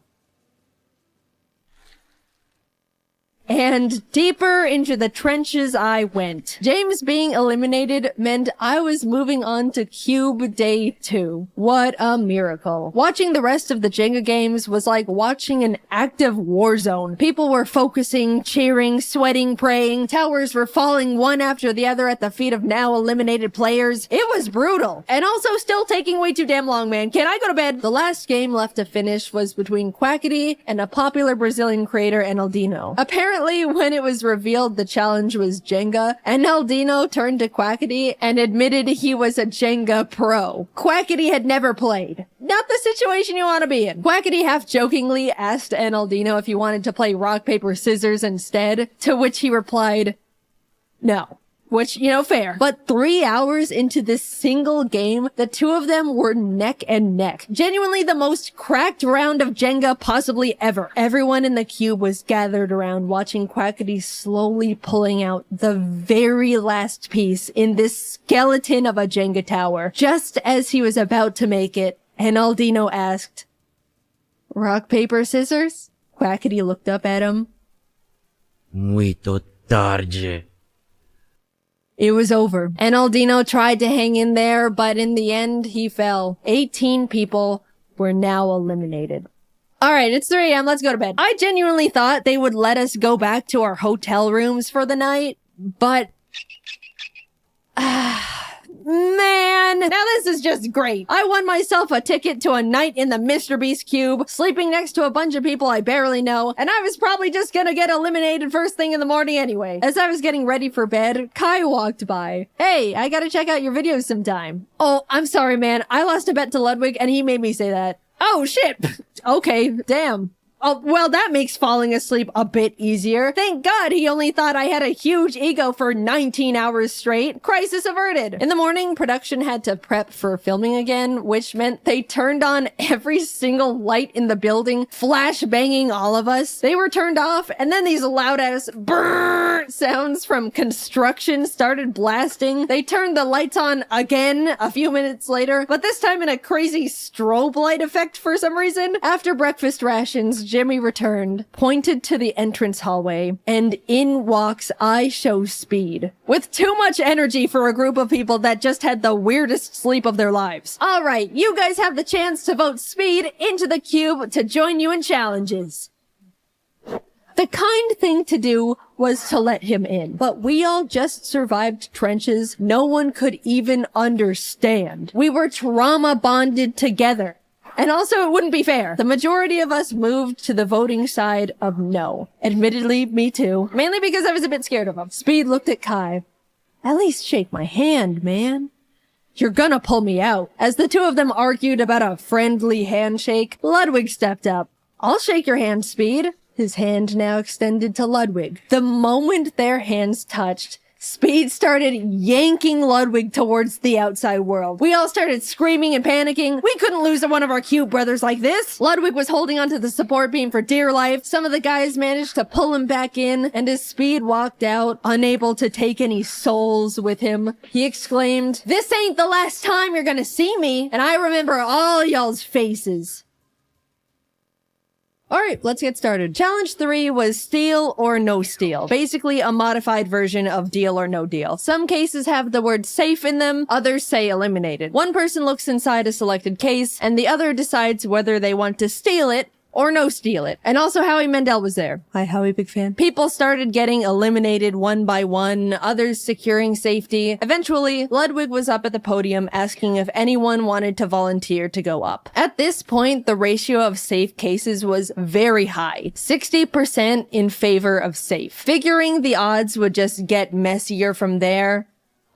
And deeper into the trenches I went. James being eliminated meant I was moving on to Cube Day 2. What a miracle. Watching the rest of the Jenga games was like watching an active war zone. People were focusing, cheering, sweating, praying. Towers were falling one after the other at the feet of now eliminated players. It was brutal. And also still taking way too damn long, man. Can I go to bed? The last game left to finish was between Quackity and a popular Brazilian creator, Enaldino. Apparently, when it was revealed the challenge was Jenga, Enaldino turned to Quackity and admitted he was a Jenga pro. Quackity had never played. Not the situation you want to be in. Quackity half-jokingly asked Enaldino if he wanted to play rock, paper, scissors instead, to which he replied, no. Which, you know, fair. But 3 hours into this single game, the two of them were neck and neck. Genuinely the most cracked round of Jenga possibly ever. Everyone in the cube was gathered around watching Quackity slowly pulling out the very last piece in this skeleton of a Jenga tower. Just as he was about to make it, Enaldino asked, rock, paper, scissors? Quackity looked up at him. Muito tarde. It was over. Enaldino tried to hang in there, but in the end, he fell. 18 people were now eliminated. Alright, it's 3 a.m. Let's go to bed. I genuinely thought they would let us go back to our hotel rooms for the night, but... Man, now this is just great. I won myself a ticket to a night in the Mr. Beast cube, sleeping next to a bunch of people I barely know, and I was probably just gonna get eliminated first thing in the morning anyway. As I was getting ready for bed, Kai walked by. Hey, I gotta check out your videos sometime. Oh, I'm sorry, man. I lost a bet to Ludwig and he made me say that. Oh, shit. Okay, damn. Oh, well, that makes falling asleep a bit easier. Thank God he only thought I had a huge ego for 19 hours straight. Crisis averted. In the morning, production had to prep for filming again, which meant they turned on every single light in the building, flash banging all of us. They were turned off, and then these loud-ass brrrr sounds from construction started blasting. They turned the lights on again a few minutes later, but this time in a crazy strobe light effect for some reason. After breakfast rations, Jimmy returned, pointed to the entrance hallway, and in walks I Show Speed. With too much energy for a group of people that just had the weirdest sleep of their lives. Alright, you guys have the chance to vote Speed into the cube to join you in challenges. The kind thing to do was to let him in, but we all just survived trenches no one could even understand. We were trauma bonded together. And also, it wouldn't be fair. The majority of us moved to the voting side of no. Admittedly, me too. Mainly because I was a bit scared of him. Speed looked at Kai. At least shake my hand, man. You're gonna pull me out. As the two of them argued about a friendly handshake, Ludwig stepped up. I'll shake your hand, Speed. His hand now extended to Ludwig. The moment their hands touched, Speed started yanking Ludwig towards the outside world. We all started screaming and panicking. We couldn't lose one of our cute brothers like this. Ludwig was holding onto the support beam for dear life. Some of the guys managed to pull him back in, and as Speed walked out, unable to take any souls with him, he exclaimed, "This ain't the last time you're gonna see me, and I remember all y'all's faces." Alright, let's get started. Challenge 3 was steal or no steal. Basically a modified version of deal or no deal. Some cases have the word safe in them, others say eliminated. One person looks inside a selected case, and the other decides whether they want to steal it or no steal it. And also Howie Mandel was there. Hi Howie, big fan. People started getting eliminated one by one, others securing safety. Eventually, Ludwig was up at the podium asking if anyone wanted to volunteer to go up. At this point, the ratio of safe cases was very high, 60% in favor of safe. Figuring the odds would just get messier from there,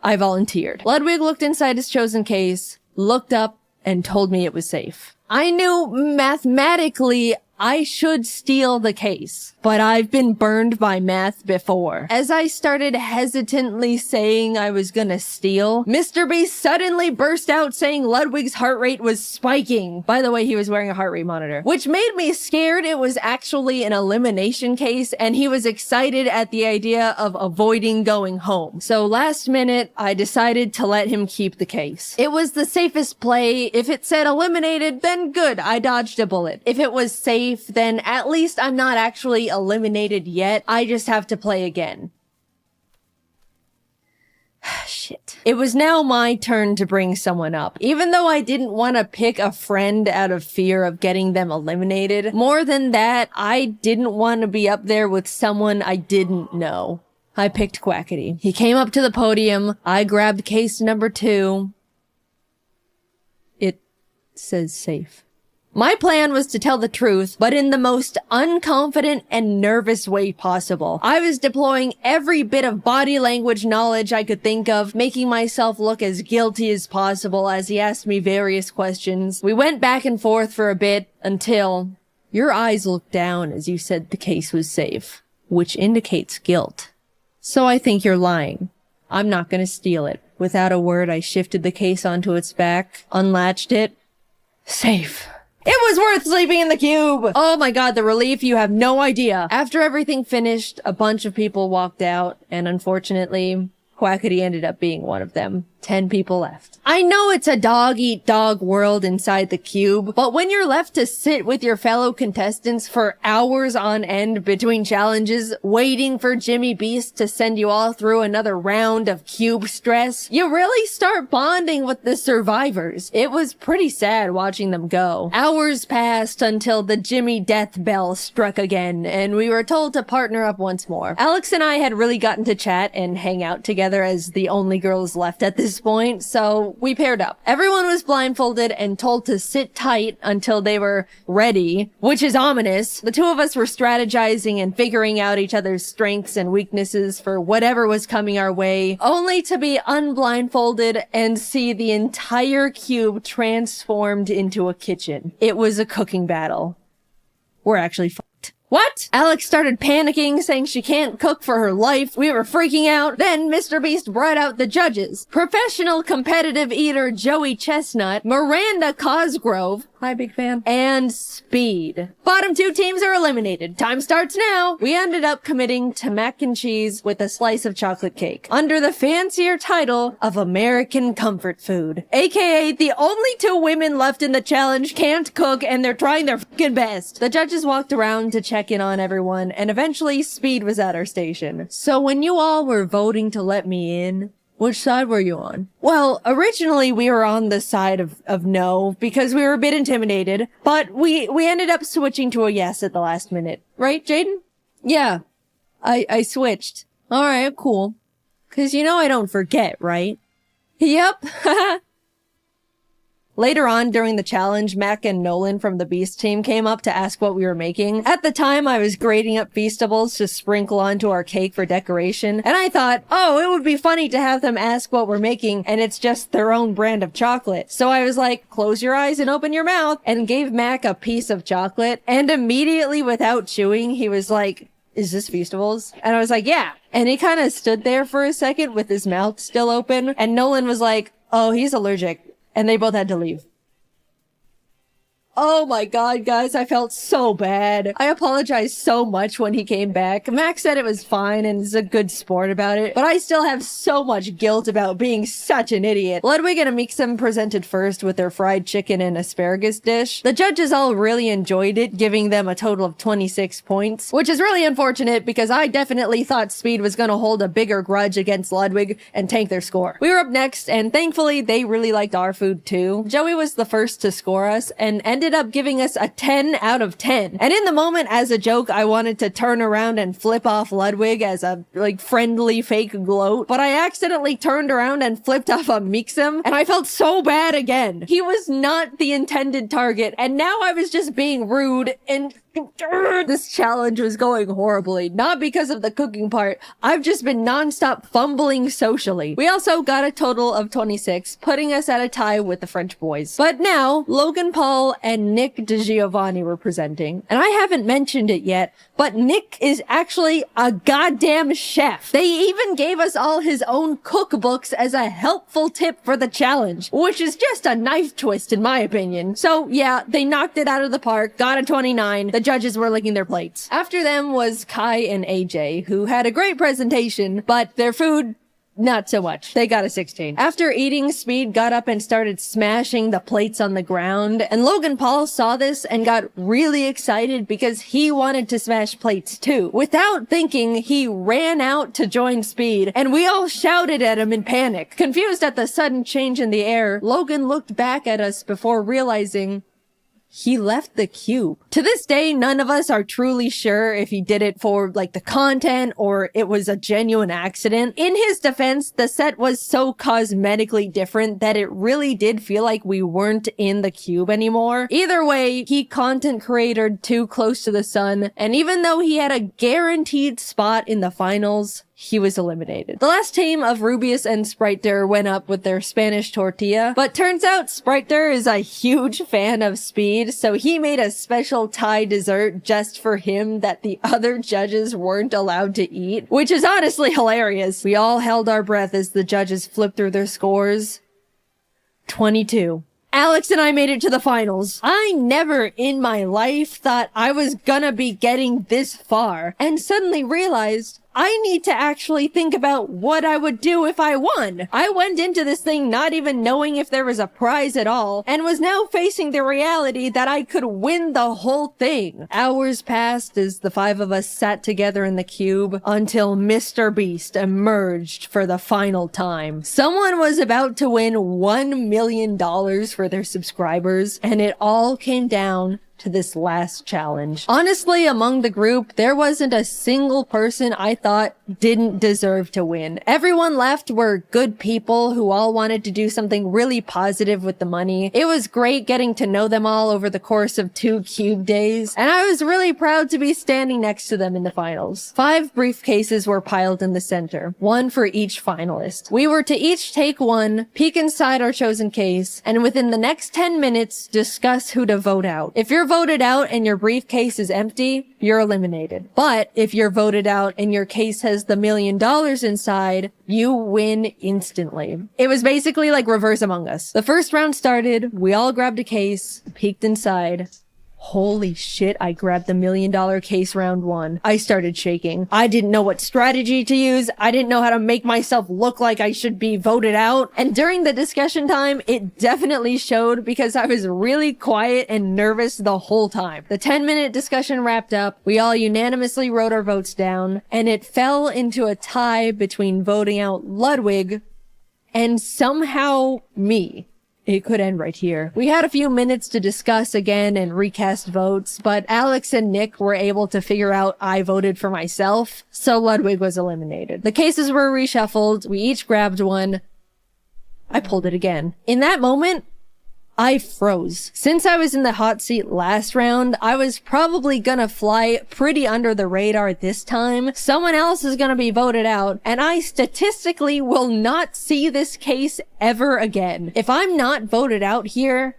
I volunteered. Ludwig looked inside his chosen case, looked up, and told me it was safe. I knew mathematically I should steal the case, but I've been burned by math before. As I started hesitantly saying I was gonna steal, Mr. Beast suddenly burst out saying Ludwig's heart rate was spiking. By the way, he was wearing a heart rate monitor, which made me scared it was actually an elimination case, and he was excited at the idea of avoiding going home. So last minute, I decided to let him keep the case. It was the safest play. If it said eliminated, then good, I dodged a bullet. If it was safe, then at least I'm not actually eliminated yet. I just have to play again. Shit. It was now my turn to bring someone up. Even though I didn't want to pick a friend out of fear of getting them eliminated, more than that, I didn't want to be up there with someone I didn't know. I picked Quackity. He came up to the podium. I grabbed case number 2. It says safe. My plan was to tell the truth, but in the most unconfident and nervous way possible. I was deploying every bit of body language knowledge I could think of, making myself look as guilty as possible as he asked me various questions. We went back and forth for a bit until your eyes looked down as you said the case was safe, which indicates guilt. So I think you're lying. I'm not gonna steal it. Without a word, I shifted the case onto its back, unlatched it. Safe. It was worth sleeping in the cube! Oh my god, the relief, you have no idea. After everything finished, a bunch of people walked out, and unfortunately, Quackity ended up being one of them. 10 people left. I know it's a dog-eat-dog world inside the cube, but when you're left to sit with your fellow contestants for hours on end between challenges, waiting for Jimmy Beast to send you all through another round of cube stress, you really start bonding with the survivors. It was pretty sad watching them go. Hours passed until the Jimmy death bell struck again, and we were told to partner up once more. Alex and I had really gotten to chat and hang out together as the only girls left at this point, so we paired up. Everyone was blindfolded and told to sit tight until they were ready, which is ominous. The two of us were strategizing and figuring out each other's strengths and weaknesses for whatever was coming our way, only to be unblindfolded and see the entire cube transformed into a kitchen. It was a cooking battle. We're actually fucked. What? Alex started panicking, saying she can't cook for her life. We were freaking out. Then Mr. Beast brought out the judges. Professional competitive eater Joey Chestnut, Miranda Cosgrove, hi big fan, and Speed. Bottom 2 teams are eliminated. Time starts now. We ended up committing to mac and cheese with a slice of chocolate cake, under the fancier title of American Comfort Food. AKA the only 2 women left in the challenge can't cook and they're trying their fucking best. The judges walked around to check in on everyone, and eventually Speed was at our station. So when you all were voting to let me in, which side were you on? Well, originally we were on the side of no, because we were a bit intimidated, but we ended up switching to a yes at the last minute. Right, Jaiden? Yeah. I switched. Alright, cool. 'Cause you know I don't forget, right? Yep. Later on, during the challenge, Mac and Nolan from the Beast team came up to ask what we were making. At the time, I was grating up Feastables to sprinkle onto our cake for decoration, and I thought, oh, it would be funny to have them ask what we're making, and it's just their own brand of chocolate. So I was like, close your eyes and open your mouth, and gave Mac a piece of chocolate, and immediately, without chewing, he was like, is this Feastables? And I was like, yeah. And he kind of stood there for a second with his mouth still open, and Nolan was like, oh, he's allergic. And they both had to leave. Oh my god, guys, I felt so bad. I apologized so much when he came back. Max said it was fine and is a good sport about it, but I still have so much guilt about being such an idiot. Ludwig and Amixem presented first with their fried chicken and asparagus dish. The judges all really enjoyed it, giving them a total of 26 points, which is really unfortunate because I definitely thought Speed was gonna hold a bigger grudge against Ludwig and tank their score. We were up next, and thankfully they really liked our food too. Joey was the first to score us and ended up giving us a 10 out of 10. And in the moment, as a joke, I wanted to turn around and flip off Ludwig as a, friendly fake gloat, but I accidentally turned around and flipped off Amixem, and I felt so bad again. He was not the intended target, and now I was just being rude, and this challenge was going horribly. Not because of the cooking part. I've just been non-stop fumbling socially. We also got a total of 26, putting us at a tie with the French boys. But now, Logan Paul and Nick DiGiovanni were presenting. And I haven't mentioned it yet, but Nick is actually a goddamn chef. They even gave us all his own cookbooks as a helpful tip for the challenge, which is just a knife twist in my opinion. So yeah, they knocked it out of the park, got a 29. The judges were licking their plates. After them was Kai and AJ, who had a great presentation, but their food, not so much. They got a 16. After eating, Speed got up and started smashing the plates on the ground, and Logan Paul saw this and got really excited because he wanted to smash plates too. Without thinking, he ran out to join Speed, and we all shouted at him in panic. Confused at the sudden change in the air, Logan looked back at us before realizing he left the cube. To this day, none of us are truly sure if he did it for, the content or it was a genuine accident. In his defense, the set was so cosmetically different that it really did feel like we weren't in the cube anymore. Either way, he content created too close to the sun, and even though he had a guaranteed spot in the finals, he was eliminated. The last team of Rubius and Spriter went up with their Spanish tortilla, but turns out Spriter is a huge fan of Speed, so he made a special Thai dessert just for him that the other judges weren't allowed to eat, which is honestly hilarious. We all held our breath as the judges flipped through their scores. 22. Alex and I made it to the finals. I never in my life thought I was gonna be getting this far, and suddenly realized I need to actually think about what I would do if I won. I went into this thing not even knowing if there was a prize at all, and was now facing the reality that I could win the whole thing. Hours passed as the five of us sat together in the cube until Mr. Beast emerged for the final time. Someone was about to win $1 million for their subscribers, and it all came down to this last challenge. Honestly, among the group, there wasn't a single person I thought didn't deserve to win. Everyone left were good people who all wanted to do something really positive with the money. It was great getting to know them all over the course of 2 cube days, and I was really proud to be standing next to them in the finals. 5 briefcases were piled in the center, 1 for each finalist. We were to each take one, peek inside our chosen case, and within the next 10 minutes, discuss who to vote out. If you're voted out and your briefcase is empty, you're eliminated. But if you're voted out and your case has the $1 million inside, you win instantly. It was basically like reverse Among Us. The first round started, we all grabbed a case, peeked inside. Holy shit, I grabbed the $1 million case round 1. I started shaking. I didn't know what strategy to use. I didn't know how to make myself look like I should be voted out. And during the discussion time, it definitely showed because I was really quiet and nervous the whole time. The 10-minute discussion wrapped up. We all unanimously wrote our votes down, and it fell into a tie between voting out Ludwig and somehow me. It could end right here. We had a few minutes to discuss again and recast votes, but Alex and Nick were able to figure out I voted for myself, so Ludwig was eliminated. The cases were reshuffled. We each grabbed one. I pulled it again. In that moment, I froze. Since I was in the hot seat last round, I was probably gonna fly pretty under the radar this time. Someone else is gonna be voted out, and I statistically will not see this case ever again. If I'm not voted out here,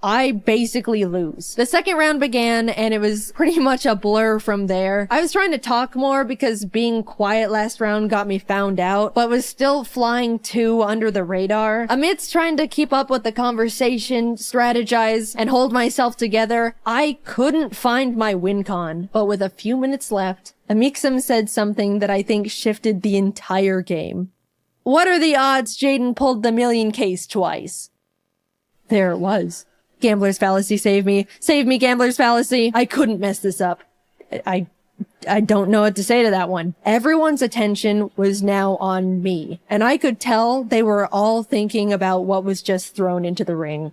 I basically lose. The second round began and it was pretty much a blur from there. I was trying to talk more because being quiet last round got me found out, but was still flying 2 under the radar. Amidst trying to keep up with the conversation, strategize, and hold myself together, I couldn't find my win con. But with a few minutes left, Amixem said something that I think shifted the entire game. What are the odds Jaiden pulled the million case twice? There it was. Gambler's fallacy, save me. Save me, gambler's fallacy. I couldn't mess this up. I don't know what to say to that one. Everyone's attention was now on me, and I could tell they were all thinking about what was just thrown into the ring.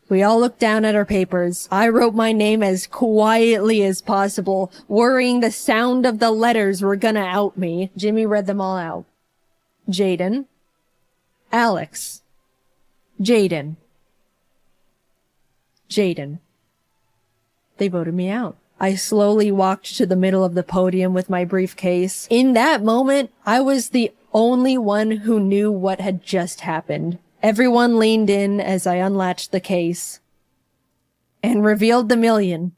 We all looked down at our papers. I wrote my name as quietly as possible, worrying the sound of the letters were gonna out me. Jimmy read them all out. Jaiden. Alex. Jaiden. Jaiden. They voted me out. I slowly walked to the middle of the podium with my briefcase. In that moment, I was the only one who knew what had just happened. Everyone leaned in as I unlatched the case and revealed the million.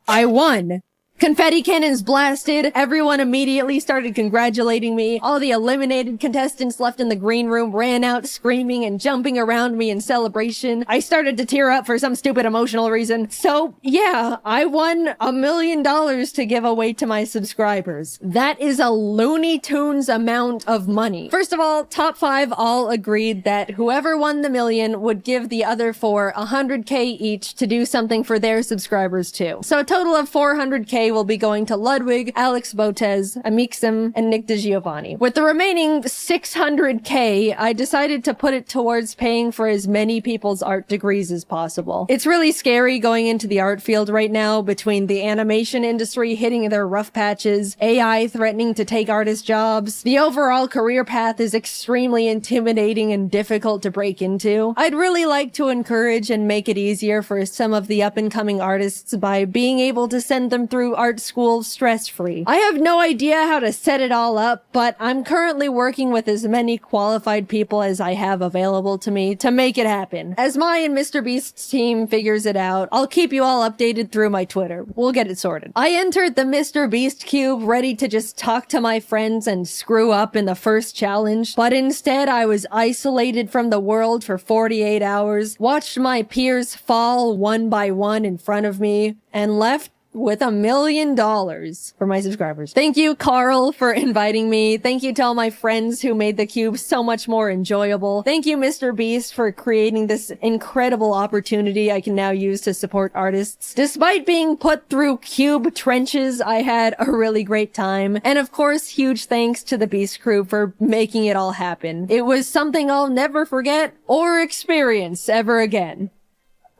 I won! Confetti cannons blasted. Everyone immediately started congratulating me. All the eliminated contestants left in the green room ran out screaming and jumping around me in celebration. I started to tear up for some stupid emotional reason. So yeah, I won $1 million to give away to my subscribers. That is a Looney Tunes amount of money. First of all, top 5 all agreed that whoever won the million would give the other 4 $100K each to do something for their subscribers too. So a total of $400K will be going to Ludwig, Alex Botez, Amixem, and Nick DiGiovanni. With the remaining $600K, I decided to put it towards paying for as many people's art degrees as possible. It's really scary going into the art field right now between the animation industry hitting their rough patches, AI threatening to take artist jobs. The overall career path is extremely intimidating and difficult to break into. I'd really like to encourage and make it easier for some of the up-and-coming artists by being able to send them through art school stress-free. I have no idea how to set it all up, but I'm currently working with as many qualified people as I have available to me to make it happen. As my and Mr. Beast's team figures it out, I'll keep you all updated through my Twitter. We'll get it sorted. I entered the Mr. Beast cube ready to just talk to my friends and screw up in the first challenge, but instead I was isolated from the world for 48 hours, watched my peers fall one by one in front of me, and left with $1 million for my subscribers. Thank you, Carl, for inviting me. Thank you to all my friends who made the cube so much more enjoyable. Thank you, Mr. Beast, for creating this incredible opportunity I can now use to support artists. Despite being put through cube trenches, I had a really great time. And of course, huge thanks to the Beast crew for making it all happen. It was something I'll never forget or experience ever again.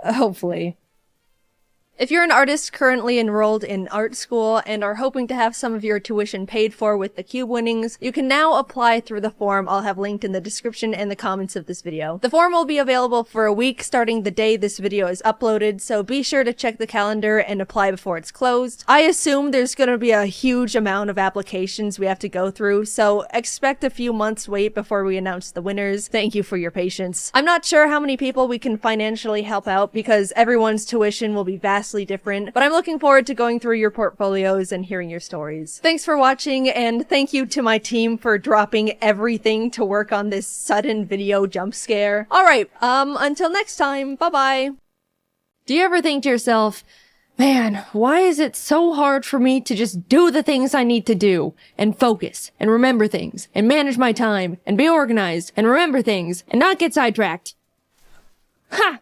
Hopefully. If you're an artist currently enrolled in art school and are hoping to have some of your tuition paid for with the cube winnings, you can now apply through the form I'll have linked in the description and the comments of this video. The form will be available for a week starting the day this video is uploaded, so be sure to check the calendar and apply before it's closed. I assume there's going to be a huge amount of applications we have to go through, so expect a few months wait before we announce the winners. Thank you for your patience. I'm not sure how many people we can financially help out because everyone's tuition will be vastly different, but I'm looking forward to going through your portfolios and hearing your stories. Thanks for watching, and thank you to my team for dropping everything to work on this sudden video jump scare. Alright, until next time, bye-bye. Do you ever think to yourself, man, why is it so hard for me to just do the things I need to do, and focus, and remember things, and manage my time, and be organized, and remember things, and not get sidetracked? Ha!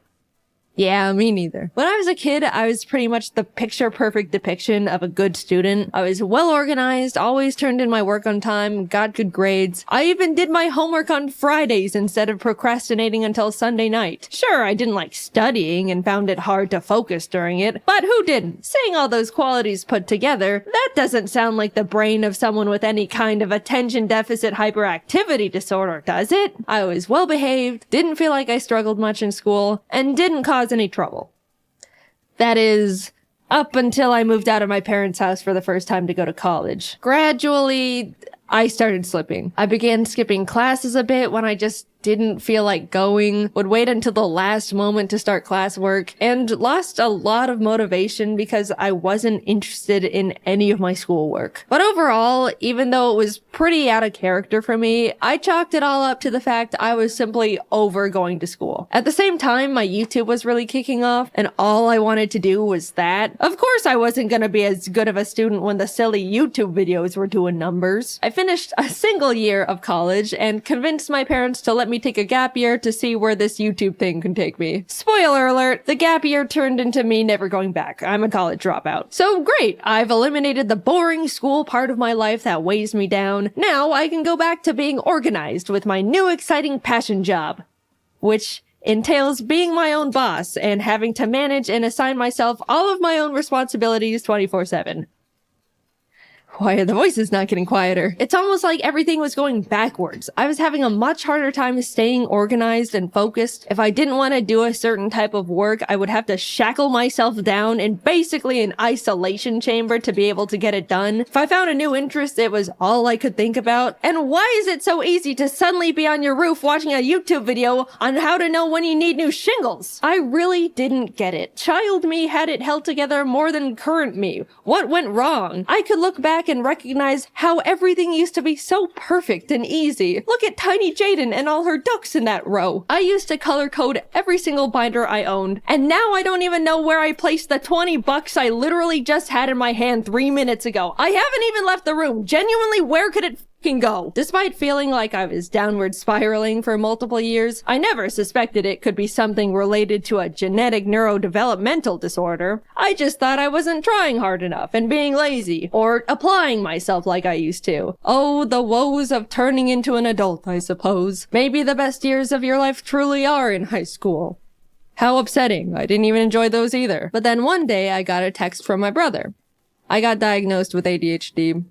Yeah, me neither. When I was a kid, I was pretty much the picture-perfect depiction of a good student. I was well-organized, always turned in my work on time, got good grades. I even did my homework on Fridays instead of procrastinating until Sunday night. Sure, I didn't like studying and found it hard to focus during it, but who didn't? Saying all those qualities put together, that doesn't sound like the brain of someone with any kind of attention deficit hyperactivity disorder, does it? I was well-behaved, didn't feel like I struggled much in school, and didn't cause any trouble. That is, up until I moved out of my parents' house for the first time to go to college. Gradually, I started slipping. I began skipping classes a bit when I just didn't feel like going, would wait until the last moment to start classwork, and lost a lot of motivation because I wasn't interested in any of my schoolwork. But overall, even though it was pretty out of character for me, I chalked it all up to the fact I was simply over going to school. At the same time, my YouTube was really kicking off, and all I wanted to do was that. Of course, I wasn't gonna be as good of a student when the silly YouTube videos were doing numbers. I finished a single year of college and convinced my parents to let me take a gap year to see where this YouTube thing can take me. Spoiler alert, the gap year turned into me never going back. I'm a college dropout. So great, I've eliminated the boring school part of my life that weighs me down. Now I can go back to being organized with my new exciting passion job, which entails being my own boss and having to manage and assign myself all of my own responsibilities 24/7. Why are the voices not getting quieter? It's almost like everything was going backwards. I was having a much harder time staying organized and focused. If I didn't want to do a certain type of work, I would have to shackle myself down in basically an isolation chamber to be able to get it done. If I found a new interest, it was all I could think about. And why is it so easy to suddenly be on your roof watching a YouTube video on how to know when you need new shingles? I really didn't get it. Child me had it held together more than current me. What went wrong? I could look back and recognize how everything used to be so perfect and easy. Look at tiny Jaiden and all her ducks in that row. I used to color code every single binder I owned, and now I don't even know where I placed the $20 I literally just had in my hand 3 minutes ago. I haven't even left the room. Genuinely, where could it can go? Despite feeling like I was downward spiraling for multiple years, I never suspected it could be something related to a genetic neurodevelopmental disorder. I just thought I wasn't trying hard enough and being lazy, or applying myself like I used to. Oh, the woes of turning into an adult, I suppose. Maybe the best years of your life truly are in high school. How upsetting. I didn't even enjoy those either. But then one day I got a text from my brother. I got diagnosed with ADHD.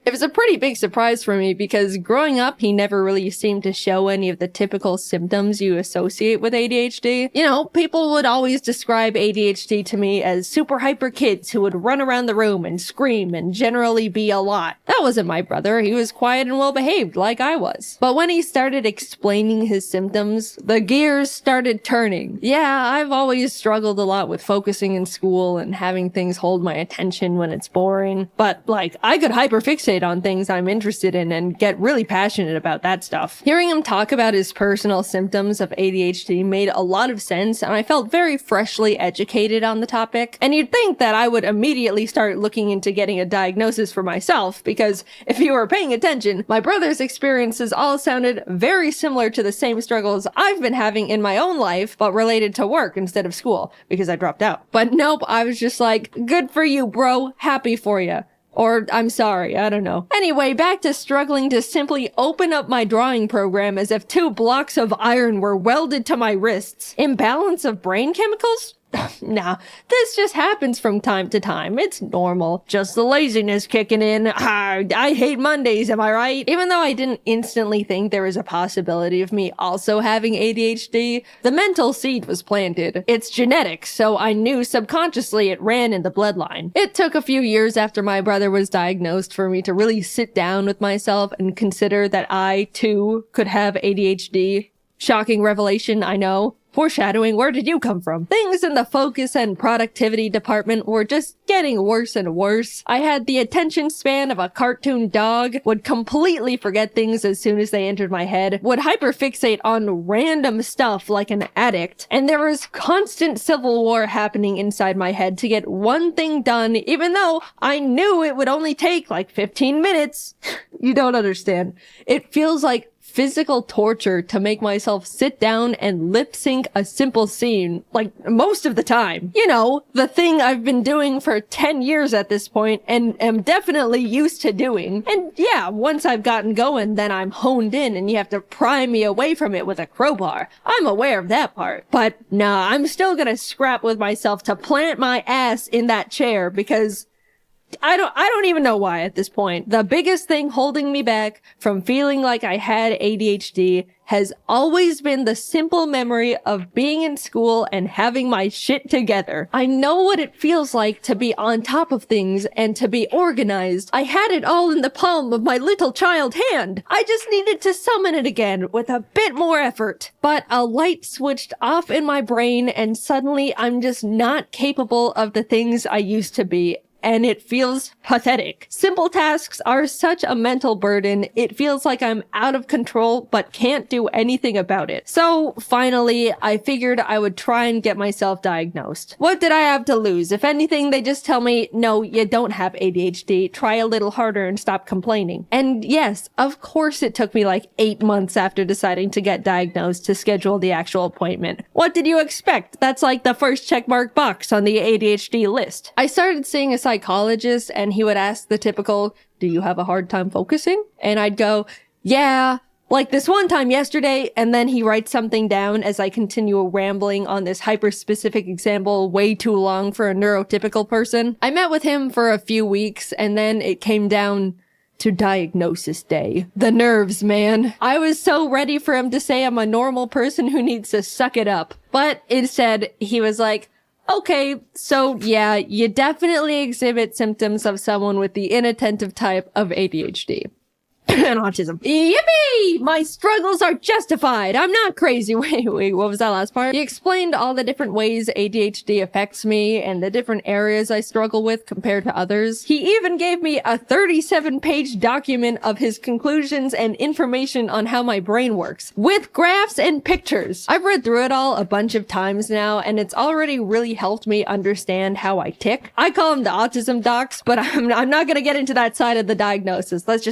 It was a pretty big surprise for me because growing up, he never really seemed to show any of the typical symptoms you associate with ADHD. You know, people would always describe ADHD to me as super hyper kids who would run around the room and scream and generally be a lot. That wasn't my brother. He was quiet and well behaved like I was. But when he started explaining his symptoms, the gears started turning. Yeah, I've always struggled a lot with focusing in school and having things hold my attention when it's boring. But like, I could hyperfixate on things I'm interested in and get really passionate about that stuff. Hearing him talk about his personal symptoms of ADHD made a lot of sense, and I felt very freshly educated on the topic. And you'd think that I would immediately start looking into getting a diagnosis for myself, because if you were paying attention, my brother's experiences all sounded very similar to the same struggles I've been having in my own life, but related to work instead of school, because I dropped out. But nope, I was just like, good for you, bro. Happy for you. Or, I'm sorry, I don't know. Anyway, back to struggling to simply open up my drawing program as if 2 blocks of iron were welded to my wrists. Imbalance of brain chemicals? Nah, this just happens from time to time. It's normal. Just the laziness kicking in. I hate Mondays, am I right? Even though I didn't instantly think there was a possibility of me also having ADHD, the mental seed was planted. It's genetic, so I knew subconsciously it ran in the bloodline. It took a few years after my brother was diagnosed for me to really sit down with myself and consider that I, too, could have ADHD. Shocking revelation, I know. Foreshadowing, where did you come from? Things in the focus and productivity department were just getting worse and worse. I had the attention span of a cartoon dog, would completely forget things as soon as they entered my head, would hyperfixate on random stuff like an addict, and there was constant civil war happening inside my head to get one thing done, even though I knew it would only take like 15 minutes. You don't understand. It feels like physical torture to make myself sit down and lip sync a simple scene, like most of the time. You know, the thing I've been doing for 10 years at this point and am definitely used to doing. And yeah, once I've gotten going, then I'm honed in and you have to pry me away from it with a crowbar. I'm aware of that part. But nah, I'm still gonna scrap with myself to plant my ass in that chair because I don't even know why at this point. The biggest thing holding me back from feeling like I had ADHD has always been the simple memory of being in school and having my shit together. I know what it feels like to be on top of things and to be organized. I had it all in the palm of my little child hand. I just needed to summon it again with a bit more effort. But a light switched off in my brain and suddenly I'm just not capable of the things I used to be. And it feels pathetic. Simple tasks are such a mental burden. It feels like I'm out of control, but can't do anything about it. So finally, I figured I would try and get myself diagnosed. What did I have to lose? If anything, they just tell me, no, you don't have ADHD. Try a little harder and stop complaining. And yes, of course it took me like 8 months after deciding to get diagnosed to schedule the actual appointment. What did you expect? That's like the first checkmark box on the ADHD list. I started seeing a psychologist and he would ask the typical, do you have a hard time focusing? And I'd go, yeah, like this one time yesterday, and then he writes something down as I continue rambling on this hyper-specific example way too long for a neurotypical person. I met with him for a few weeks and then it came down to diagnosis day. The nerves, man. I was so ready for him to say I'm a normal person who needs to suck it up. But instead, he was like, okay, so yeah, you definitely exhibit symptoms of someone with the inattentive type of ADHD. And autism. Yippee! My struggles are justified. I'm not crazy. Wait, what was that last part? He explained all the different ways ADHD affects me and the different areas I struggle with compared to others. He even gave me a 37-page document of his conclusions and information on how my brain works, with graphs and pictures. I've read through it all a bunch of times now, and it's already really helped me understand how I tick. I call them the autism docs, but I'm not gonna get into that side of the diagnosis. Let's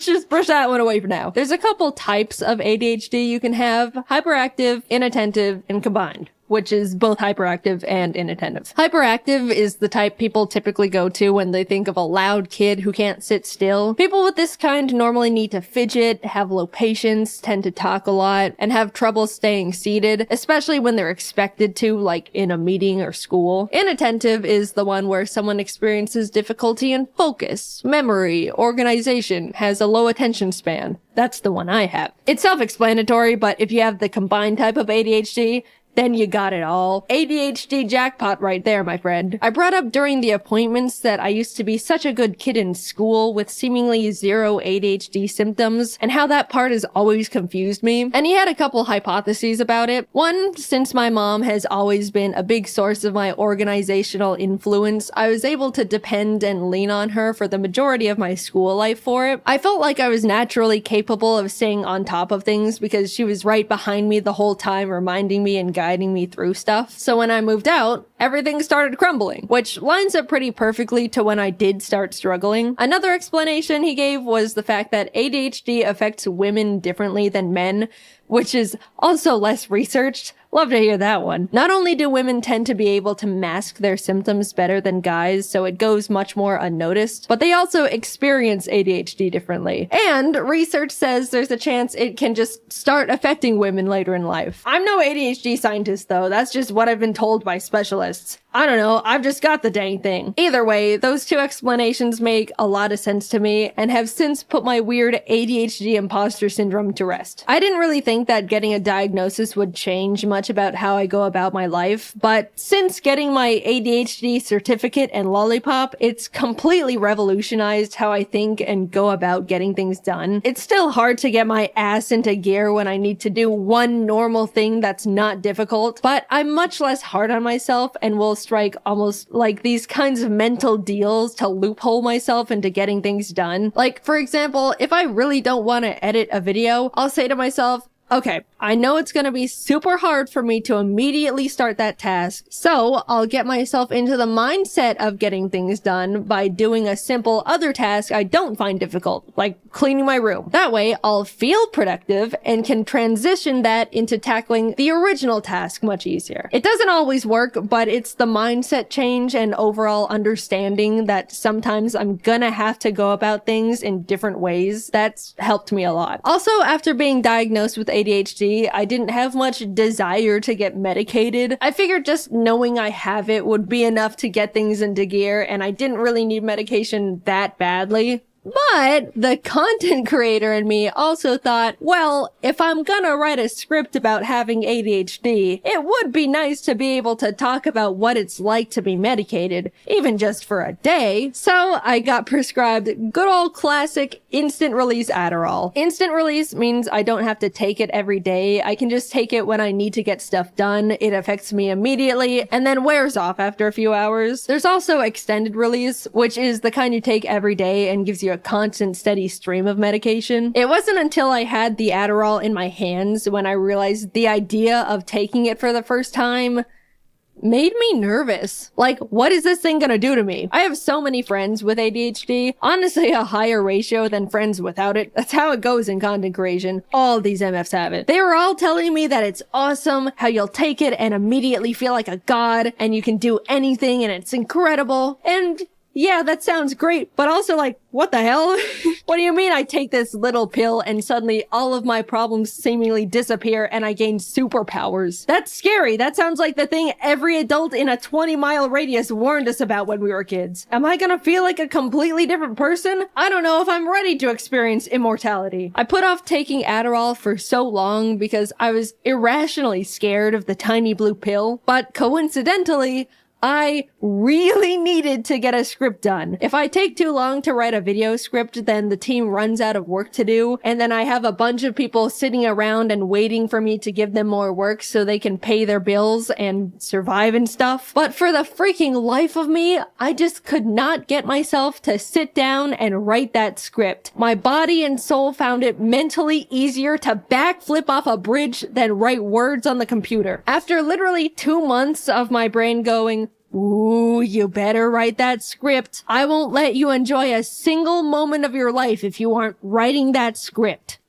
just brush that one away for now. There's a couple types of ADHD you can have: hyperactive, inattentive, and combined, which is both hyperactive and inattentive. Hyperactive is the type people typically go to when they think of a loud kid who can't sit still. People with this kind normally need to fidget, have low patience, tend to talk a lot, and have trouble staying seated, especially when they're expected to, like in a meeting or school. Inattentive is the one where someone experiences difficulty in focus, memory, organization, has a low attention span. That's the one I have. It's self-explanatory, but if you have the combined type of ADHD, then you got it all. ADHD jackpot right there, my friend. I brought up during the appointments that I used to be such a good kid in school with seemingly zero ADHD symptoms, and how that part has always confused me. And he had a couple hypotheses about it. One, since my mom has always been a big source of my organizational influence, I was able to depend and lean on her for the majority of my school life for it. I felt like I was naturally capable of staying on top of things because she was right behind me the whole time, reminding me and guiding me through stuff. So when I moved out, everything started crumbling, which lines up pretty perfectly to when I did start struggling. Another explanation he gave was the fact that ADHD affects women differently than men, which is also less researched. Love to hear that one. Not only do women tend to be able to mask their symptoms better than guys, so it goes much more unnoticed, but they also experience ADHD differently. And research says there's a chance it can just start affecting women later in life. I'm no ADHD scientist though, that's just what I've been told by specialists. I don't know, I've just got the dang thing. Either way, those two explanations make a lot of sense to me and have since put my weird ADHD imposter syndrome to rest. I didn't really think that getting a diagnosis would change much about how I go about my life, but since getting my ADHD certificate and lollipop, it's completely revolutionized how I think and go about getting things done. It's still hard to get my ass into gear when I need to do one normal thing that's not difficult, but I'm much less hard on myself and will strike almost like these kinds of mental deals to loophole myself into getting things done. Like, for example, if I really don't want to edit a video, I'll say to myself, okay, I know it's gonna be super hard for me to immediately start that task, so I'll get myself into the mindset of getting things done by doing a simple other task I don't find difficult, like cleaning my room. That way, I'll feel productive and can transition that into tackling the original task much easier. It doesn't always work, but it's the mindset change and overall understanding that sometimes I'm gonna have to go about things in different ways that's helped me a lot. Also, after being diagnosed with ADHD, ADHD, I didn't have much desire to get medicated. I figured just knowing I have it would be enough to get things into gear, and I didn't really need medication that badly. But the content creator in me also thought, well, if I'm gonna write a script about having ADHD, it would be nice to be able to talk about what it's like to be medicated, even just for a day. So I got prescribed good old classic instant release Adderall. Instant release means I don't have to take it every day. I can just take it when I need to get stuff done. It affects me immediately and then wears off after a few hours. There's also extended release, which is the kind you take every day and gives you a constant steady stream of medication. It wasn't until I had the Adderall in my hands when I realized the idea of taking it for the first time made me nervous. Like, what is this thing gonna do to me? I have so many friends with ADHD, honestly a higher ratio than friends without it. That's how it goes in content creation. All these MFs have it. They were all telling me that it's awesome, how you'll take it and immediately feel like a god, and you can do anything and it's incredible. And yeah, that sounds great, but also like, what the hell? What do you mean I take this little pill and suddenly all of my problems seemingly disappear and I gain superpowers? That's scary. That sounds like the thing every adult in a 20-mile radius warned us about when we were kids. Am I gonna feel like a completely different person? I don't know if I'm ready to experience immortality. I put off taking Adderall for so long because I was irrationally scared of the tiny blue pill, but coincidentally, I really needed to get a script done. If I take too long to write a video script, then the team runs out of work to do, and then I have a bunch of people sitting around and waiting for me to give them more work so they can pay their bills and survive and stuff. But for the freaking life of me, I just could not get myself to sit down and write that script. My body and soul found it mentally easier to backflip off a bridge than write words on the computer. After literally 2 months of my brain going, ooh, you better write that script. I won't let you enjoy a single moment of your life if you aren't writing that script.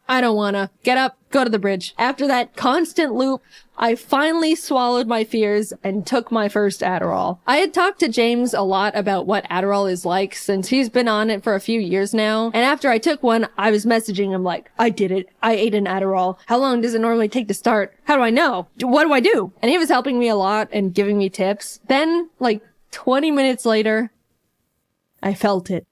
I don't wanna. Get up, go to the bridge. After that constant loop, I finally swallowed my fears and took my first Adderall. I had talked to James a lot about what Adderall is like since he's been on it for a few years now. And after I took one, I was messaging him like, I did it. I ate an Adderall. How long does it normally take to start? How do I know? What do I do? And he was helping me a lot and giving me tips. Then, like 20 minutes later, I felt it.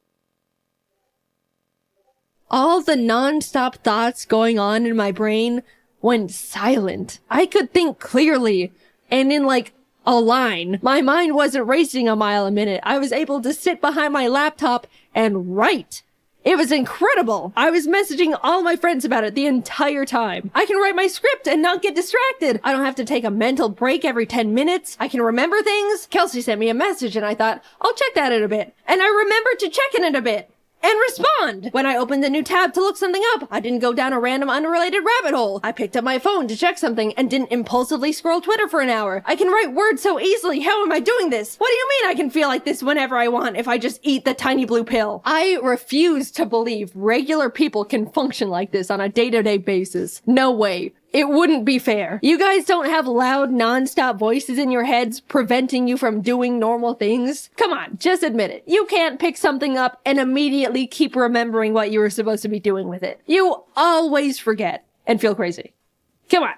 All the non-stop thoughts going on in my brain went silent. I could think clearly and in like a line. My mind wasn't racing a mile a minute. I was able to sit behind my laptop and write. It was incredible. I was messaging all my friends about it the entire time. I can write my script and not get distracted. I don't have to take a mental break every 10 minutes. I can remember things. Kelsey sent me a message and I thought, I'll check that in a bit. And I remembered to check it in a bit. And respond! When I opened a new tab to look something up, I didn't go down a random unrelated rabbit hole. I picked up my phone to check something and didn't impulsively scroll Twitter for an hour. I can write words so easily. How am I doing this? What do you mean I can feel like this whenever I want if I just eat the tiny blue pill? I refuse to believe regular people can function like this on a day-to-day basis. No way. It wouldn't be fair. You guys don't have loud, non-stop voices in your heads preventing you from doing normal things? Come on, just admit it. You can't pick something up and immediately keep remembering what you were supposed to be doing with it. You always forget and feel crazy. Come on.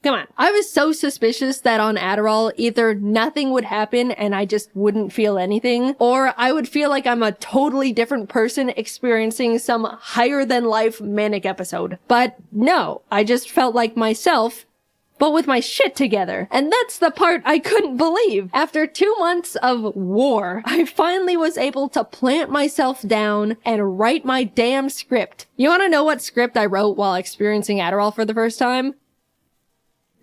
Come on. I was so suspicious that on Adderall, either nothing would happen and I just wouldn't feel anything, or I would feel like I'm a totally different person experiencing some higher than life manic episode. But no, I just felt like myself, but with my shit together. And that's the part I couldn't believe. After 2 months of war, I finally was able to plant myself down and write my damn script. You wanna know what script I wrote while experiencing Adderall for the first time?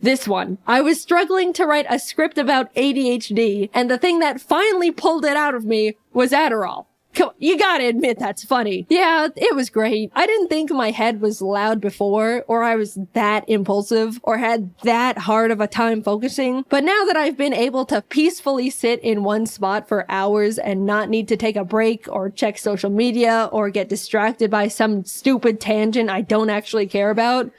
This one. I was struggling to write a script about ADHD, and the thing that finally pulled it out of me was Adderall. Come on, you gotta admit that's funny. Yeah, it was great. I didn't think my head was loud before, or I was that impulsive, or had that hard of a time focusing. But now that I've been able to peacefully sit in one spot for hours and not need to take a break, or check social media, or get distracted by some stupid tangent I don't actually care about,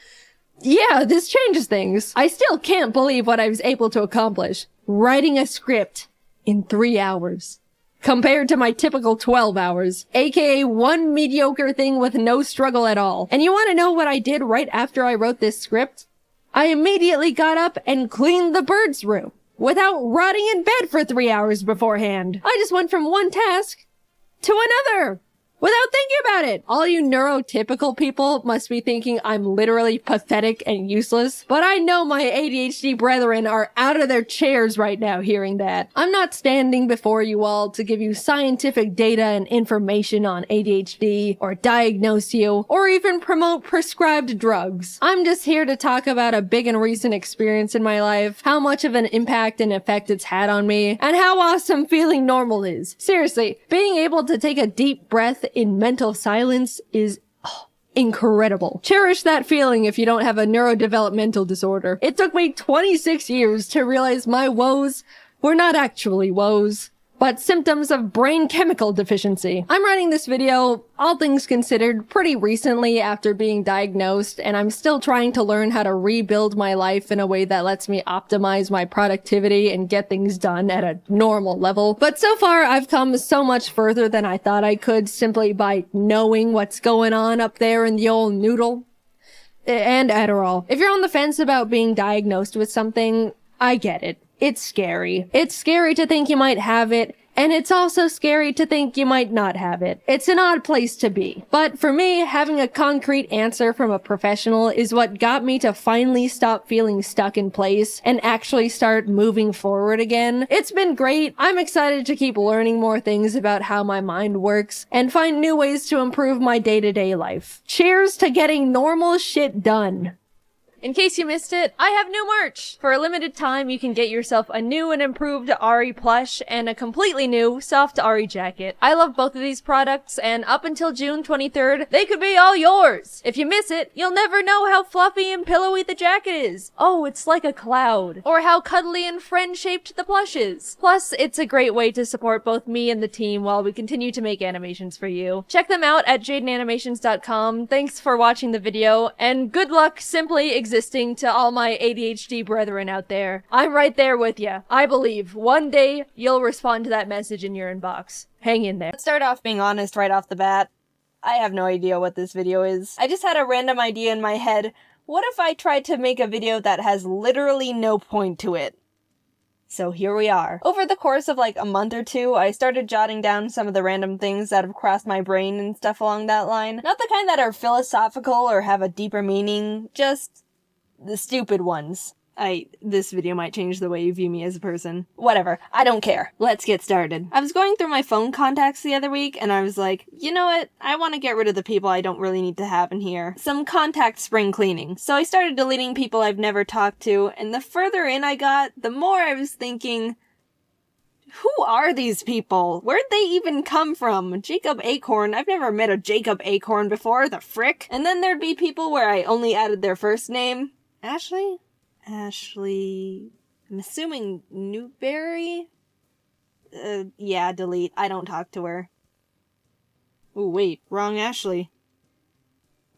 yeah, this changes things. I still can't believe what I was able to accomplish. Writing a script in 3 hours. compared to my typical 12 hours, aka one mediocre thing with no struggle at all. And you want to know what I did right after I wrote this script? I immediately got up and cleaned the bird's room without rotting in bed for 3 hours beforehand. I just went from one task to another without thinking about it. All you neurotypical people must be thinking I'm literally pathetic and useless, but I know my ADHD brethren are out of their chairs right now hearing that. I'm not standing before you all to give you scientific data and information on ADHD, or diagnose you, or even promote prescribed drugs. I'm just here to talk about a big and recent experience in my life, how much of an impact and effect it's had on me, and how awesome feeling normal is. Seriously, being able to take a deep breath in mental silence is incredible. Cherish that feeling if you don't have a neurodevelopmental disorder. It took me 26 years to realize my woes were not actually woes, but symptoms of brain chemical deficiency. I'm writing this video, all things considered, pretty recently after being diagnosed, and I'm still trying to learn how to rebuild my life in a way that lets me optimize my productivity and get things done at a normal level. But so far, I've come so much further than I thought I could simply by knowing what's going on up there in the old noodle. And Adderall. If you're on the fence about being diagnosed with something, I get it. It's scary. It's scary to think you might have it, and it's also scary to think you might not have it. It's an odd place to be. But for me, having a concrete answer from a professional is what got me to finally stop feeling stuck in place and actually start moving forward again. It's been great. I'm excited to keep learning more things about how my mind works and find new ways to improve my day-to-day life. Cheers to getting normal shit done. In case you missed it, I have new merch! For a limited time, you can get yourself a new and improved Ari plush and a completely new soft Ari jacket. I love both of these products, and up until June 23rd, they could be all yours! If you miss it, you'll never know how fluffy and pillowy the jacket is. Oh, it's like a cloud. Or how cuddly and friend-shaped the plush is. Plus, it's a great way to support both me and the team while we continue to make animations for you. Check them out at JaidenAnimations.com. Thanks for watching the video, and good luck simply existing to all my ADHD brethren out there. I'm right there with you. I believe one day you'll respond to that message in your inbox. Hang in there. Let's start off being honest right off the bat. I have no idea what this video is. I just had a random idea in my head. What if I tried to make a video that has literally no point to it? So here we are. Over the course of like a month or two, I started jotting down some of the random things that have crossed my brain and stuff along that line. Not the kind that are philosophical or have a deeper meaning, just the stupid ones. This video might change the way you view me as a person. Whatever. I don't care. Let's get started. I was going through my phone contacts the other week, and I was like, you know what? I want to get rid of the people I don't really need to have in here. Some contact spring cleaning. So I started deleting people I've never talked to, and the further in I got, the more I was thinking, who are these people? Where'd they even come from? Jacob Acorn? I've never met a Jacob Acorn before, the frick? And then there'd be people where I only added their first name. Ashley, I'm assuming Newberry? Yeah, delete. I don't talk to her. Ooh, wait, wrong Ashley.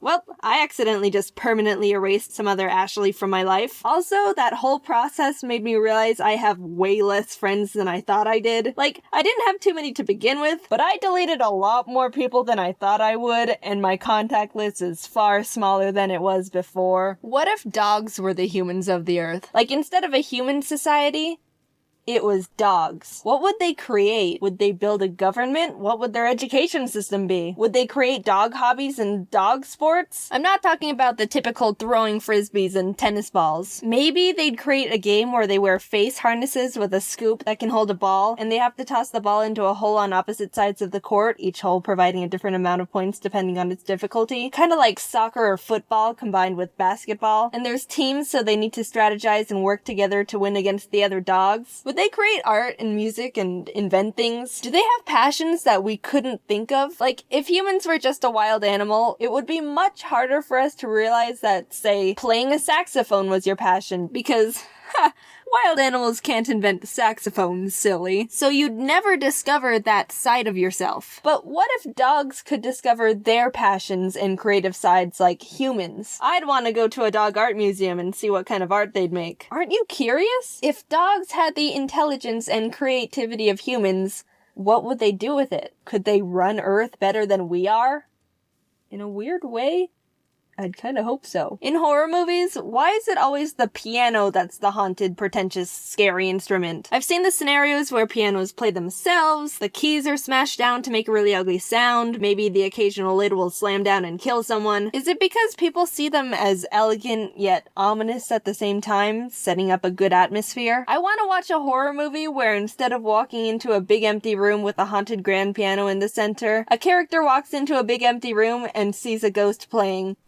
Well, I accidentally just permanently erased some other Ashley from my life. Also, that whole process made me realize I have way less friends than I thought I did. Like, I didn't have too many to begin with, but I deleted a lot more people than I thought I would, and my contact list is far smaller than it was before. What if dogs were the humans of the earth? Like, instead of a human society, it was dogs. What would they create? Would they build a government? What would their education system be? Would they create dog hobbies and dog sports? I'm not talking about the typical throwing frisbees and tennis balls. Maybe they'd create a game where they wear face harnesses with a scoop that can hold a ball, and they have to toss the ball into a hole on opposite sides of the court, each hole providing a different amount of points depending on its difficulty. Kind of like soccer or football combined with basketball. And there's teams, so they need to strategize and work together to win against the other dogs. Would they create art and music and invent things? Do they have passions that we couldn't think of? Like, if humans were just a wild animal, it would be much harder for us to realize that, say, playing a saxophone was your passion, because, wild animals can't invent saxophones, silly. So you'd never discover that side of yourself. But what if dogs could discover their passions and creative sides like humans? I'd want to go to a dog art museum and see what kind of art they'd make. Aren't you curious? If dogs had the intelligence and creativity of humans, what would they do with it? Could they run Earth better than we are? In a weird way, I'd kind of hope so. In horror movies, why is it always the piano that's the haunted, pretentious, scary instrument? I've seen the scenarios where pianos play themselves, the keys are smashed down to make a really ugly sound, maybe the occasional lid will slam down and kill someone. Is it because people see them as elegant yet ominous at the same time, setting up a good atmosphere? I want to watch a horror movie where instead of walking into a big empty room with a haunted grand piano in the center, a character walks into a big empty room and sees a ghost playing.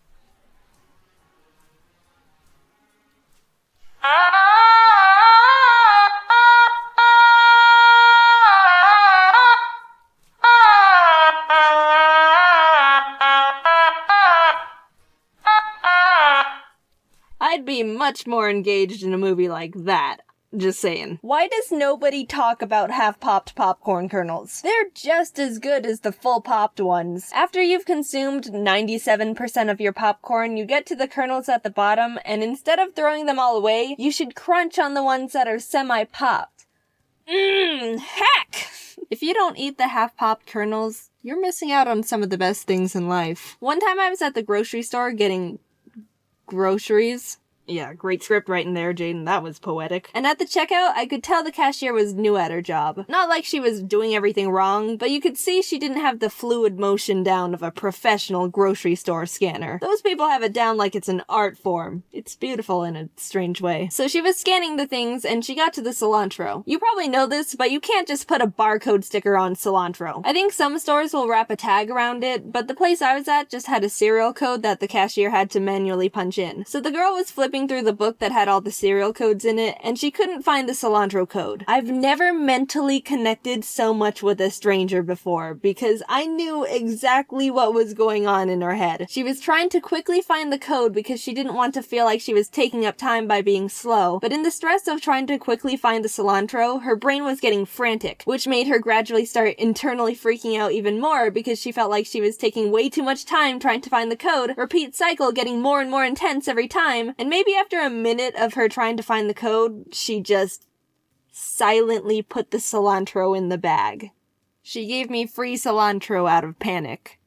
I'd be much more engaged in a movie like that. Just saying. Why does nobody talk about half-popped popcorn kernels? They're just as good as the full-popped ones. After you've consumed 97% of your popcorn, you get to the kernels at the bottom, and instead of throwing them all away, you should crunch on the ones that are semi-popped. Heck! If you don't eat the half-popped kernels, you're missing out on some of the best things in life. One time I was at the grocery store getting groceries. Yeah, great script right in there, Jaiden. That was poetic. And at the checkout, I could tell the cashier was new at her job. Not like she was doing everything wrong, but you could see she didn't have the fluid motion down of a professional grocery store scanner. Those people have it down like it's an art form. It's beautiful in a strange way. So she was scanning the things, and she got to the cilantro. You probably know this, but you can't just put a barcode sticker on cilantro. I think some stores will wrap a tag around it, but the place I was at just had a serial code that the cashier had to manually punch in. So the girl was flipping through the book that had all the serial codes in it, and she couldn't find the cilantro code. I've never mentally connected so much with a stranger before, because I knew exactly what was going on in her head. She was trying to quickly find the code because she didn't want to feel like she was taking up time by being slow, but in the stress of trying to quickly find the cilantro, her brain was getting frantic, which made her gradually start internally freaking out even more because she felt like she was taking way too much time trying to find the code, repeat cycle getting more and more intense every time, and maybe after a minute of her trying to find the code, she just silently put the cilantro in the bag. She gave me free cilantro out of panic.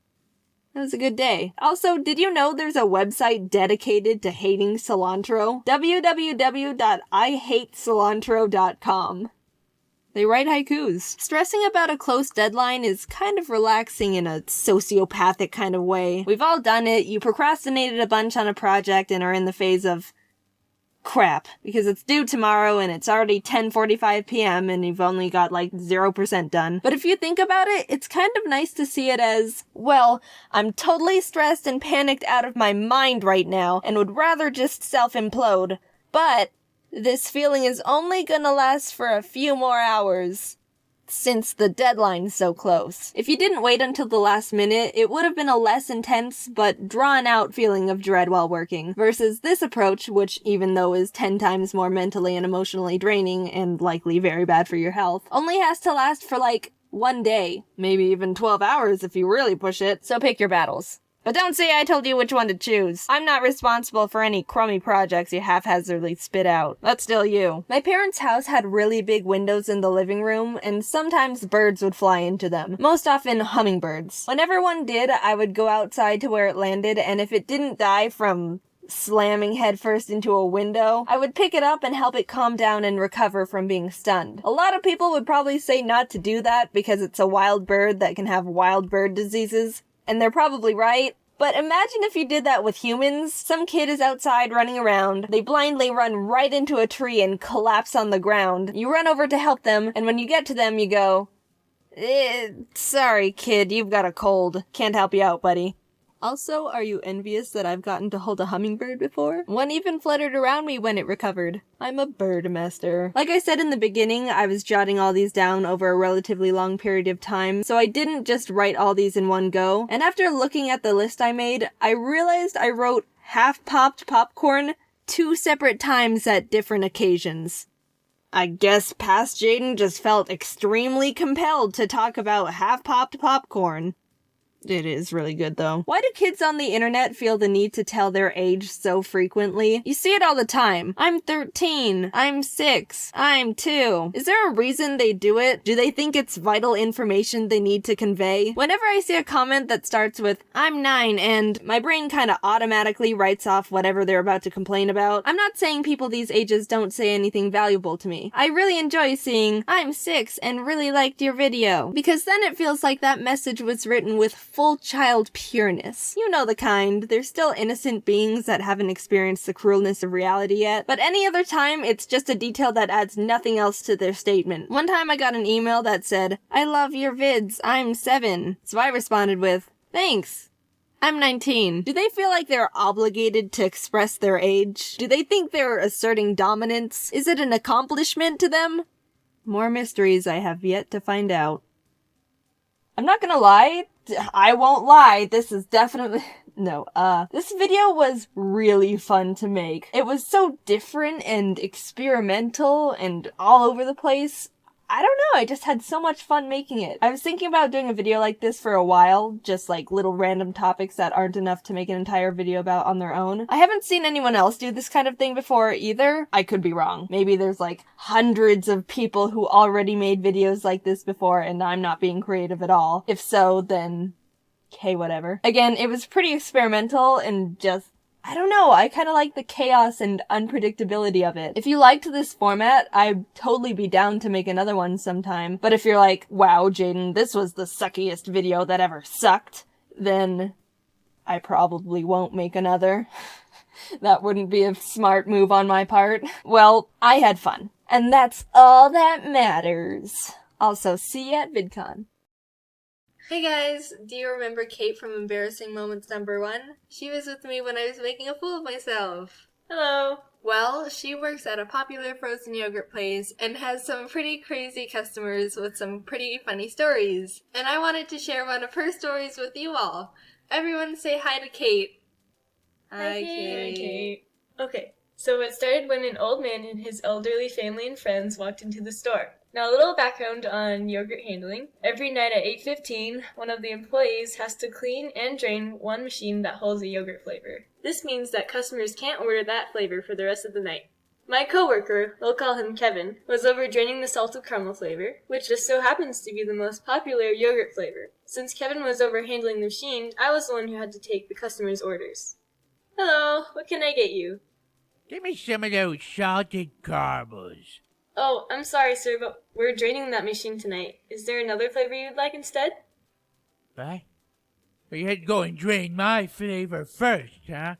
It was a good day. Also, did you know there's a website dedicated to hating cilantro? www.ihatecilantro.com. They write haikus. Stressing about a close deadline is kind of relaxing in a sociopathic kind of way. We've all done it. You procrastinated a bunch on a project and are in the phase of crap, because it's due tomorrow and it's already 10:45 p.m. and you've only got like 0% done. But if you think about it, it's kind of nice to see it as, well, I'm totally stressed and panicked out of my mind right now and would rather just self-implode. But this feeling is only gonna last for a few more hours, since the deadline's so close. If you didn't wait until the last minute, it would have been a less intense but drawn out feeling of dread while working, versus this approach, which even though is 10 times more mentally and emotionally draining and likely very bad for your health, only has to last for like one day, maybe even 12 hours if you really push it, so pick your battles. But don't say I told you which one to choose. I'm not responsible for any crummy projects you haphazardly spit out. That's still you. My parents' house had really big windows in the living room, and sometimes birds would fly into them. Most often hummingbirds. Whenever one did, I would go outside to where it landed, and if it didn't die from slamming headfirst into a window, I would pick it up and help it calm down and recover from being stunned. A lot of people would probably say not to do that because it's a wild bird that can have wild bird diseases. And they're probably right, but imagine if you did that with humans. Some kid is outside running around, they blindly run right into a tree and collapse on the ground. You run over to help them, and when you get to them, you go, sorry kid, you've got a cold. Can't help you out, buddy. Also, are you envious that I've gotten to hold a hummingbird before? One even fluttered around me when it recovered. I'm a bird master. Like I said in the beginning, I was jotting all these down over a relatively long period of time, so I didn't just write all these in one go. And after looking at the list I made, I realized I wrote half-popped popcorn 2 separate times at different occasions. I guess past Jaiden just felt extremely compelled to talk about half-popped popcorn. It is really good though. Why do kids on the internet feel the need to tell their age so frequently? You see it all the time. I'm 13. I'm 6. I'm 2. Is there a reason they do it? Do they think it's vital information they need to convey? Whenever I see a comment that starts with, I'm 9, and my brain kinda automatically writes off whatever they're about to complain about, I'm not saying people these ages don't say anything valuable to me. I really enjoy seeing, I'm 6 and really liked your video, because then it feels like that message was written with full child pureness. You know the kind. They're still innocent beings that haven't experienced the cruelness of reality yet, but any other time, it's just a detail that adds nothing else to their statement. One time I got an email that said, I love your vids, I'm 7. So I responded with, thanks. I'm 19. Do they feel like they're obligated to express their age? Do they think they're asserting dominance? Is it an accomplishment to them? More mysteries I have yet to find out. I'm not gonna lie, I won't lie, this is definitely... No, this video was really fun to make. It was so different and experimental and all over the place. I don't know, I just had so much fun making it. I was thinking about doing a video like this for a while, just like little random topics that aren't enough to make an entire video about on their own. I haven't seen anyone else do this kind of thing before either. I could be wrong. Maybe there's like hundreds of people who already made videos like this before and I'm not being creative at all. If so, then okay, whatever. Again, it was pretty experimental and just, I don't know, I kind of like the chaos and unpredictability of it. If you liked this format, I'd totally be down to make another one sometime. But if you're like, wow, Jaiden, this was the suckiest video that ever sucked, then I probably won't make another. That wouldn't be a smart move on my part. Well, I had fun. And that's all that matters. Also, see you at VidCon. Hey guys, do you remember Kate from Embarrassing Moments #1? She was with me when I was making a fool of myself. Hello. Well, she works at a popular frozen yogurt place and has some pretty crazy customers with some pretty funny stories. And I wanted to share one of her stories with you all. Everyone say hi to Kate. Hi, Kate. Okay, so it started when an old man and his elderly family and friends walked into the store. Now, a little background on yogurt handling. Every night at 8:15, one of the employees has to clean and drain one machine that holds a yogurt flavor. This means that customers can't order that flavor for the rest of the night. My coworker, we'll call him Kevin, was over draining the salted caramel flavor, which just so happens to be the most popular yogurt flavor. Since Kevin was over handling the machine, I was the one who had to take the customers' orders. Hello, what can I get you? Give me some of those salted caramels. Oh, I'm sorry, sir, but we're draining that machine tonight. Is there another flavor you'd like instead? What? You had to go and drain my flavor first, huh?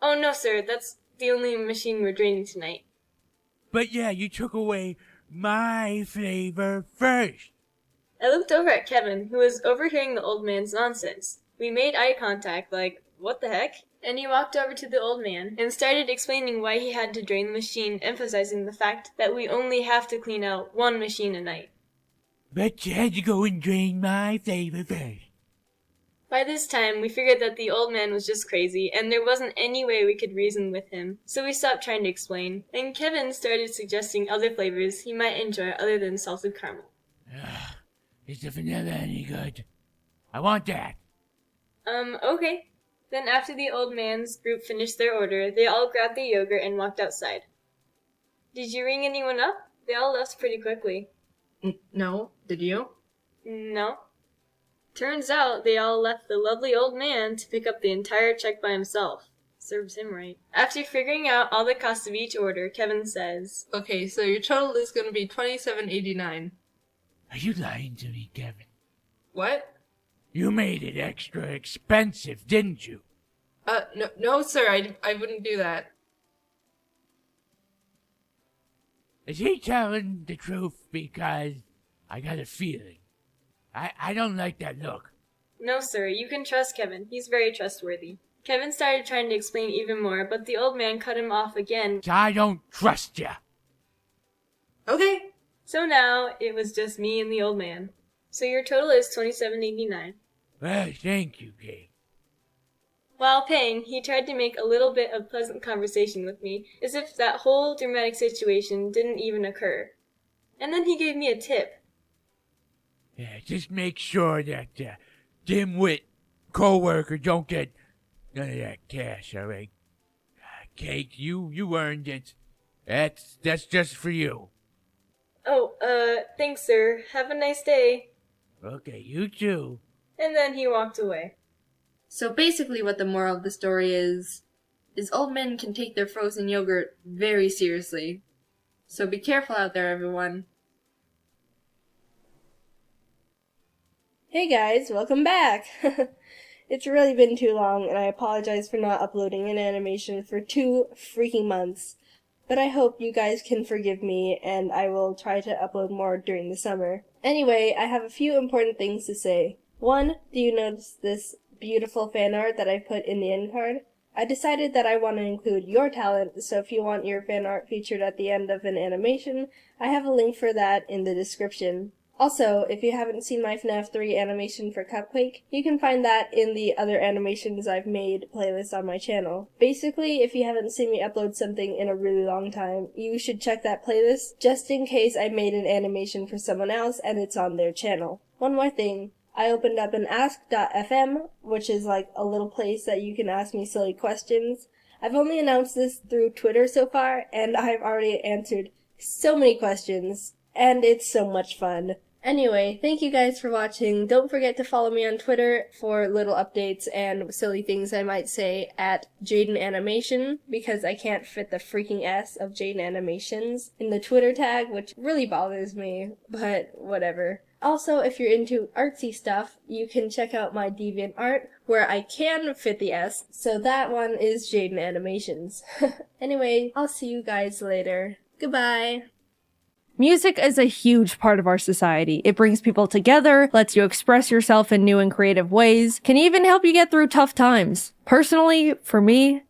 Oh, no, sir, that's the only machine we're draining tonight. But yeah, you took away my flavor first. I looked over at Kevin, who was overhearing the old man's nonsense. We made eye contact, like, what the heck? And he walked over to the old man and started explaining why he had to drain the machine, emphasizing the fact that we only have to clean out one machine a night. But you had to go and drain my flavor first. By this time, we figured that the old man was just crazy, and there wasn't any way we could reason with him, so we stopped trying to explain, and Kevin started suggesting other flavors he might enjoy other than salted caramel. Is the vanilla any good? I want that. Okay. Then after the old man's group finished their order, they all grabbed the yogurt and walked outside. Did you ring anyone up? They all left pretty quickly. No, did you? No. Turns out they all left the lovely old man to pick up the entire check by himself. Serves him right. After figuring out all the costs of each order, Kevin says, Okay, so your total is going to be $27.89. Are you lying to me, Kevin? What? You made it extra expensive, didn't you? No, sir, I wouldn't do that. Is he telling the truth? Because I got a feeling. I don't like that look. No, sir, you can trust Kevin. He's very trustworthy. Kevin started trying to explain even more, but the old man cut him off again. I don't trust you. Okay. So now, it was just me and the old man. So your total is $27.89. Well, thank you, Kate. While paying, he tried to make a little bit of pleasant conversation with me, as if that whole dramatic situation didn't even occur. And then he gave me a tip. Yeah, just make sure that dimwit co-worker don't get none of that cash, all right? Cake, you earned it. That's just for you. Oh, thanks, sir. Have a nice day. Okay, you too. And then he walked away. So basically what the moral of the story is old men can take their frozen yogurt very seriously. So be careful out there, everyone. Hey guys, welcome back! It's really been too long, and I apologize for not uploading an animation for 2 freaking months. But I hope you guys can forgive me, and I will try to upload more during the summer. Anyway, I have a few important things to say. 1, do you notice this beautiful fan art that I put in the end card? I decided that I want to include your talent, so if you want your fan art featured at the end of an animation, I have a link for that in the description. Also, if you haven't seen my FNAF 3 animation for Cupquake, you can find that in the other animations I've made playlist on my channel. Basically, if you haven't seen me upload something in a really long time, you should check that playlist just in case I made an animation for someone else and it's on their channel. One more thing. I opened up an ask.fm, which is like a little place that you can ask me silly questions. I've only announced this through Twitter so far, and I've already answered so many questions, and it's so much fun. Anyway, thank you guys for watching. Don't forget to follow me on Twitter for little updates and silly things I might say at Jaiden Animation, because I can't fit the freaking S of Jaiden Animations in the Twitter tag, which really bothers me, but whatever. Also, if you're into artsy stuff, you can check out my DeviantArt, where I can fit the S, so that one is Jaiden Animations. Anyway, I'll see you guys later. Goodbye! Music is a huge part of our society. It brings people together, lets you express yourself in new and creative ways, can even help you get through tough times. Personally, for me,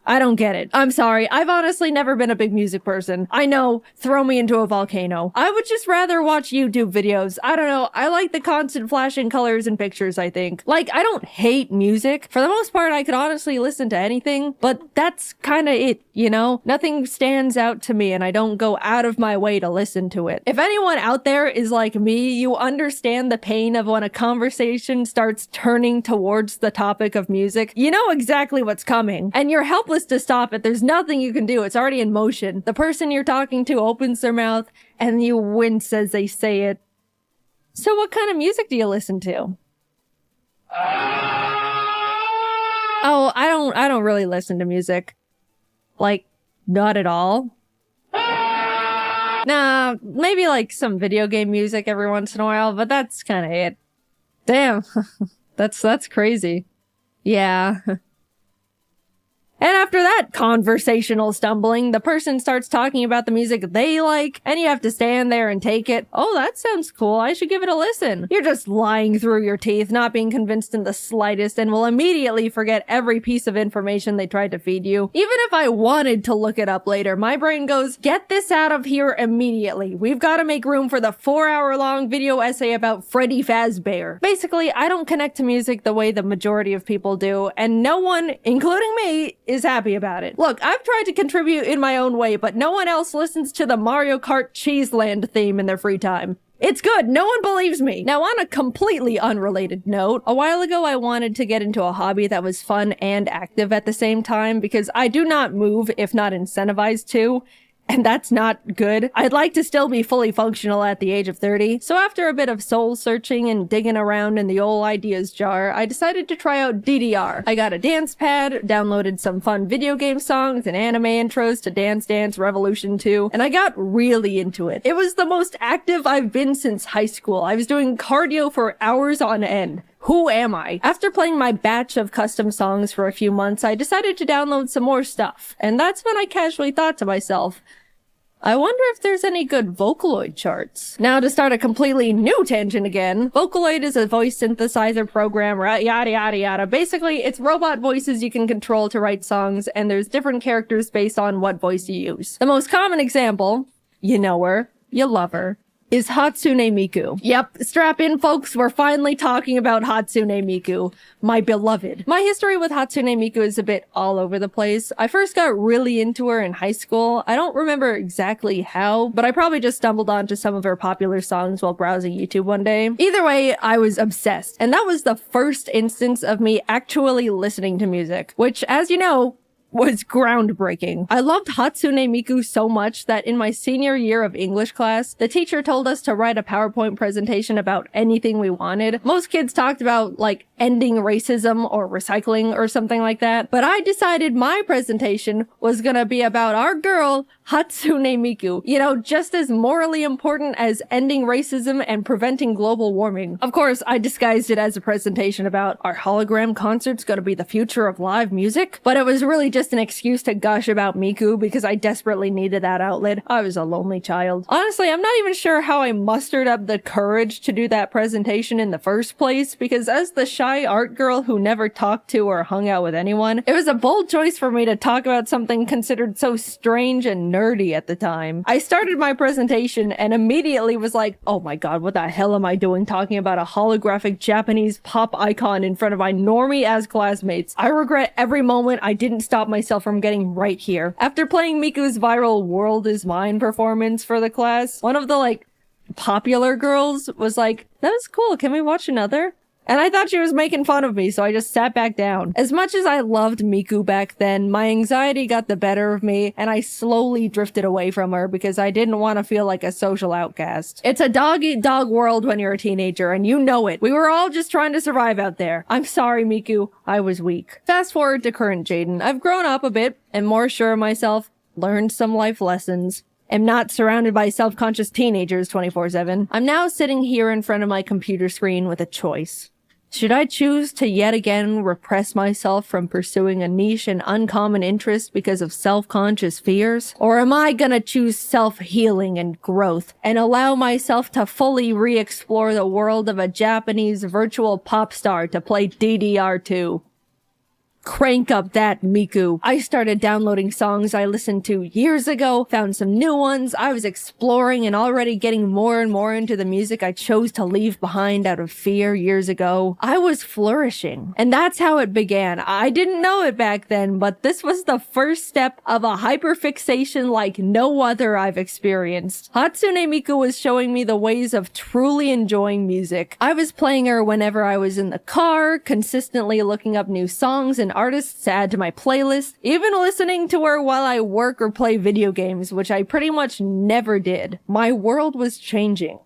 I don't get it. I'm sorry. I've honestly never been a big music person. I know, throw me into a volcano. I would just rather watch YouTube videos. I don't know. I like the constant flashing colors and pictures, I think. Like, I don't hate music. For the most part, I could honestly listen to anything, but that's kinda it, you know? Nothing stands out to me and I don't go out of my way to listen to it. If anyone out there is like me, you understand the pain of when a conversation starts turning towards the topic of music. You know exactly what's coming, and you're helpless to stop it. There's nothing you can do. It's already in motion. The person you're talking to opens their mouth and you wince as they say it. So what kind of music do you listen to? Oh, I don't really listen to music. Like, not at all. Nah, maybe like some video game music every once in a while, but that's kind of it. Damn. That's crazy. Yeah. And after that conversational stumbling, the person starts talking about the music they like, and you have to stand there and take it. Oh, that sounds cool. I should give it a listen. You're just lying through your teeth, not being convinced in the slightest, and will immediately forget every piece of information they tried to feed you. Even if I wanted to look it up later, my brain goes, get this out of here immediately. We've got to make room for the 4-hour-long video essay about Freddy Fazbear. Basically, I don't connect to music the way the majority of people do, and no one, including me, is happy about it. Look, I've tried to contribute in my own way, but no one else listens to the Mario Kart Cheeseland theme in their free time. It's good. No one believes me. Now, on a completely unrelated note, a while ago I wanted to get into a hobby that was fun and active at the same time because I do not move if not incentivized to. And that's not good. I'd like to still be fully functional at the age of 30. So after a bit of soul searching and digging around in the old ideas jar, I decided to try out DDR. I got a dance pad, downloaded some fun video game songs and anime intros to Dance Dance Revolution 2, and I got really into it. It was the most active I've been since high school. I was doing cardio for hours on end. Who am I? After playing my batch of custom songs for a few months, I decided to download some more stuff. And that's when I casually thought to myself, I wonder if there's any good Vocaloid charts. Now, to start a completely new tangent again, Vocaloid is a voice synthesizer program, yada yada yada. Basically, it's robot voices you can control to write songs, and there's different characters based on what voice you use. The most common example, you know her, you love her, is Hatsune Miku. Yep, strap in folks, we're finally talking about Hatsune Miku, my beloved. My history with Hatsune Miku is a bit all over the place. I first got really into her in high school. I don't remember exactly how, but I probably just stumbled onto some of her popular songs while browsing YouTube one day. Either way, I was obsessed, and that was the first instance of me actually listening to music, which, as you know, was groundbreaking. I loved Hatsune Miku so much that in my senior year of English class, the teacher told us to write a PowerPoint presentation about anything we wanted. Most kids talked about, like, ending racism or recycling or something like that, but I decided my presentation was gonna be about our girl, Hatsune Miku. You know, just as morally important as ending racism and preventing global warming. Of course, I disguised it as a presentation about our hologram concert's gonna be the future of live music, but it was really just an excuse to gush about Miku because I desperately needed that outlet. I was a lonely child. Honestly, I'm not even sure how I mustered up the courage to do that presentation in the first place, because as the shy art girl who never talked to or hung out with anyone, it was a bold choice for me to talk about something considered so strange and nerdy at the time. I started my presentation and immediately was like, oh my god, what the hell am I doing talking about a holographic Japanese pop icon in front of my normie-ass classmates? I regret every moment I didn't stop myself from getting right here. After playing Miku's viral World Is Mine performance for the class, one of the, like, popular girls was like, that was cool, can we watch another? And I thought she was making fun of me, so I just sat back down. As much as I loved Miku back then, my anxiety got the better of me, and I slowly drifted away from her because I didn't want to feel like a social outcast. It's a dog-eat-dog world when you're a teenager, and you know it. We were all just trying to survive out there. I'm sorry, Miku. I was weak. Fast forward to current Jaiden. I've grown up a bit, and more sure of myself, learned some life lessons. Am not surrounded by self-conscious teenagers 24/7. I'm now sitting here in front of my computer screen with a choice. Should I choose to yet again repress myself from pursuing a niche and uncommon interest because of self-conscious fears? Or am I gonna choose self-healing and growth and allow myself to fully re-explore the world of a Japanese virtual pop star to play DDR2? Crank up that, Miku. I started downloading songs I listened to years ago, found some new ones. I was exploring and already getting more and more into the music I chose to leave behind out of fear years ago. I was flourishing. And that's how it began. I didn't know it back then, but this was the first step of a hyperfixation like no other I've experienced. Hatsune Miku was showing me the ways of truly enjoying music. I was playing her whenever I was in the car, consistently looking up new songs and artists to add to my playlist, even listening to her while I work or play video games, which I pretty much never did. My world was changing.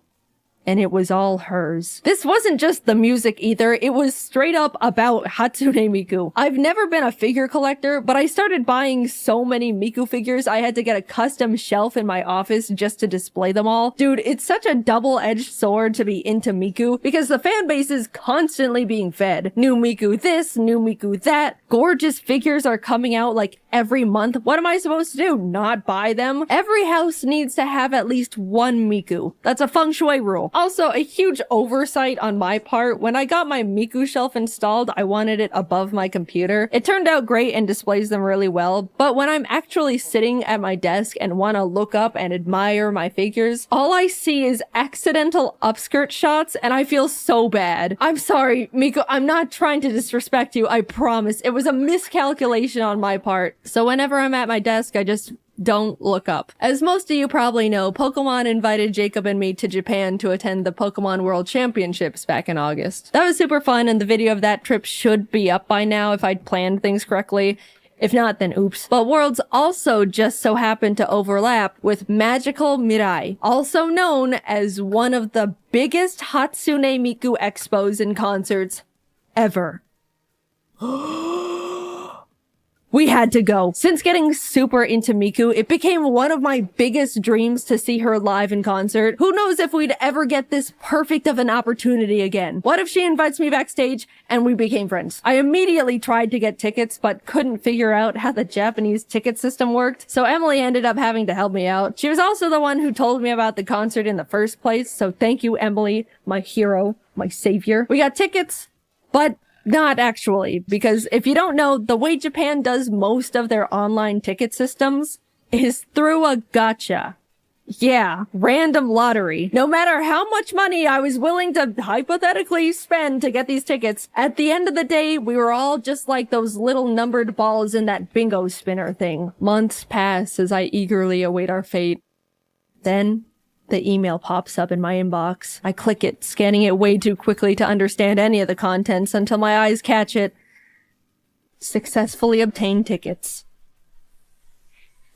And it was all hers. This wasn't just the music either, it was straight up about Hatsune Miku. I've never been a figure collector, but I started buying so many Miku figures I had to get a custom shelf in my office just to display them all. Dude, it's such a double-edged sword to be into Miku, because the fan base is constantly being fed. New Miku this, new Miku that. Gorgeous figures are coming out like every month. What am I supposed to do? Not buy them? Every house needs to have at least one Miku. That's a feng shui rule. Also, a huge oversight on my part. When I got my Miku shelf installed, I wanted it above my computer. It turned out great and displays them really well, but when I'm actually sitting at my desk and want to look up and admire my figures, all I see is accidental upskirt shots and I feel so bad. I'm sorry, Miku, I'm not trying to disrespect you, I promise. It was a miscalculation on my part. So whenever I'm at my desk, I just don't look up. As most of you probably know, Pokemon invited Jacob and me to Japan to attend the Pokemon World Championships back in August. That was super fun, and the video of that trip should be up by now if I'd planned things correctly. If not, then oops. But Worlds also just so happened to overlap with Magical Mirai, also known as one of the biggest Hatsune Miku expos and concerts ever. We had to go. Since getting super into Miku, it became one of my biggest dreams to see her live in concert. Who knows if we'd ever get this perfect of an opportunity again? What if she invites me backstage and we became friends? I immediately tried to get tickets, but couldn't figure out how the Japanese ticket system worked, so Emily ended up having to help me out. She was also the one who told me about the concert in the first place, so thank you, Emily, my hero, my savior. We got tickets, but not actually, because if you don't know, the way Japan does most of their online ticket systems is through a gacha. Yeah, random lottery. No matter how much money I was willing to hypothetically spend to get these tickets, at the end of the day, we were all just like those little numbered balls in that bingo spinner thing. Months pass as I eagerly await our fate. Then, the email pops up in my inbox. I click it, scanning it way too quickly to understand any of the contents until my eyes catch it. Successfully obtained tickets.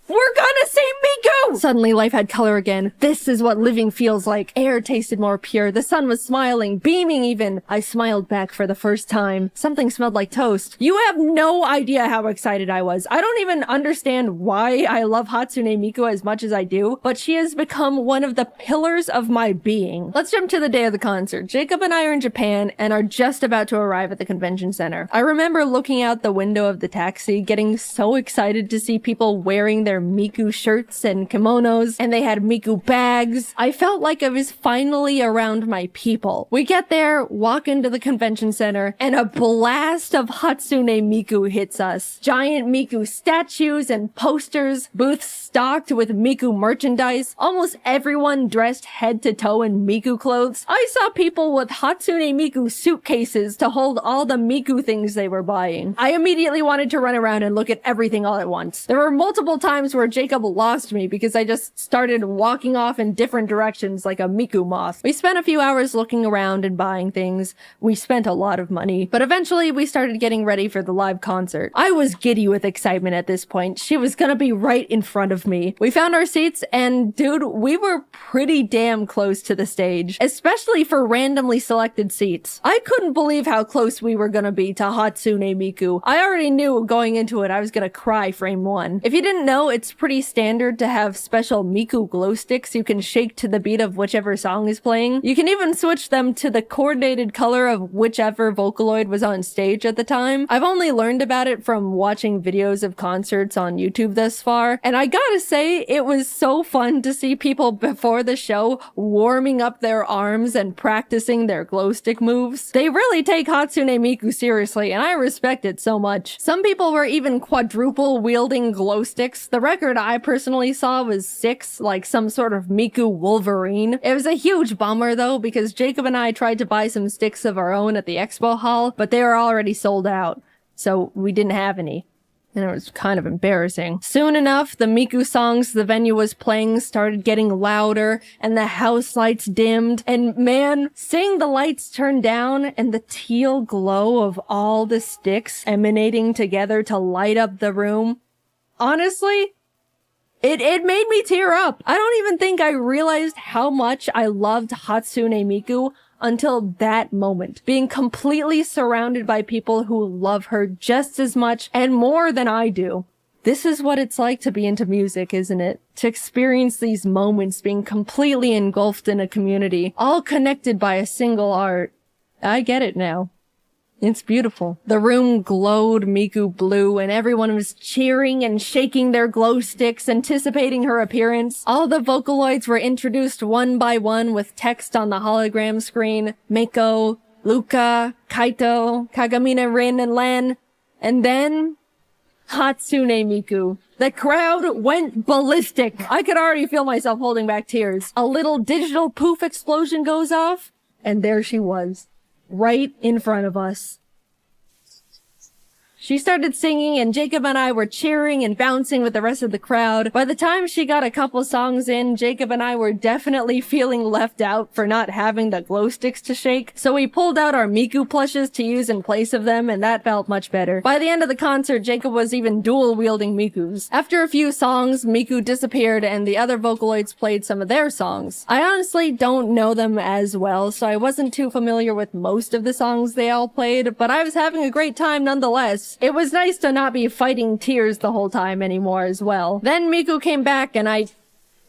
We're gonna see Miku! Suddenly life had color again. This is what living feels like. Air tasted more pure. The sun was smiling, beaming even. I smiled back for the first time. Something smelled like toast. You have no idea how excited I was. I don't even understand why I love Hatsune Miku as much as I do, but she has become one of the pillars of my being. Let's jump to the day of the concert. Jacob and I are in Japan and are just about to arrive at the convention center. I remember looking out the window of the taxi, getting so excited to see people wearing their Miku shirts and kimonos, and they had Miku bags. I felt like I was finally around my people. We get there, walk into the convention center, and a blast of Hatsune Miku hits us. Giant Miku statues and posters, booths stocked with Miku merchandise, almost everyone dressed head to toe in Miku clothes. I saw people with Hatsune Miku suitcases to hold all the Miku things they were buying. I immediately wanted to run around and look at everything all at once. There were multiple times where Jacob lost me because I just started walking off in different directions like a Miku moth. We spent a few hours looking around and buying things. We spent a lot of money, but eventually we started getting ready for the live concert. I was giddy with excitement at this point. She was gonna be right in front of me. We found our seats and dude, we were pretty damn close to the stage, especially for randomly selected seats. I couldn't believe how close we were gonna be to Hatsune Miku. I already knew going into it I was gonna cry frame one. If you didn't know, it's pretty standard to have special Miku glow sticks you can shake to the beat of whichever song is playing. You can even switch them to the coordinated color of whichever Vocaloid was on stage at the time. I've only learned about it from watching videos of concerts on YouTube thus far, and I gotta say, it was so fun to see people before the show warming up their arms and practicing their glow stick moves. They really take Hatsune Miku seriously, and I respect it so much. Some people were even quadruple wielding glow sticks. The record I personally saw was 6, like some sort of Miku Wolverine. It was a huge bummer though, because Jacob and I tried to buy some sticks of our own at the expo hall, but they were already sold out, so we didn't have any. And it was kind of embarrassing. Soon enough, the Miku songs the venue was playing started getting louder, and the house lights dimmed, and man, seeing the lights turn down and the teal glow of all the sticks emanating together to light up the room, honestly, it made me tear up. I don't even think I realized how much I loved Hatsune Miku until that moment. Being completely surrounded by people who love her just as much and more than I do. This is what it's like to be into music, isn't it? To experience these moments being completely engulfed in a community, all connected by a single art. I get it now. It's beautiful. The room glowed Miku blue and everyone was cheering and shaking their glow sticks, anticipating her appearance. All the Vocaloids were introduced one by one with text on the hologram screen. Meiko, Luka, Kaito, Kagamine, Rin, and Len. And then Hatsune Miku. The crowd went ballistic. I could already feel myself holding back tears. A little digital poof explosion goes off, and there she was. Right in front of us. She started singing and Jacob and I were cheering and bouncing with the rest of the crowd. By the time she got a couple songs in, Jacob and I were definitely feeling left out for not having the glow sticks to shake. So we pulled out our Miku plushes to use in place of them, and that felt much better. By the end of the concert, Jacob was even dual wielding Mikus. After a few songs, Miku disappeared and the other Vocaloids played some of their songs. I honestly don't know them as well, so I wasn't too familiar with most of the songs they all played, but I was having a great time nonetheless. It was nice to not be fighting tears the whole time anymore as well. Then Miku came back and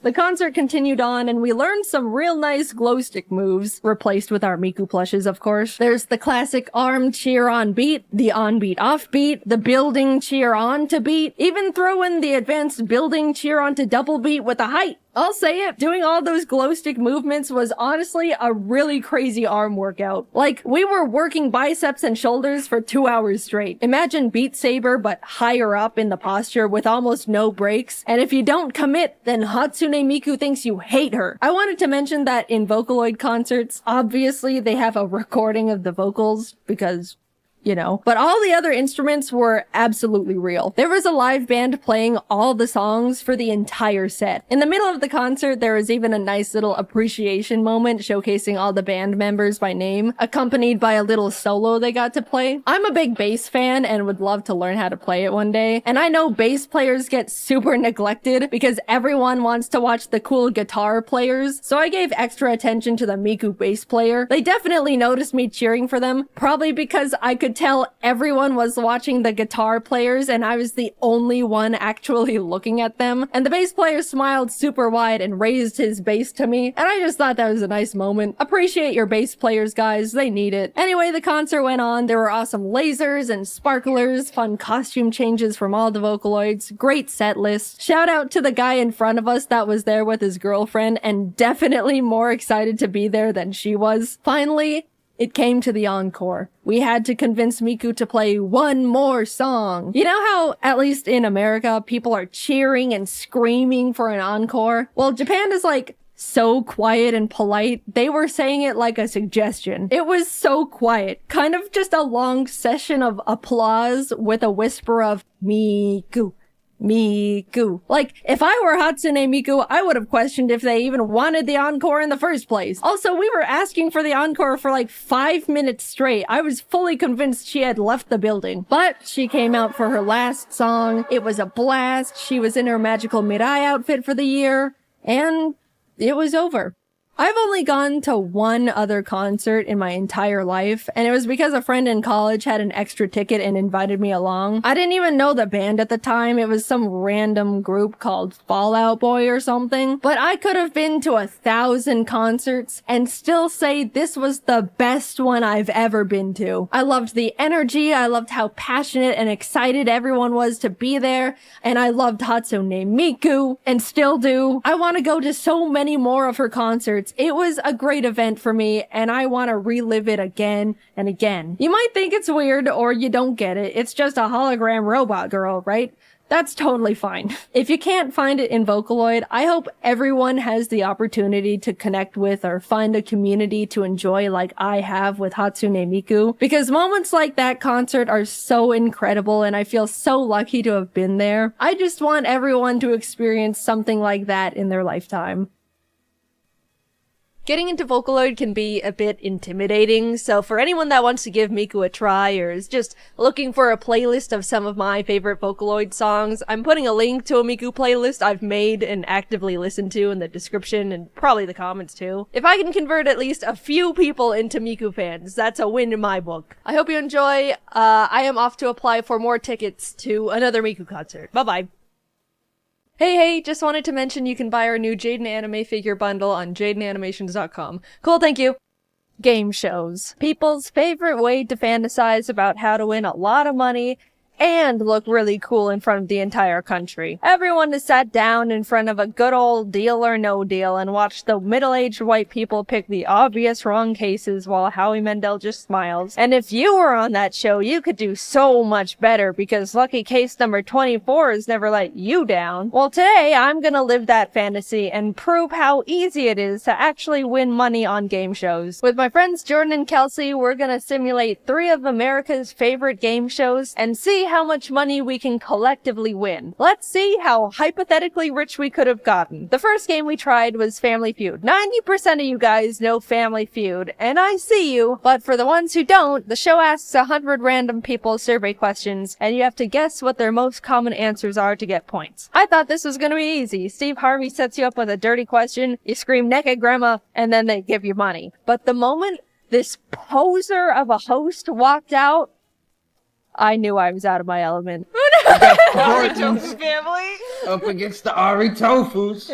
the concert continued on, and we learned some real nice glow stick moves, replaced with our Miku plushes, of course. There's the classic arm cheer on beat, the on beat off beat, the building cheer on to beat, even throw in the advanced building cheer on to double beat with a height I'll say it, doing all those glow stick movements was honestly a really crazy arm workout. Like, we were working biceps and shoulders for 2 hours straight. Imagine Beat Saber, but higher up in the posture with almost no breaks. And if you don't commit, then Hatsune Miku thinks you hate her. I wanted to mention that in Vocaloid concerts, obviously they have a recording of the vocals because, you know, but all the other instruments were absolutely real. There was a live band playing all the songs for the entire set. In the middle of the concert, there was even a nice little appreciation moment showcasing all the band members by name, accompanied by a little solo they got to play. I'm a big bass fan and would love to learn how to play it one day. And I know bass players get super neglected because everyone wants to watch the cool guitar players, so I gave extra attention to the Miku bass player. They definitely noticed me cheering for them, probably because I could tell everyone was watching the guitar players and I was the only one actually looking at them. And the bass player smiled super wide and raised his bass to me, and I just thought that was a nice moment. Appreciate your bass players, guys. They need it. Anyway, the concert went on. There were awesome lasers and sparklers, fun costume changes from all the Vocaloids, great set list. Shout out to the guy in front of us that was there with his girlfriend and definitely more excited to be there than she was. Finally, it came to the encore. We had to convince Miku to play one more song. You know how, at least in America, people are cheering and screaming for an encore? Well, Japan is like so quiet and polite. They were saying it like a suggestion. It was so quiet. Kind of just a long session of applause with a whisper of Miku. Miku. Like, if I were Hatsune Miku, I would have questioned if they even wanted the encore in the first place. Also, we were asking for the encore for like 5 minutes straight. I was fully convinced she had left the building. But she came out for her last song. It was a blast. She was in her magical Mirai outfit for the year. And it was over. I've only gone to one other concert in my entire life, and it was because a friend in college had an extra ticket and invited me along. I didn't even know the band at the time. It was some random group called Fall Out Boy or something. But I could have been to 1,000 concerts and still say this was the best one I've ever been to. I loved the energy, I loved how passionate and excited everyone was to be there, and I loved Hatsune Miku, and still do. I want to go to so many more of her concerts. It was a great event for me, and I want to relive it again and again. You might think it's weird, or you don't get it. It's just a hologram robot girl, right? That's totally fine. If you can't find it in Vocaloid, I hope everyone has the opportunity to connect with or find a community to enjoy like I have with Hatsune Miku, because moments like that concert are so incredible and I feel so lucky to have been there. I just want everyone to experience something like that in their lifetime. Getting into Vocaloid can be a bit intimidating, so for anyone that wants to give Miku a try or is just looking for a playlist of some of my favorite Vocaloid songs, I'm putting a link to a Miku playlist I've made and actively listened to in the description and probably the comments too. If I can convert at least a few people into Miku fans, that's a win in my book. I hope you enjoy. I am off to apply for more tickets to another Miku concert. Bye-bye. Hey, just wanted to mention you can buy our new Jaiden anime figure bundle on JaidenAnimations.com. Cool, thank you. Game shows. People's favorite way to fantasize about how to win a lot of money and look really cool in front of the entire country. Everyone is sat down in front of a good old Deal or No Deal and watched the middle-aged white people pick the obvious wrong cases while Howie Mandel just smiles. And if you were on that show, you could do so much better because lucky case number 24 has never let you down. Well, today I'm gonna live that fantasy and prove how easy it is to actually win money on game shows. With my friends Jordan and Kelsey, we're gonna simulate 3 of America's favorite game shows and see how much money we can collectively win. Let's see how hypothetically rich we could have gotten. The first game we tried was Family Feud. 90% of you guys know Family Feud, and I see you, but for the ones who don't, the show asks 100 random people survey questions, and you have to guess what their most common answers are to get points. I thought this was gonna be easy. Steve Harvey sets you up with a dirty question, you scream naked grandma, and then they give you money. But the moment this poser of a host walked out, I knew I was out of my element. Ari Tofu family up against the Ari Tofus.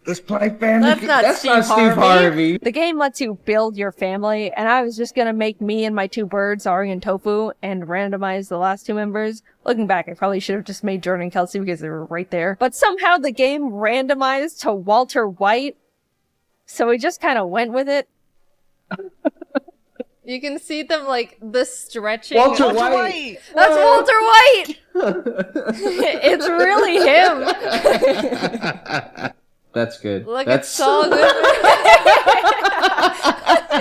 Let's play family. That's not Steve Steve Harvey. The game lets you build your family, and I was just gonna make me and my 2 birds, Ari and Tofu, and randomize the last 2 members. Looking back, I probably should have just made Jordan and Kelsey because they were right there. But somehow the game randomized to Walter White, so we just kind of went with it. You can see them, like, the stretching. Walter White! That's Walter White! It's really him! That's good. Look, That's it's so good.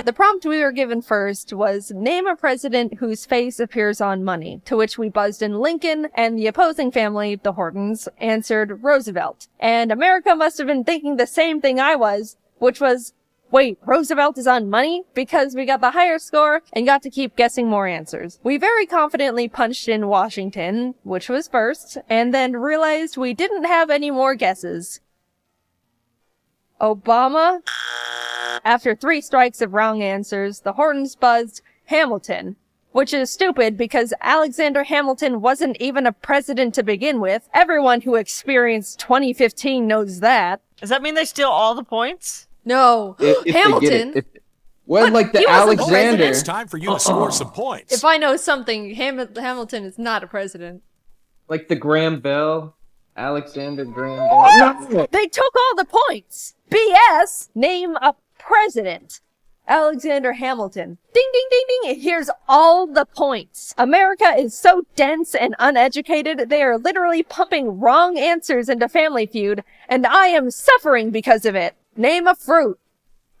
The prompt we were given first was name a president whose face appears on money, to which we buzzed in Lincoln, and the opposing family, the Hortons, answered Roosevelt. And America must have been thinking the same thing I was, which was, wait, Roosevelt is on money? Because we got the higher score and got to keep guessing more answers. We very confidently punched in Washington, which was first, and then realized we didn't have any more guesses. Obama? After 3 strikes of wrong answers, the Hortons buzzed Hamilton, which is stupid because Alexander Hamilton wasn't even a president to begin with. Everyone who experienced 2015 knows that. Does that mean they steal all the points? No. if Hamilton. Like the he wasn't Alexander. It's time for you to score some points. If I know something, Hamilton is not a president. Like the Graham Bell. Alexander Graham Bell. No. They took all the points! BS! Name a president. Alexander Hamilton. Ding, ding, ding, ding. Here's all the points. America is so dense and uneducated, they are literally pumping wrong answers into Family Feud, and I am suffering because of it. Name a fruit.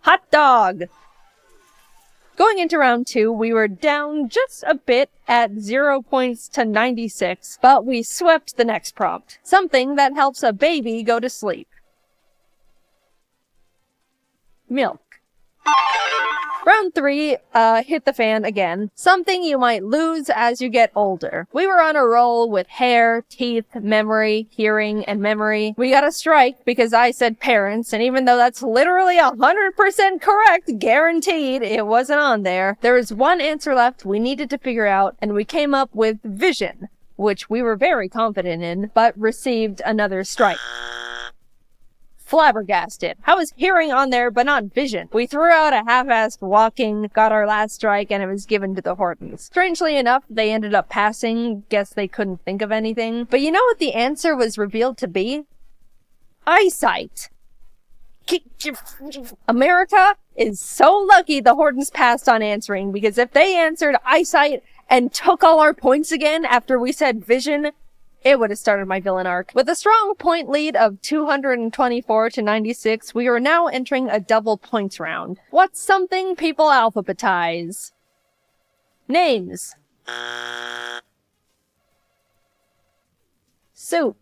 Hot dog. Going into round 2, we were down just a bit at 0 points to 96, but we swept the next prompt. Something that helps a baby go to sleep. Milk. Round 3, hit the fan again. Something you might lose as you get older. We were on a roll with hair, teeth, memory, hearing, and memory. We got a strike because I said parents, and even though that's literally 100% correct, guaranteed, it wasn't on there. There was 1 answer left we needed to figure out, and we came up with vision, which we were very confident in, but received another strike. Flabbergasted. How is hearing on there but not vision? We threw out a half-assed walking, got our last strike, and it was given to the Hortons. Strangely enough, they ended up passing. Guess they couldn't think of anything. But you know what the answer was revealed to be? Eyesight. America is so lucky the Hortons passed on answering, because if they answered eyesight and took all our points again after we said vision, it would have started my villain arc. With a strong point lead of 224 to 96, we are now entering a double points round. What's something people alphabetize? Names. Soup.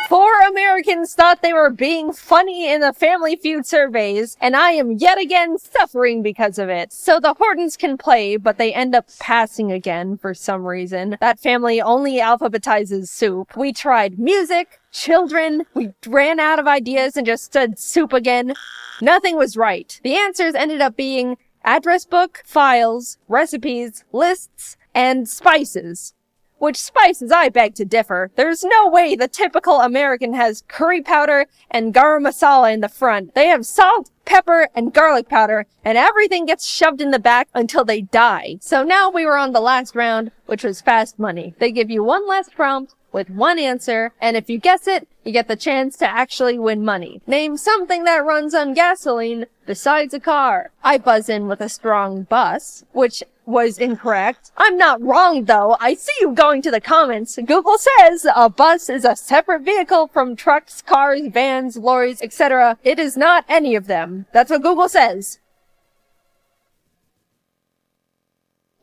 4 Americans thought they were being funny in the Family Feud surveys, and I am yet again suffering because of it. So the Hortons can play, but they end up passing again for some reason. That family only alphabetizes soup. We tried music, children, we ran out of ideas and just said soup again. Nothing was right. The answers ended up being address book, files, recipes, lists, and spices. Which spices I beg to differ. There's no way the typical American has curry powder and garam masala in the front. They have salt, pepper, and garlic powder, and everything gets shoved in the back until they die. So now we were on the last round, which was fast money. They give you 1 last prompt with 1 answer, and if you guess it, you get the chance to actually win money. Name something that runs on gasoline besides a car. I buzz in with a strong bus, which was incorrect. I'm not wrong though. I see you going to the comments. Google says a bus is a separate vehicle from trucks, cars, vans, lorries, etc. It is not any of them. That's what Google says.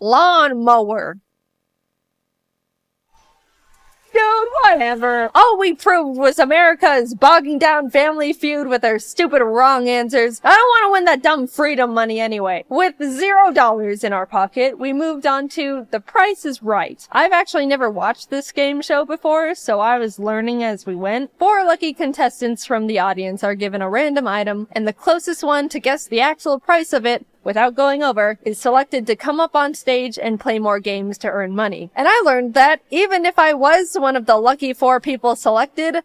Lawnmower. Dude, whatever. All we proved was America is bogging down Family Feud with their stupid wrong answers. I don't want to win that dumb freedom money anyway. With $0 in our pocket, we moved on to The Price is Right. I've actually never watched this game show before, so I was learning as we went. 4 lucky contestants from the audience are given a random item, and the closest one to guess the actual price of it without going over, is selected to come up on stage and play more games to earn money. And I learned that even if I was one of the lucky 4 people selected,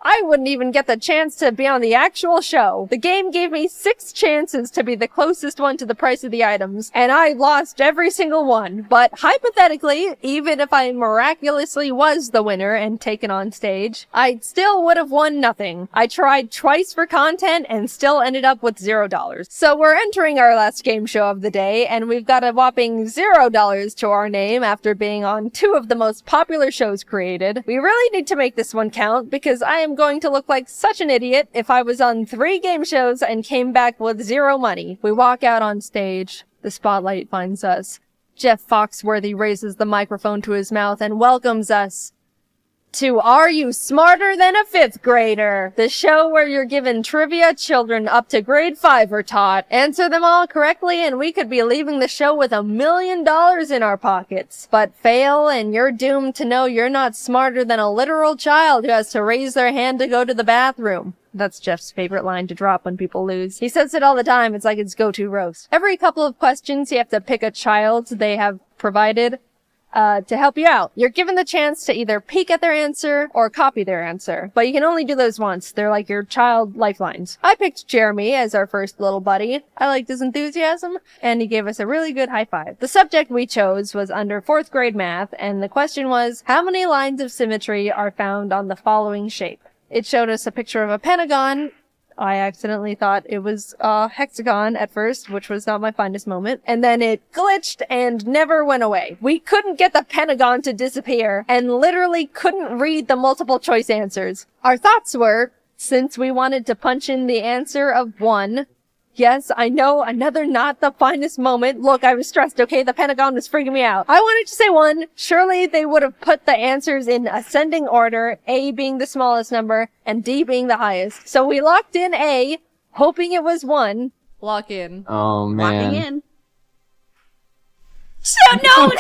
I wouldn't even get the chance to be on the actual show. The game gave me 6 chances to be the closest one to the price of the items, and I lost every single one. But hypothetically, even if I miraculously was the winner and taken on stage, I still would have won nothing. I tried twice for content and still ended up with $0. So we're entering our last game show of the day, and we've got a whopping $0 to our name after being on 2 of the most popular shows created. We really need to make this one count because I am going to look like such an idiot if I was on 3 game shows and came back with 0 money. We walk out on stage. The spotlight finds us. Jeff Foxworthy raises the microphone to his mouth and welcomes us to Are You Smarter Than a 5th Grader? The show where you're given trivia children up to grade 5 are taught. Answer them all correctly and we could be leaving the show with $1 million in our pockets. But fail and you're doomed to know you're not smarter than a literal child who has to raise their hand to go to the bathroom. That's Jeff's favorite line to drop when people lose. He says it all the time. It's like his go-to roast. Every couple of questions, you have to pick a child they have provided to help you out. You're given the chance to either peek at their answer or copy their answer, but you can only do those once. They're like your child lifelines. I picked Jeremy as our first little buddy. I liked his enthusiasm, and he gave us a really good high five. The subject we chose was under 4th grade math, and the question was, how many lines of symmetry are found on the following shape? It showed us a picture of a pentagon. I accidentally thought it was a hexagon at first, which was not my finest moment. And then it glitched and never went away. We couldn't get the pentagon to disappear and literally couldn't read the multiple choice answers. Our thoughts were, since we wanted to punch in the answer of 1, yes, I know, another not the finest moment. Look, I was stressed, okay? The pentagon was freaking me out. I wanted to say 1. Surely they would have put the answers in ascending order, A being the smallest number, and D being the highest. So we locked in A, hoping it was 1. Lock in. Oh, man. Locking in. So, no!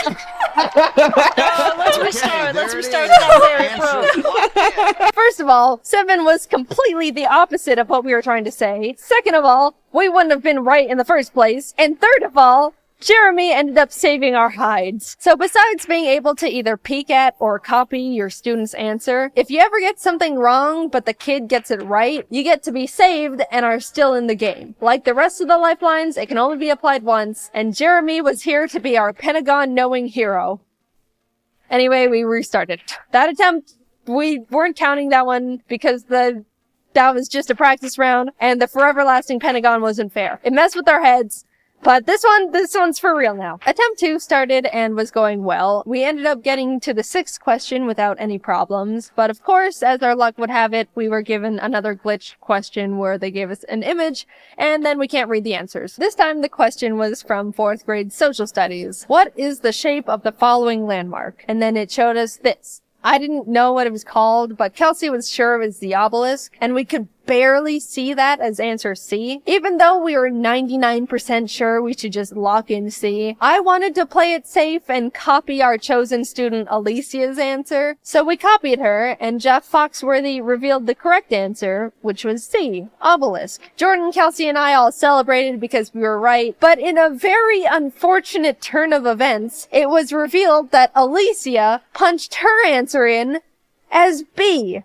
Let's restart. Let's restart that there. First of all, 7 was completely the opposite of what we were trying to say. Second of all, we wouldn't have been right in the first place. And third of all, Jeremy ended up saving our hides. So besides being able to either peek at or copy your student's answer, if you ever get something wrong but the kid gets it right, you get to be saved and are still in the game. Like the rest of the lifelines, it can only be applied once, and Jeremy was here to be our Pentagon-knowing hero. Anyway, we restarted. That attempt, we weren't counting that one because that was just a practice round, and the forever lasting Pentagon wasn't fair. It messed with our heads. But this one's for real now. Attempt 2 started and was going well. We ended up getting to the 6th question without any problems. But of course, as our luck would have it, we were given another glitch question where they gave us an image, and then we can't read the answers. This time the question was from 4th grade social studies. What is the shape of the following landmark? And then it showed us this. I didn't know what it was called, but Kelsey was sure it was the obelisk, and we could barely see that as answer C. Even though we were 99% sure we should just lock in C, I wanted to play it safe and copy our chosen student Alicia's answer. So we copied her, and Jeff Foxworthy revealed the correct answer, which was C, obelisk. Jordan, Kelsey, and I all celebrated because we were right, but in a very unfortunate turn of events, it was revealed that Alicia punched her answer in as B,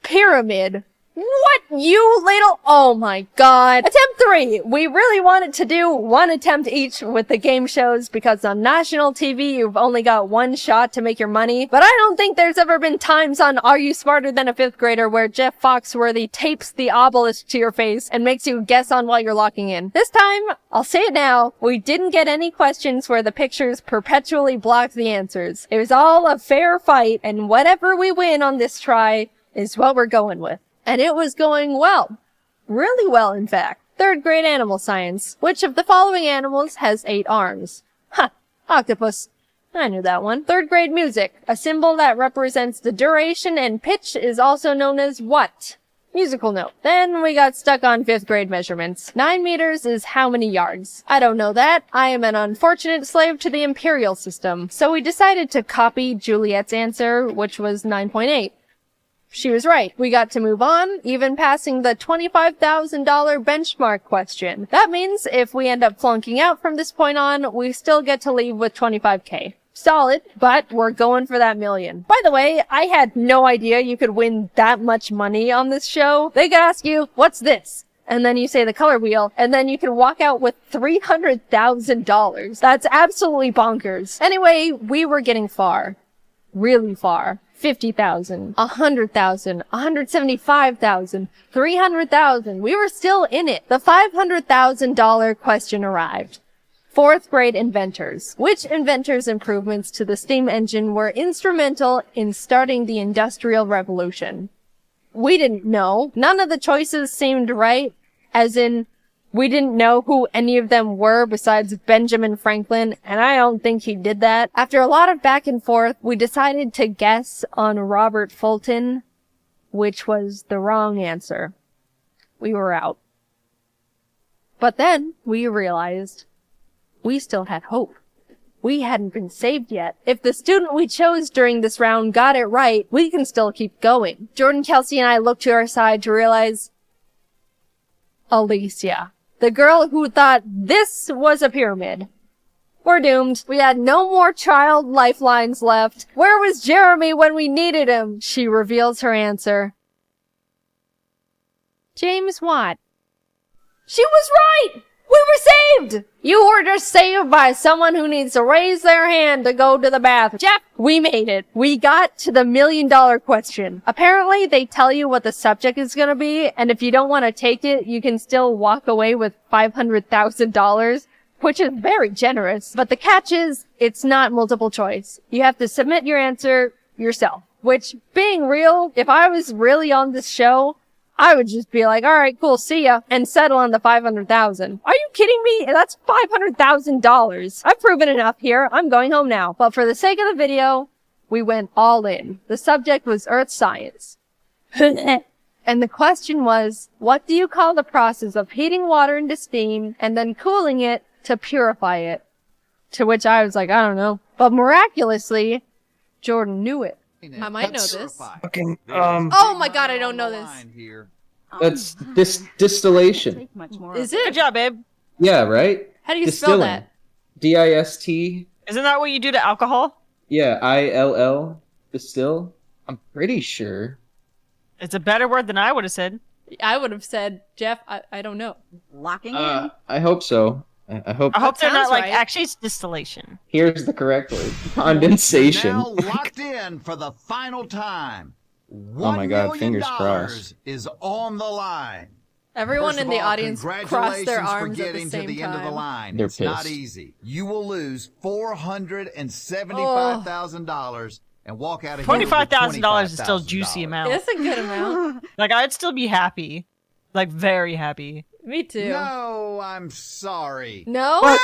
pyramid. What, you little... Oh my god. Attempt 3. We really wanted to do 1 attempt each with the game shows because on national TV you've only got 1 shot to make your money. But I don't think there's ever been times on Are You Smarter Than a 5th Grader where Jeff Foxworthy tapes the obelisk to your face and makes you guess on while you're locking in. This time, I'll say it now, we didn't get any questions where the pictures perpetually blocked the answers. It was all a fair fight, and whatever we win on this try is what we're going with. And it was going well. Really well, in fact. 3rd grade animal science. Which of the following animals has 8 arms? Ha! Octopus. I knew that one. 3rd grade music. A symbol that represents the duration and pitch is also known as what? Musical note. Then we got stuck on 5th grade measurements. 9 meters is how many yards? I don't know that. I am an unfortunate slave to the imperial system. So we decided to copy Juliet's answer, which was 9.8. She was right. We got to move on, even passing the $25,000 benchmark question. That means if we end up flunking out from this point on, we still get to leave with $25K. solid, but we're going for that million. By the way, I had no idea you could win that much money on this show. They could ask you, what's this? And then you say the color wheel, and then you can walk out with $300,000. That's absolutely bonkers. Anyway, we were getting far. Really far. 50,000, 100,000, 175,000, 300,000. We were still in it. The $500,000 question arrived. 4th grade inventors. Which inventors' improvements to the steam engine were instrumental in starting the Industrial Revolution? We didn't know. None of the choices seemed right, as in, we didn't know who any of them were besides Benjamin Franklin, and I don't think he did that. After a lot of back and forth, we decided to guess on Robert Fulton, which was the wrong answer. We were out. But then we realized we still had hope. We hadn't been saved yet. If the student we chose during this round got it right, we can still keep going. Jordan, Kelsey, and I looked to our side to realize Alicia. The girl who thought this was a pyramid. We're doomed. We had no more child lifelines left. Where was Jeremy when we needed him? She reveals her answer. James Watt. She was right! We were saved! You were just saved by someone who needs to raise their hand to go to the bathroom. Jeff, we made it. We got to the $1 million question. Apparently, they tell you what the subject is gonna be, and if you don't want to take it, you can still walk away with $500,000, which is very generous. But the catch is, it's not multiple choice. You have to submit your answer yourself. Which, being real, if I was really on this show, I would just be like, alright, cool, see ya, and settle on the $500,000. Are you kidding me? That's $500,000. I've proven enough here. I'm going home now. But for the sake of the video, we went all in. The subject was earth science. And the question was, what do you call the process of heating water into steam and then cooling it to purify it? To which I was like, I don't know. But miraculously, Jordan knew it. I might know this. Fucking, Oh my god, I don't know this. That's distillation. Is it? Good job, babe. Yeah, right? How do you spell that? DIST. Isn't that what you do to alcohol? Yeah, ILL. Distill. I'm pretty sure. It's a better word than I would have said. I would have said, Jeff, I don't know. Locking in. I hope so. I hope they're not like, right. actually it's distillation. Here's the correct word. Condensation. Now locked in for the final time. Oh my god, fingers crossed. Is on the line. Everyone First in of the all, audience crossed their congratulations for arms at the getting same to the end of the time. line. They're It's not pissed. easy. You will lose $475,000 and walk out of here with $25,000 is still a $25,000. juicy amount. That's a good amount. Like, I'd still be happy. Like, very happy. Me too. No, I'm sorry. No? What?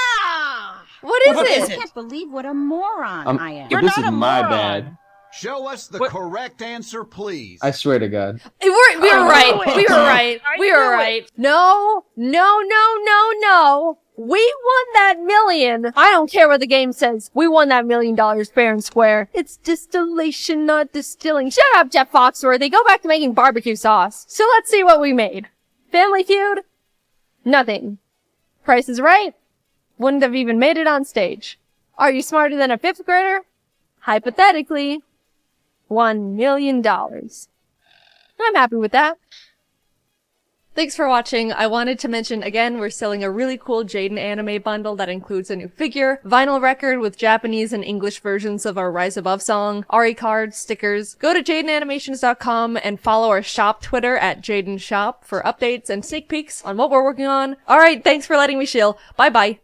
What is What it? is I can't believe what a moron I am. You're this not is a my moron. bad. Show us the What? correct answer, please. I swear to God. We were right. We were right. We were right. No. We won that million. I don't care what the game says. We won that $1 million fair and square. It's distillation, not distilling. Shut up, Jeff Foxworthy. Go back to making barbecue sauce. So let's see what we made. Family Feud? Nothing. Price is Right? Wouldn't have even made it on stage. Are You Smarter Than a 5th grader? Hypothetically, $1 million. I'm happy with that. Thanks for watching. I wanted to mention again, we're selling a really cool Jaiden anime bundle that includes a new figure, vinyl record with Japanese and English versions of our Rise Above song, Ari cards, stickers. Go to JaidenAnimations.com and follow our shop Twitter at JaidenShop for updates and sneak peeks on what we're working on. Alright, thanks for letting me shill. Bye bye.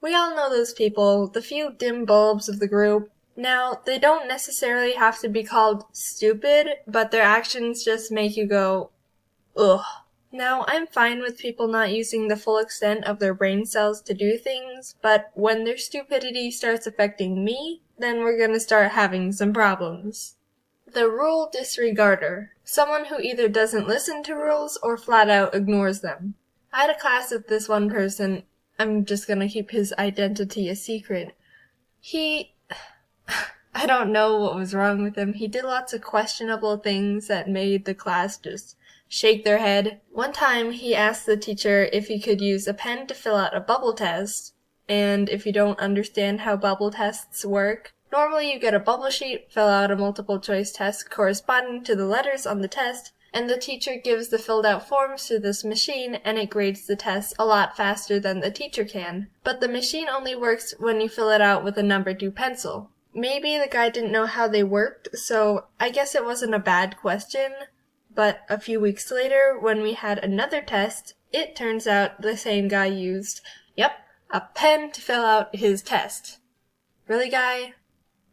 We all know those people, the few dim bulbs of the group. Now, they don't necessarily have to be called stupid, but their actions just make you go, ugh. Now, I'm fine with people not using the full extent of their brain cells to do things, but when their stupidity starts affecting me, then we're gonna start having some problems. The rule disregarder. Someone who either doesn't listen to rules or flat out ignores them. I had a class with this one person. I'm just gonna keep his identity a secret. I don't know what was wrong with him. He did lots of questionable things that made the class just shake their head. One time he asked the teacher if he could use a pen to fill out a bubble test, And if you don't understand how bubble tests work, normally you get a bubble sheet, fill out a multiple choice test corresponding to the letters on the test, and the teacher gives the filled out forms to this machine and it grades the test a lot faster than the teacher can. But the machine only works when you fill it out with a number 2 pencil. Maybe the guy didn't know how they worked, so I guess it wasn't a bad question. But a few weeks later, when we had another test, it turns out the same guy used, a pen to fill out his test. Really, guy?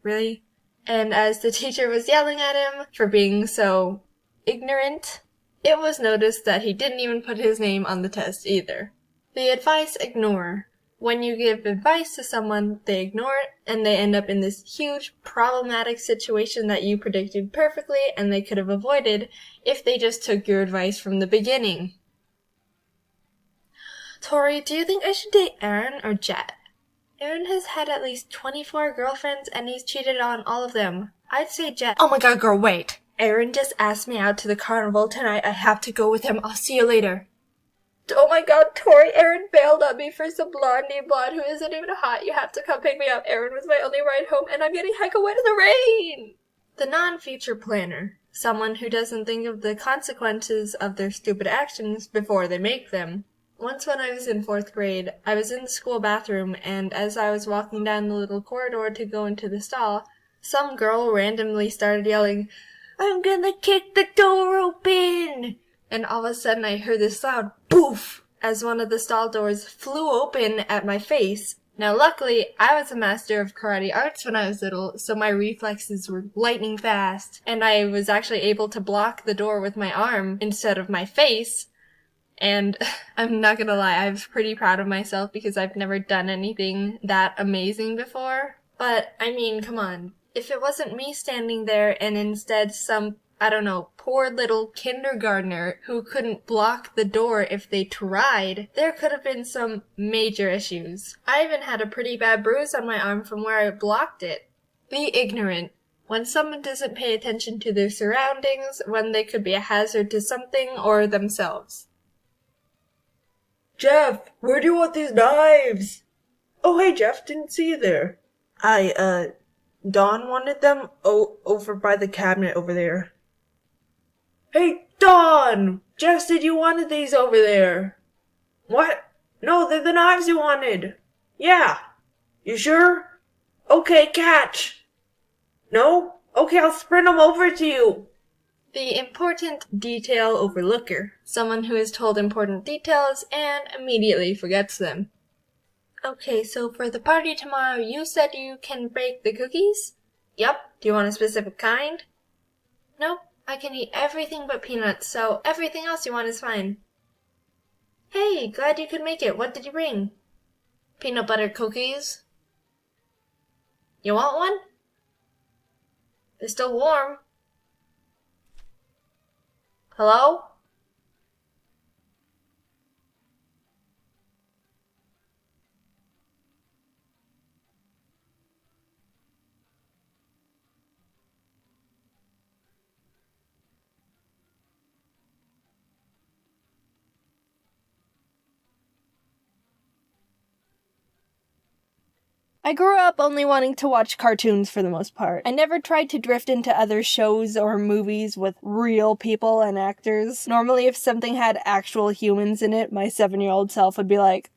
Really? And as the teacher was yelling at him for being so ignorant, it was noticed that he didn't even put his name on the test either. The advice ignore. When you give advice to someone, they ignore it, and they end up in this huge problematic situation that you predicted perfectly and they could have avoided if they just took your advice from the beginning. Tori, do you think I should date Aaron or Jet? Aaron has had at least 24 girlfriends and he's cheated on all of them. I'd say Jet. Oh my god, girl, wait! Aaron just asked me out to the carnival tonight. I have to go with him. I'll see you later. Oh my god, Tori, Aaron bailed on me for some blondie blonde who isn't even hot. You have to come pick me up. Aaron was my only ride home and I'm getting hecka wet in the rain! The non-future planner. Someone who doesn't think of the consequences of their stupid actions before they make them. Once when I was in 4th grade, I was in the school bathroom, and as I was walking down the little corridor to go into the stall, some girl randomly started yelling, "I'm gonna kick the door open!" And all of a sudden I heard this loud poof as one of the stall doors flew open at my face. Now luckily, I was a master of karate arts when I was little, so my reflexes were lightning fast, and I was actually able to block the door with my arm instead of my face. And I'm not gonna lie, I was pretty proud of myself because I've never done anything that amazing before. But, I mean, come on. If it wasn't me standing there and instead some, I don't know, poor little kindergartner who couldn't block the door if they tried, there could have been some major issues. I even had a pretty bad bruise on my arm from where I blocked it. Be ignorant. When someone doesn't pay attention to their surroundings, when they could be a hazard to something or themselves. Jeff, where do you want these knives? Oh, hey, Jeff, didn't see you there. Dawn wanted them over by the cabinet over there. Hey, Dawn! Jeff said you wanted these over there. What? No, they're the knives you wanted. Yeah. You sure? Okay, catch. No? Okay, I'll sprint them over to you. The important detail overlooker. Someone who is told important details and immediately forgets them. Okay, so for the party tomorrow, you said you can bake the cookies? Yep. Do you want a specific kind? Nope. I can eat everything but peanuts, so everything else you want is fine. Hey, glad you could make it. What did you bring? Peanut butter cookies. You want one? They're still warm. Hello? I grew up only wanting to watch cartoons for the most part. I never tried to drift into other shows or movies with real people and actors. Normally, if something had actual humans in it, my 7-year-old self would be like,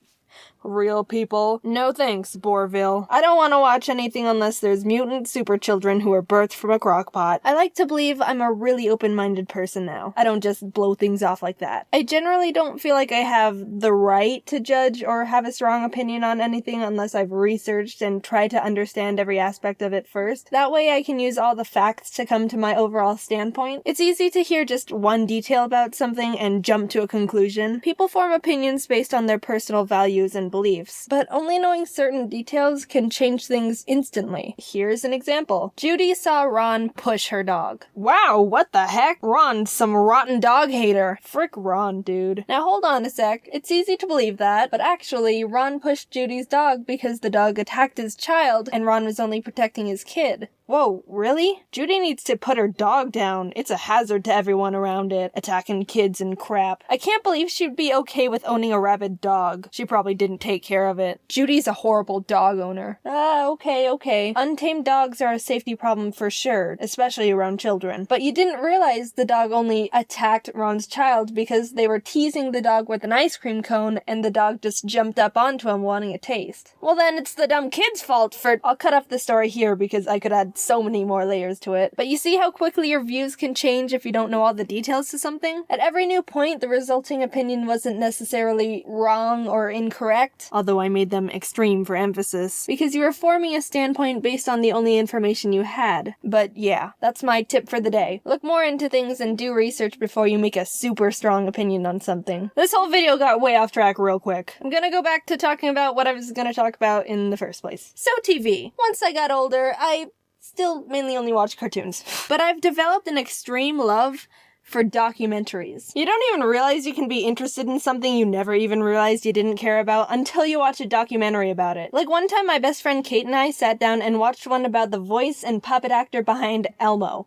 real people? No thanks, Bourville. I don't want to watch anything unless there's mutant super children who are birthed from a crock pot. I like to believe I'm a really open-minded person now. I don't just blow things off like that. I generally don't feel like I have the right to judge or have a strong opinion on anything unless I've researched and tried to understand every aspect of it first. That way I can use all the facts to come to my overall standpoint. It's easy to hear just one detail about something and jump to a conclusion. People form opinions based on their personal values and beliefs, but only knowing certain details can change things instantly. Here's an example. Judy saw Ron push her dog. Wow, what the heck? Ron's some rotten dog hater. Frick Ron, dude. Now hold on a sec. It's easy to believe that, but actually, Ron pushed Judy's dog because the dog attacked his child and Ron was only protecting his kid. Whoa, really? Judy needs to put her dog down. It's a hazard to everyone around it, attacking kids and crap. I can't believe she'd be okay with owning a rabid dog. She probably didn't take care of it. Judy's a horrible dog owner. Okay. Untamed dogs are a safety problem for sure, especially around children. But you didn't realize the dog only attacked Ron's child because they were teasing the dog with an ice cream cone and the dog just jumped up onto him wanting a taste. Well then, it's the dumb kid's fault for— I'll cut off the story here because I could add so many more layers to it. But you see how quickly your views can change if you don't know all the details to something? At every new point, the resulting opinion wasn't necessarily wrong or incorrect, although I made them extreme for emphasis, because you were forming a standpoint based on the only information you had. But yeah, that's my tip for the day. Look more into things and do research before you make a super strong opinion on something. This whole video got way off track real quick. I'm gonna go back to talking about what I was gonna talk about in the first place. So TV. Once I got older, I still mainly only watch cartoons. But I've developed an extreme love for documentaries. You don't even realize you can be interested in something you never even realized you didn't care about until you watch a documentary about it. Like one time my best friend Kate and I sat down and watched one about the voice and puppet actor behind Elmo.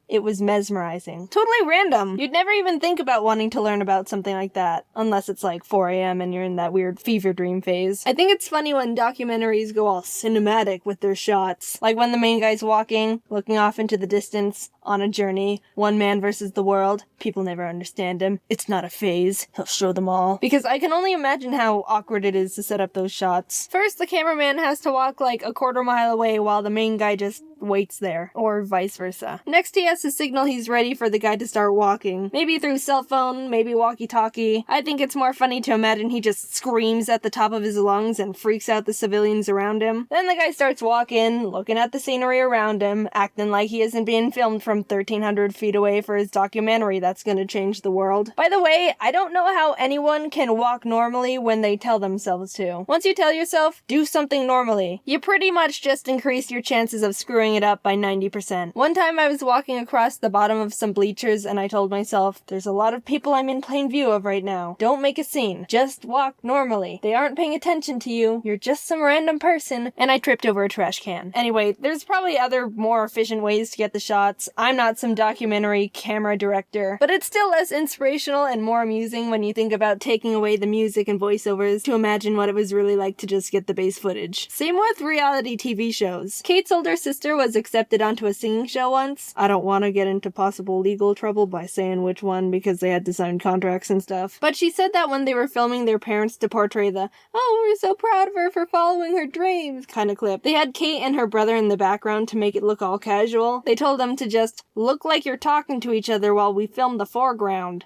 It was mesmerizing. Totally random. You'd never even think about wanting to learn about something like that, unless it's like 4 a.m. and you're in that weird fever dream phase. I think it's funny when documentaries go all cinematic with their shots. Like when the main guy's walking, looking off into the distance, on a journey, one man versus the world. People never understand him. It's not a phase. He'll show them all. Because I can only imagine how awkward it is to set up those shots. First, the cameraman has to walk like a quarter mile away while the main guy just waits there, or vice versa. Next, he has to signal he's ready for the guy to start walking. Maybe through cell phone, maybe walkie-talkie. I think it's more funny to imagine he just screams at the top of his lungs and freaks out the civilians around him. Then the guy starts walking, looking at the scenery around him, acting like he isn't being filmed from 1,300 feet away for his documentary that's gonna change the world. By the way, I don't know how anyone can walk normally when they tell themselves to. Once you tell yourself, do something normally, you pretty much just increase your chances of screwing it up by 90%. One time I was walking across the bottom of some bleachers and I told myself, there's a lot of people I'm in plain view of right now. Don't make a scene. Just walk normally. They aren't paying attention to you. You're just some random person. And I tripped over a trash can. Anyway, there's probably other more efficient ways to get the shots. I'm not some documentary camera director, but it's still less inspirational and more amusing when you think about taking away the music and voiceovers to imagine what it was really like to just get the base footage. Same with reality TV shows. Kate's older sister was accepted onto a singing show once. I don't want to get into possible legal trouble by saying which one because they had to sign contracts and stuff. But she said that when they were filming their parents to portray the, oh, we're so proud of her for following her dreams kind of clip, they had Kate and her brother in the background to make it look all casual. They told them to just look like you're talking to each other while we film the foreground.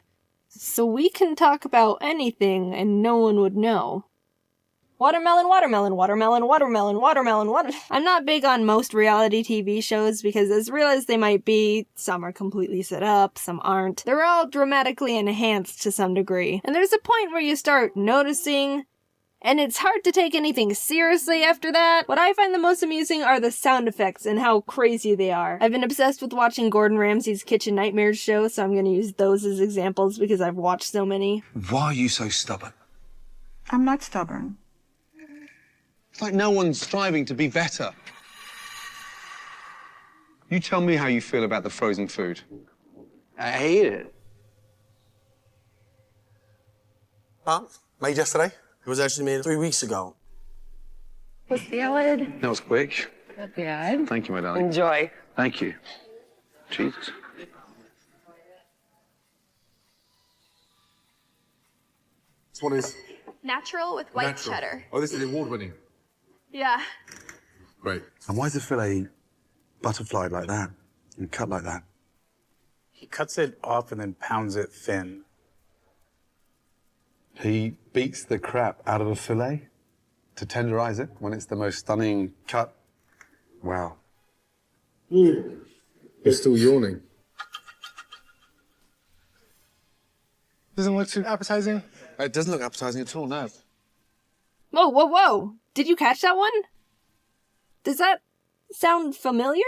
So we can talk about anything and no one would know. Watermelon, watermelon, watermelon, watermelon, watermelon, water. I'm not big on most reality TV shows because as real as they might be, some are completely set up, some aren't. They're all dramatically enhanced to some degree. And there's a point where you start noticing, and it's hard to take anything seriously after that. What I find the most amusing are the sound effects and how crazy they are. I've been obsessed with watching Gordon Ramsay's Kitchen Nightmares show, so I'm gonna use those as examples because I've watched so many. Why are you so stubborn? I'm not stubborn. It's like no one's striving to be better. You tell me how you feel about the frozen food. I hate it. Huh? Made yesterday? It was actually made 3 weeks ago. With salad. That was quick. Not bad. Thank you, my darling. Enjoy. Thank you. Jesus. This one is Natural with white natural. cheddar. Oh, this is award-winning. Yeah. Great. And why is the fillet butterflied like that and cut like that? He cuts it off and then pounds it thin. He beats the crap out of a fillet to tenderize it when it's the most stunning cut. Wow. You're still yawning. Doesn't look too appetizing. It doesn't look appetizing at all, no. Whoa, whoa, whoa! Did you catch that one? Does that sound familiar?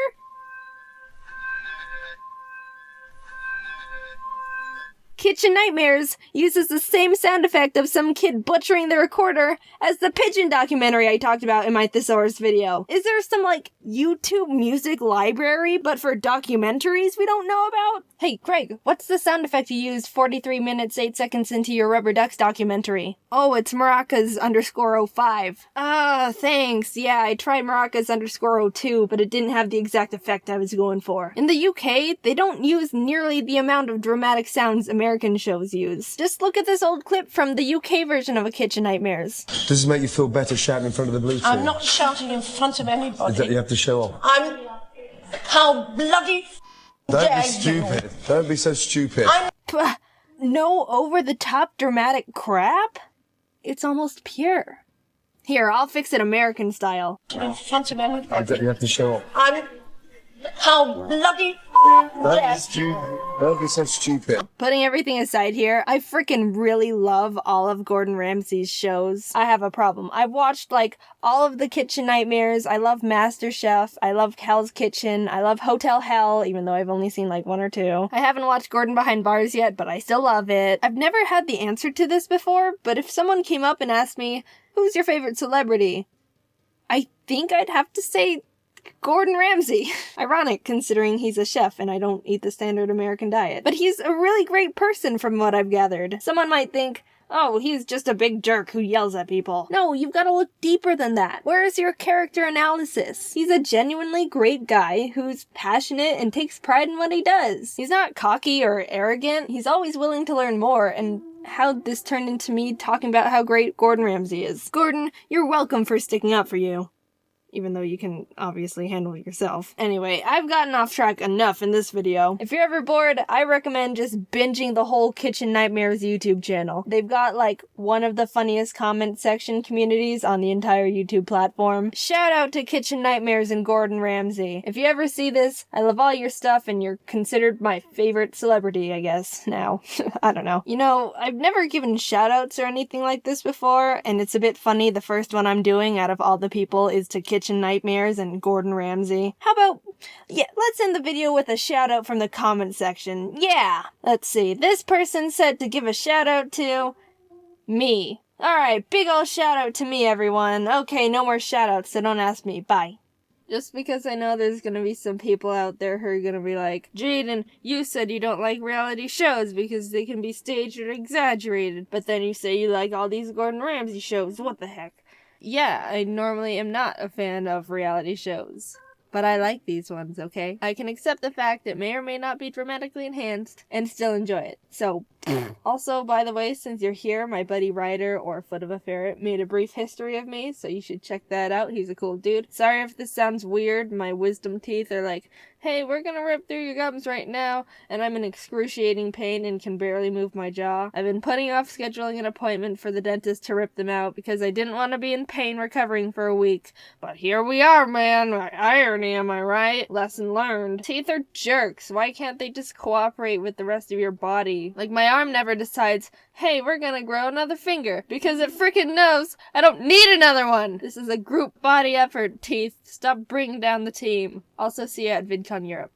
Kitchen Nightmares uses the same sound effect of some kid butchering the recorder as the pigeon documentary I talked about in my thesaurus video. Is there some, like, YouTube music library, but for documentaries we don't know about? Hey, Craig, what's the sound effect you used 43 minutes 8 seconds into your Rubber Ducks documentary? Oh, it's Maracas _ 05. Ah, thanks. Yeah, I tried Maracas _ 02, but it didn't have the exact effect I was going for. In the UK, they don't use nearly the amount of dramatic sounds American shows use. Just look at this old clip from the UK version of A Kitchen Nightmares. Does this make you feel better shouting in front of the blue team? I'm not shouting in front of anybody. Is that you have to show off? I'm... How bloody Don't dare be stupid. Don't be so stupid. No over-the-top dramatic crap? It's almost pure. Here, I'll fix it American style. In front of anybody. Is that you have to show off? I'm... How bloody Don't be so stupid. Putting everything aside here, I freaking really love all of Gordon Ramsay's shows. I have a problem. I've watched, like, all of the Kitchen Nightmares. I love MasterChef. I love Hell's Kitchen. I love Hotel Hell, even though I've only seen, like, 1 or 2. I haven't watched Gordon Behind Bars yet, but I still love it. I've never had the answer to this before, but if someone came up and asked me, who's your favorite celebrity? I think I'd have to say Gordon Ramsay. Ironic, considering he's a chef and I don't eat the standard American diet. But he's a really great person from what I've gathered. Someone might think, oh, he's just a big jerk who yells at people. No, you've got to look deeper than that. Where is your character analysis? He's a genuinely great guy who's passionate and takes pride in what he does. He's not cocky or arrogant. He's always willing to learn more, and how this turned into me talking about how great Gordon Ramsay is. Gordon, you're welcome for sticking up for you. Even though you can obviously handle it yourself. Anyway, I've gotten off track enough in this video. If you're ever bored, I recommend just binging the whole Kitchen Nightmares YouTube channel. They've got, like, one of the funniest comment section communities on the entire YouTube platform. Shout out to Kitchen Nightmares and Gordon Ramsay. If you ever see this, I love all your stuff and you're considered my favorite celebrity, I guess, now. I don't know. You know, I've never given shoutouts or anything like this before, and it's a bit funny the first one I'm doing out of all the people is to Kitchen Nightmares and Gordon Ramsay. How about, yeah, let's end the video with a shout out from the comment section. Yeah! Let's see, this person said to give a shout out to me. Alright, big ol' shout out to me, everyone. Okay, no more shout outs, so don't ask me. Bye. Just because I know there's gonna be some people out there who are gonna be like, Jaiden, you said you don't like reality shows because they can be staged or exaggerated, but then you say you like all these Gordon Ramsay shows. What the heck? Yeah, I normally am not a fan of reality shows, but I like these ones, okay? I can accept the fact it may or may not be dramatically enhanced and still enjoy it. So, also, by the way, since you're here, my buddy Ryder, or Foot of a Ferret, made a brief history of me, so you should check that out. He's a cool dude. Sorry if this sounds weird. My wisdom teeth are like, hey, we're gonna rip through your gums right now, and I'm in excruciating pain and can barely move my jaw. I've been putting off scheduling an appointment for the dentist to rip them out because I didn't want to be in pain recovering for a week. But here we are, man. Irony, am I right? Lesson learned. Teeth are jerks. Why can't they just cooperate with the rest of your body? Like, my arm never decides, hey, we're gonna grow another finger, because it freaking knows I don't need another one. This is a group body effort, teeth. Stop bringing down the team. Also, see you at VidCon Europe.